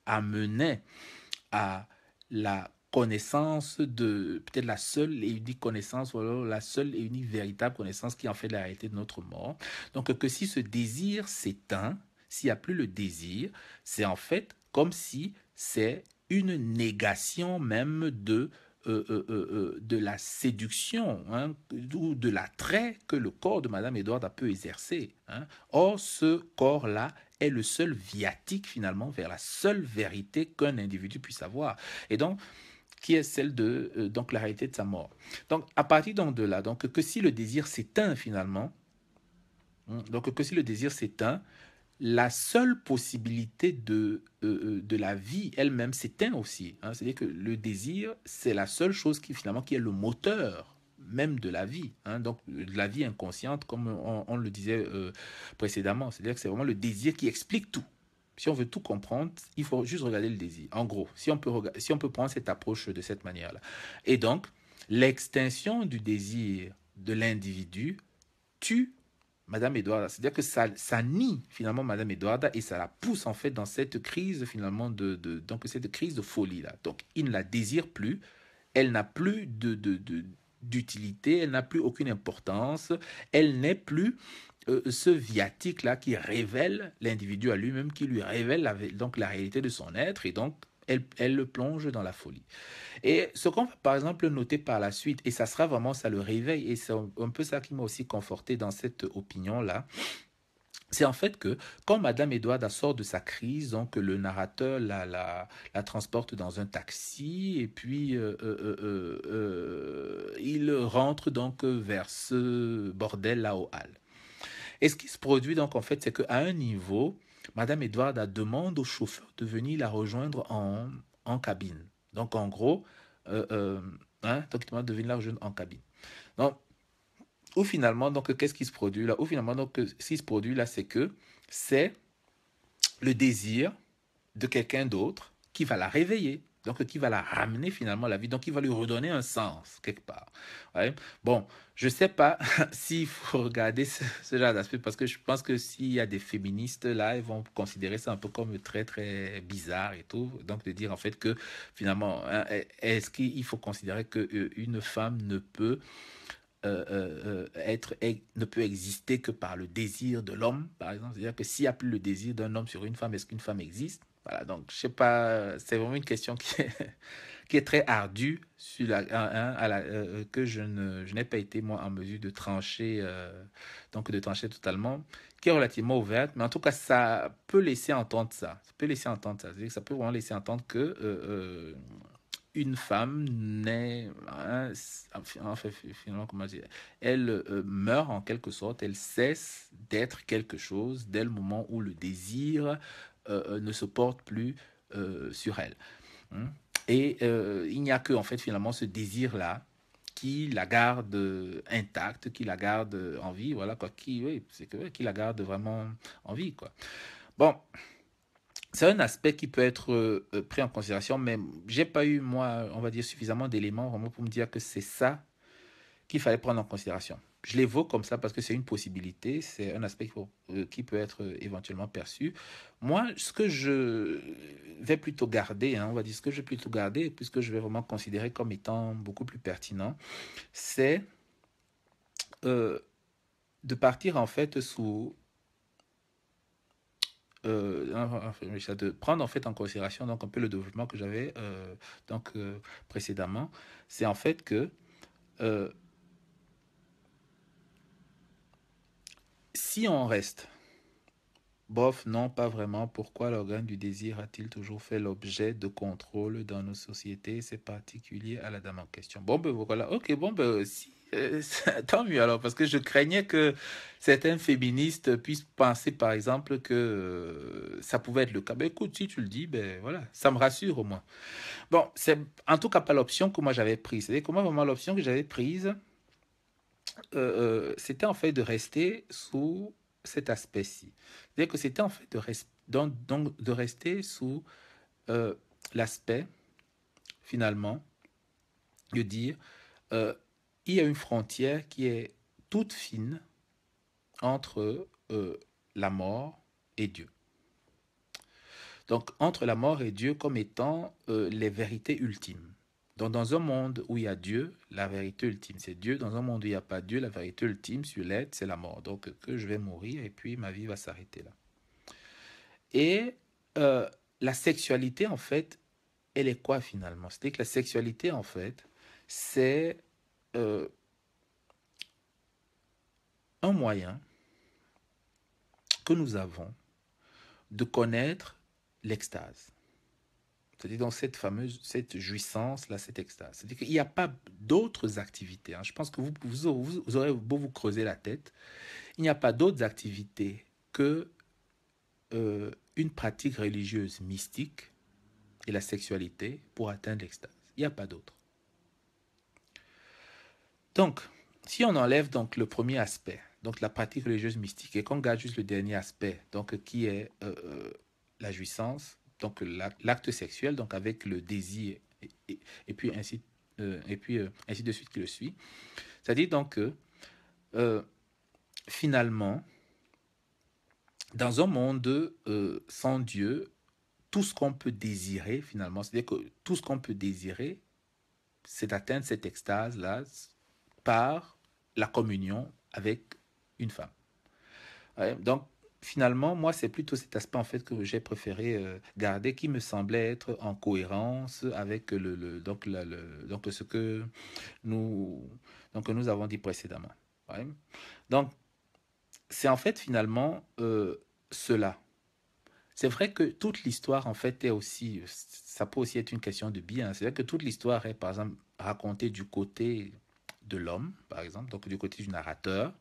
amenait à la connaissance de peut-être la seule et unique connaissance, ou alors la seule et unique véritable connaissance qui en fait la réalité de notre mort. Donc que si ce désir s'éteint, s'il n'y a plus le désir, c'est en fait comme si c'est une négation même de la séduction, hein, ou de l'attrait que le corps de Madame Edward a pu exercer. Hein. Or, ce corps-là est le seul viatique finalement vers la seule vérité qu'un individu puisse avoir. Et donc, qui est celle de donc la réalité de sa mort. Donc, à partir donc de là, donc que si le désir s'éteint finalement, donc que si le désir s'éteint, la seule possibilité de la vie elle-même s'éteint aussi. Hein. C'est-à-dire que le désir, c'est la seule chose qui finalement qui est le moteur même de la vie. Hein. Donc de la vie inconsciente, comme on le disait précédemment. C'est-à-dire que c'est vraiment le désir qui explique tout. Si on veut tout comprendre, il faut juste regarder le désir. En gros, si on peut prendre cette approche de cette manière-là. Et donc, l'extinction du désir de l'individu tue Madame Edwarda. C'est-à-dire que ça nie finalement Madame Edwarda et ça la pousse en fait dans cette crise finalement donc cette crise de folie là. Donc il ne la désire plus, elle n'a plus d'utilité, elle n'a plus aucune importance, elle n'est plus ce viatique là qui révèle l'individu à lui-même, qui lui révèle donc la réalité de son être et donc elle le plonge dans la folie. Et ce qu'on va par exemple noter par la suite, et ça sera vraiment ça le réveil, et c'est un peu ça qui m'a aussi conforté dans cette opinion-là, c'est en fait que quand Madame Edwarda sort de sa crise, donc le narrateur la transporte dans un taxi, et puis il rentre donc vers ce bordel-là au hall. Et ce qui se produit donc en fait, c'est qu'à un niveau, Madame Edwarda demande au chauffeur de venir la rejoindre en cabine. Donc en gros, donc il demande de venir la rejoindre en cabine. Donc, ou finalement, donc qu'est-ce qui se produit là? Ou finalement, donc ce qui se produit là, c'est le désir de quelqu'un d'autre qui va la réveiller. Donc, qui va la ramener finalement à la vie. Donc, qui va lui redonner un sens, quelque part. Ouais. Bon, je ne sais pas s'il faut regarder ce genre d'aspect, parce que je pense que s'il y a des féministes là, ils vont considérer ça un peu comme très, très bizarre et tout. Donc, de dire en fait que finalement, hein, est-ce qu'il faut considérer qu'une femme ne peut ne peut exister que par le désir de l'homme, par exemple. C'est-à-dire que s'il n'y a plus le désir d'un homme sur une femme, est-ce qu'une femme existe? Voilà, donc je sais pas, c'est vraiment une question qui est très ardue sur que je n'ai pas été moi en mesure de trancher, donc de trancher totalement, qui est relativement ouverte, mais en tout cas ça peut laisser entendre ça, c'est-à-dire que ça peut vraiment laisser entendre que une femme naît, hein, enfin, finalement, comment dire, elle meurt en quelque sorte, elle cesse d'être quelque chose dès le moment où le désir ne se porte plus sur elle. Hein. Et il n'y a que, en fait, finalement, ce désir-là qui la garde intacte, qui la garde en vie, voilà, quoi, oui, qui la garde vraiment en vie, quoi. Bon, c'est un aspect qui peut être pris en considération, mais j'ai pas eu, moi, on va dire, suffisamment d'éléments vraiment pour me dire que c'est ça qu'il fallait prendre en considération. Je l'évoque comme ça parce que c'est une possibilité, c'est un aspect qui peut être éventuellement perçu. Moi, ce que je vais plutôt garder, hein, on va dire ce que je vais plutôt garder, puisque je vais vraiment considérer comme étant beaucoup plus pertinent, c'est de partir en fait sous de prendre en fait en considération donc un peu le développement que j'avais précédemment, c'est en fait que euh, si on reste bof, non, pas vraiment. Pourquoi l'organe du désir a-t-il toujours fait l'objet de contrôle dans nos sociétés? C'est particulier à la dame en question. Bon, ben voilà. Ok, bon, ben si. Tant mieux alors, parce que je craignais que certains féministes puissent penser, par exemple, que ça pouvait être le cas. Ben écoute, si tu le dis, ben voilà, ça me rassure au moins. Bon, c'est en tout cas pas l'option que moi j'avais prise. C'est-à-dire que moi, vraiment, l'option que j'avais prise, c'était en fait de rester sous cet aspect-ci. C'est-à-dire que c'était en fait donc de rester sous l'aspect, finalement, de dire, il y a une frontière qui est toute fine entre la mort et Dieu. Donc, entre la mort et Dieu comme étant les vérités ultimes. Donc, dans un monde où il y a Dieu, la vérité ultime, c'est Dieu. Dans un monde où il n'y a pas Dieu, la vérité ultime sur l'être, c'est la mort. Donc, que je vais mourir et puis ma vie va s'arrêter là. Et la sexualité, en fait, elle est quoi finalement? C'est-à-dire que la sexualité, en fait, c'est un moyen que nous avons de connaître l'extase. C'est-à-dire dans cette jouissance-là, cette extase. C'est-à-dire qu'il n'y a pas d'autres activités. Hein. Je pense que vous aurez beau vous creuser la tête, il n'y a pas d'autres activités que une pratique religieuse mystique et la sexualité pour atteindre l'extase. Il n'y a pas d'autre. Donc, si on enlève donc le premier aspect, donc la pratique religieuse mystique, et qu'on garde juste le dernier aspect, donc qui est la jouissance, donc l'acte sexuel, donc avec le désir, et puis ainsi de suite qui le suit. C'est-à-dire donc que finalement, dans un monde sans Dieu, tout ce qu'on peut désirer finalement, c'est-à-dire que tout ce qu'on peut désirer, c'est d'atteindre cette extase-là par la communion avec une femme. Ouais, donc, finalement, moi, c'est plutôt cet aspect en fait que j'ai préféré garder, qui me semblait être en cohérence avec donc ce que nous avons dit précédemment. Ouais. Donc, c'est en fait finalement cela. C'est vrai que toute l'histoire en fait est aussi, ça peut aussi être une question de bien. C'est-à-dire que toute l'histoire est par exemple racontée du côté de l'homme, par exemple, donc du côté du narrateur.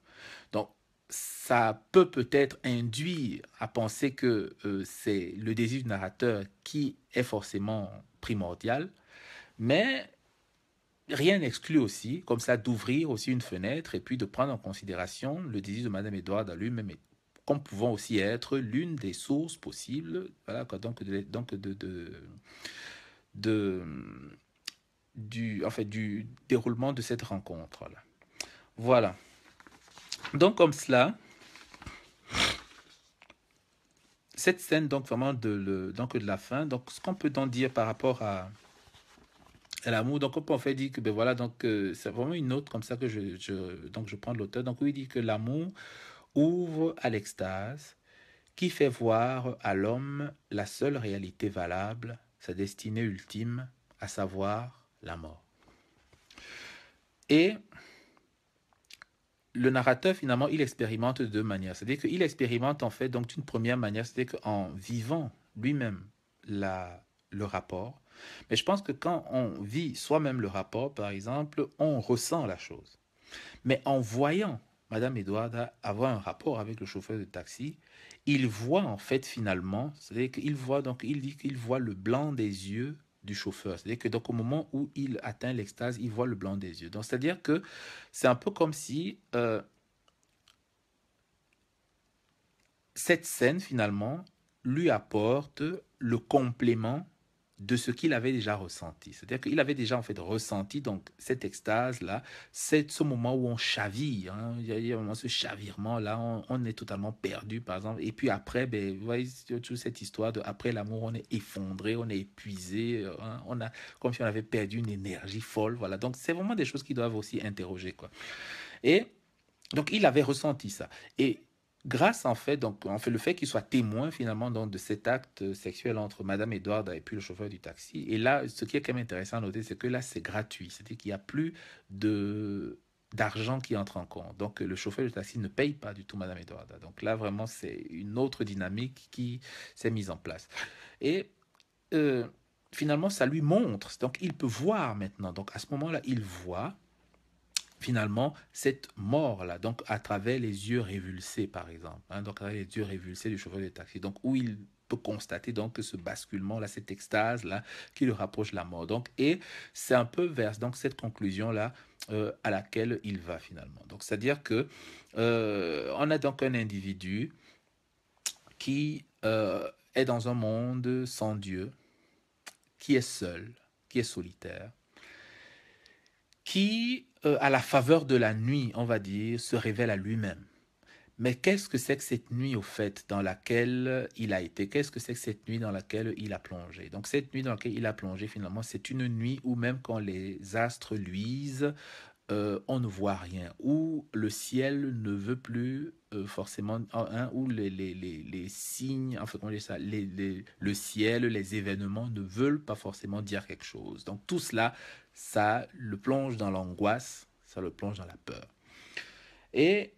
Donc, ça peut peut-être induire à penser que c'est le désir du narrateur qui est forcément primordial, mais rien n'exclut aussi, comme ça, d'ouvrir aussi une fenêtre et puis de prendre en considération le désir de Madame Edward à lui-même, comme pouvant aussi être l'une des sources possibles, voilà, quoi, de, du déroulement de cette rencontre-là. Voilà. Donc, comme cela, cette scène, donc vraiment de la fin, donc ce qu'on peut donc dire par rapport à l'amour, donc on peut en fait dire que ben voilà, donc c'est vraiment une note comme ça que donc je prends de l'auteur. Donc oui, il dit que l'amour ouvre à l'extase, qui fait voir à l'homme la seule réalité valable, sa destinée ultime, à savoir la mort. Et le narrateur, finalement, il expérimente de deux manières. C'est-à-dire qu'il expérimente, en fait, donc d'une première manière, c'est-à-dire qu'en vivant lui-même le rapport. Mais je pense que quand on vit soi-même le rapport, par exemple, on ressent la chose. Mais en voyant Madame Edwarda avoir un rapport avec le chauffeur de taxi, il voit, en fait, finalement, c'est-à-dire qu'il voit, donc, il dit qu'il voit le blanc des yeux du chauffeur. C'est-à-dire que donc au moment où il atteint l'extase, il voit le blanc des yeux. Donc c'est-à-dire que c'est un peu comme si cette scène finalement lui apporte le complément de ce qu'il avait déjà ressenti. C'est-à-dire qu'il avait déjà en fait ressenti donc cette extase-là, c'est ce moment où on chavire, hein. Il y a vraiment ce chavirement-là, on est totalement perdu par exemple. Et puis après, ben, vous voyez toute cette histoire de après l'amour, on est effondré, on est épuisé, hein, on a comme si on avait perdu une énergie folle. Voilà, donc c'est vraiment des choses qui doivent aussi interroger, quoi. Et donc, il avait ressenti ça. Et grâce, le fait qu'il soit témoin, finalement, donc, de cet acte sexuel entre Madame Edward et puis le chauffeur du taxi. Et là, ce qui est quand même intéressant à noter, c'est que là, c'est gratuit. C'est-à-dire qu'il n'y a plus d'argent qui entre en compte. Donc, le chauffeur du taxi ne paye pas du tout Madame Edward. Donc là, vraiment, c'est une autre dynamique qui s'est mise en place. Et finalement, ça lui montre. Donc, il peut voir maintenant. Donc, à ce moment-là, il voit finalement cette mort-là, donc à travers les yeux révulsés, par exemple, hein, donc à travers les yeux révulsés du chauffeur de taxi, donc où il peut constater donc ce basculement-là, cette extase-là qui le rapproche de la mort. Donc, et c'est un peu vers donc cette conclusion-là à laquelle il va finalement. Donc, c'est-à-dire que on a donc un individu qui est dans un monde sans Dieu, qui est seul, qui est solitaire, qui, à la faveur de la nuit, on va dire, se révèle à lui-même. Mais qu'est-ce que c'est que cette nuit, au fait, dans laquelle il a été? Qu'est-ce que c'est que cette nuit dans laquelle il a plongé? Donc, cette nuit dans laquelle il a plongé, finalement, c'est une nuit où même quand les astres luisent, on ne voit rien, où le ciel ne veut plus forcément, hein, où les signes, enfin, comment dire ça, le ciel, les événements ne veulent pas forcément dire quelque chose. Donc tout cela, ça le plonge dans l'angoisse, ça le plonge dans la peur. Et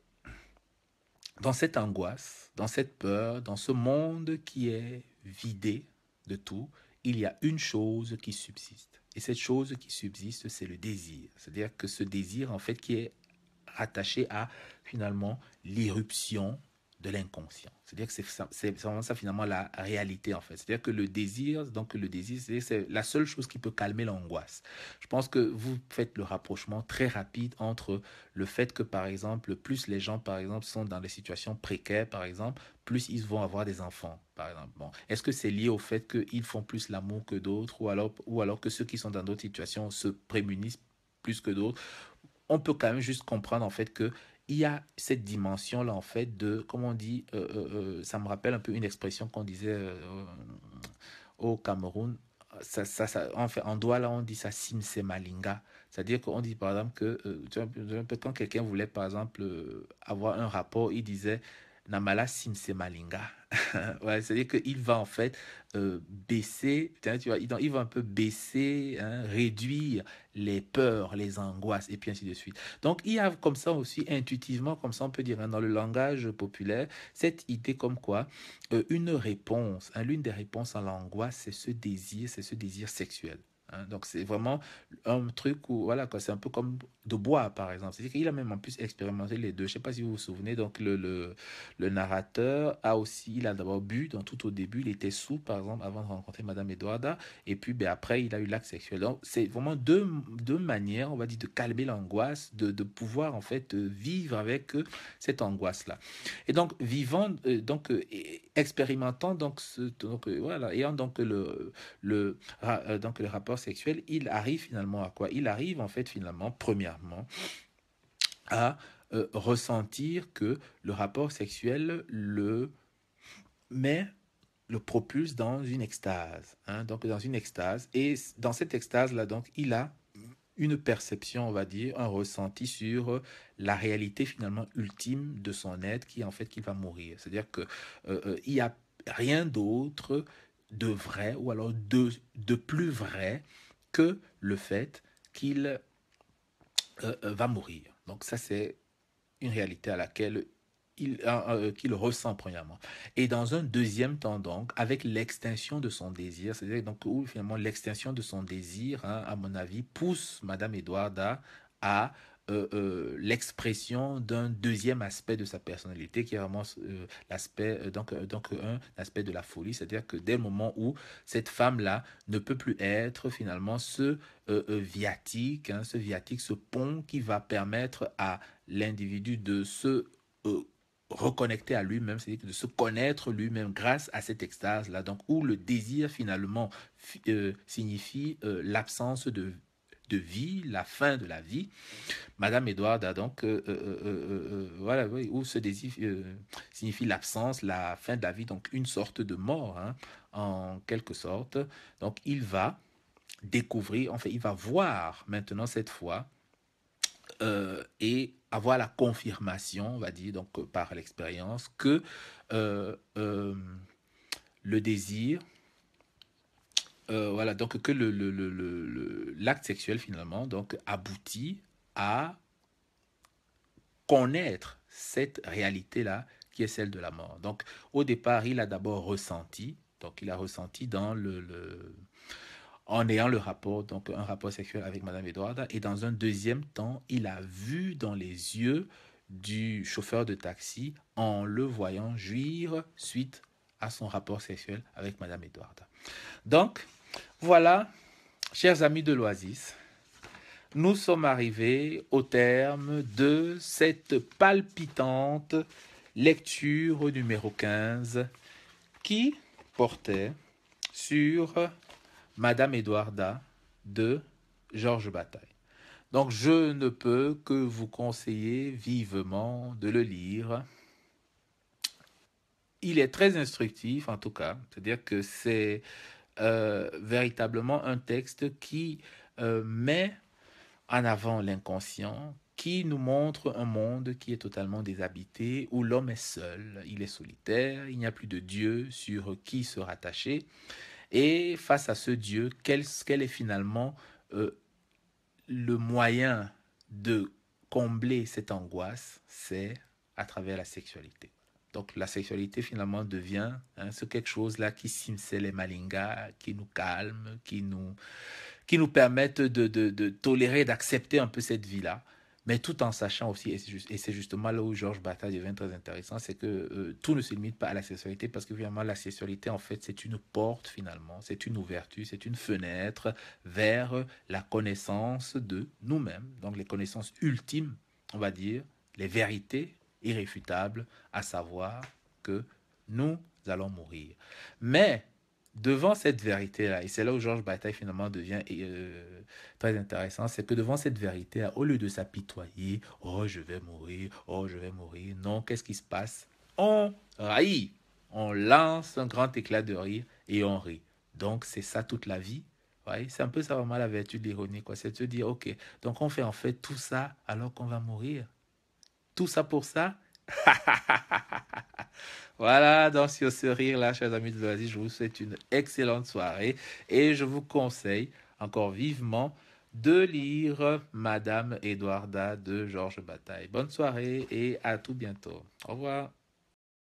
dans cette angoisse, dans cette peur, dans ce monde qui est vidé de tout, il y a une chose qui subsiste. Et cette chose qui subsiste, c'est le désir. C'est-à-dire que ce désir, en fait, qui est rattaché à, finalement, l'irruption de l'inconscient. C'est-à-dire que c'est vraiment ça finalement la réalité en fait. C'est-à-dire que le désir, c'est la seule chose qui peut calmer l'angoisse. Je pense que vous faites le rapprochement très rapide entre le fait que par exemple, plus les gens par exemple sont dans des situations précaires par exemple, plus ils vont avoir des enfants par exemple. Bon, est-ce que c'est lié au fait qu'ils font plus l'amour que d'autres ou alors que ceux qui sont dans d'autres situations se prémunissent plus que d'autres? On peut quand même juste comprendre en fait que il y a cette dimension là en fait de, comment on dit, ça me rappelle un peu une expression qu'on disait au Cameroun. En fait, en Douala, on dit ça simse malinga. C'est-à-dire qu'on dit par exemple que un peu quand quelqu'un voulait par exemple avoir un rapport, il disait Namala simse malinga. Ouais, c'est-à-dire qu'il va en fait baisser, tu vois, il va un peu baisser, hein, réduire les peurs, les angoisses, et puis ainsi de suite. Donc, il y a comme ça aussi, intuitivement, comme ça on peut dire, hein, dans le langage populaire, cette idée comme quoi une réponse, hein, l'une des réponses à l'angoisse, c'est ce désir sexuel. Hein. Donc, c'est vraiment un truc où, voilà, quoi, c'est un peu comme de bois, par exemple. C'est-à-dire qu'il a même en plus expérimenté les deux. Je ne sais pas si vous vous souvenez, donc le narrateur a aussi, il a d'abord bu, donc tout au début, il était sous, par exemple, avant de rencontrer Madame Edwarda, et puis ben, après, il a eu l'acte sexuel. Donc, c'est vraiment deux manières, on va dire, de calmer l'angoisse, de pouvoir, en fait, vivre avec cette angoisse-là. Et donc, vivant, expérimentant, voilà, ayant donc donc le rapport sexuel, il arrive finalement à quoi? Il arrive, en fait, finalement, premièrement, à ressentir que le rapport sexuel met, le propulse dans une extase, hein, donc dans une extase. Et dans cette extase-là, donc, il a une perception, on va dire, un ressenti sur la réalité finalement ultime de son être qui est en fait qu'il va mourir. C'est-à-dire que il n'y a rien d'autre de vrai ou alors de plus vrai que le fait qu'il va mourir. Donc ça, c'est une réalité à laquelle qu'il ressent premièrement. Et dans un deuxième temps, donc, avec l'extinction de son désir, c'est-à-dire donc où finalement l'extinction de son désir, hein, à mon avis, pousse Madame Edwarda à l'expression d'un deuxième aspect de sa personnalité qui est vraiment l'aspect un aspect de la folie, c'est-à-dire que dès le moment où cette femme-là ne peut plus être finalement viatique, hein, ce viatique, ce pont qui va permettre à l'individu de se euh, reconnecter à lui-même, c'est-à-dire de se connaître lui-même grâce à cette extase-là, donc où le désir finalement signifie l'absence de vie, la fin de la vie. Madame Edward a donc, voilà, oui, où ce désir signifie l'absence, la fin de la vie, donc une sorte de mort, hein, en quelque sorte. Donc il va découvrir, en fait, il va voir maintenant cette fois et avoir la confirmation, on va dire, donc par l'expérience, que euh, euh, le désir, voilà, donc que l'acte sexuel finalement, donc aboutit à connaître cette réalité-là qui est celle de la mort. Donc au départ, il a d'abord ressenti, donc il a ressenti dans en ayant le rapport, donc un rapport sexuel avec Madame Edwarda. Et dans un deuxième temps, il a vu dans les yeux du chauffeur de taxi en le voyant jouir suite à son rapport sexuel avec Madame Edwarda. Donc, voilà, chers amis de l'Oasis, nous sommes arrivés au terme de cette palpitante lecture numéro 15 qui portait sur Madame Edwarda de Georges Bataille. Donc je ne peux que vous conseiller vivement de le lire. Il est très instructif en tout cas, c'est-à-dire que c'est véritablement un texte qui met en avant l'inconscient, qui nous montre un monde qui est totalement déshabité, où l'homme est seul, il est solitaire, il n'y a plus de Dieu sur qui se rattacher. Et face à ce Dieu, quel est finalement euh, le moyen de combler cette angoisse? C'est à travers la sexualité. Donc la sexualité finalement devient ce quelque chose là qui simse les malingas, qui nous calme, qui nous permettent de tolérer, d'accepter un peu cette vie-là. mais tout en sachant aussi, et c'est justement là où Georges Bataille devient très intéressant, c'est que tout ne se limite pas à la sexualité, parce que finalement, la sexualité, en fait, c'est une porte, finalement, c'est une ouverture, c'est une fenêtre vers la connaissance de nous-mêmes, donc les connaissances ultimes, on va dire, les vérités irréfutables, à savoir que nous allons mourir. Mais devant cette vérité-là, et c'est là où Georges Bataille finalement devient très intéressant, c'est que devant cette vérité-là, au lieu de s'apitoyer, oh je vais mourir, oh je vais mourir, non, qu'est-ce qui se passe? On rit, on lance un grand éclat de rire et on rit. Donc c'est ça toute la vie. Ouais, c'est un peu ça vraiment la vertu de l'ironie, quoi. C'est de se dire, ok, donc on fait en fait tout ça alors qu'on va mourir. Tout ça pour ça. Voilà, donc sur ce rire-là, chers amis de l'Oasis, je vous souhaite une excellente soirée et je vous conseille encore vivement de lire Madame Edwarda de Georges Bataille. Bonne soirée et à tout bientôt. Au revoir.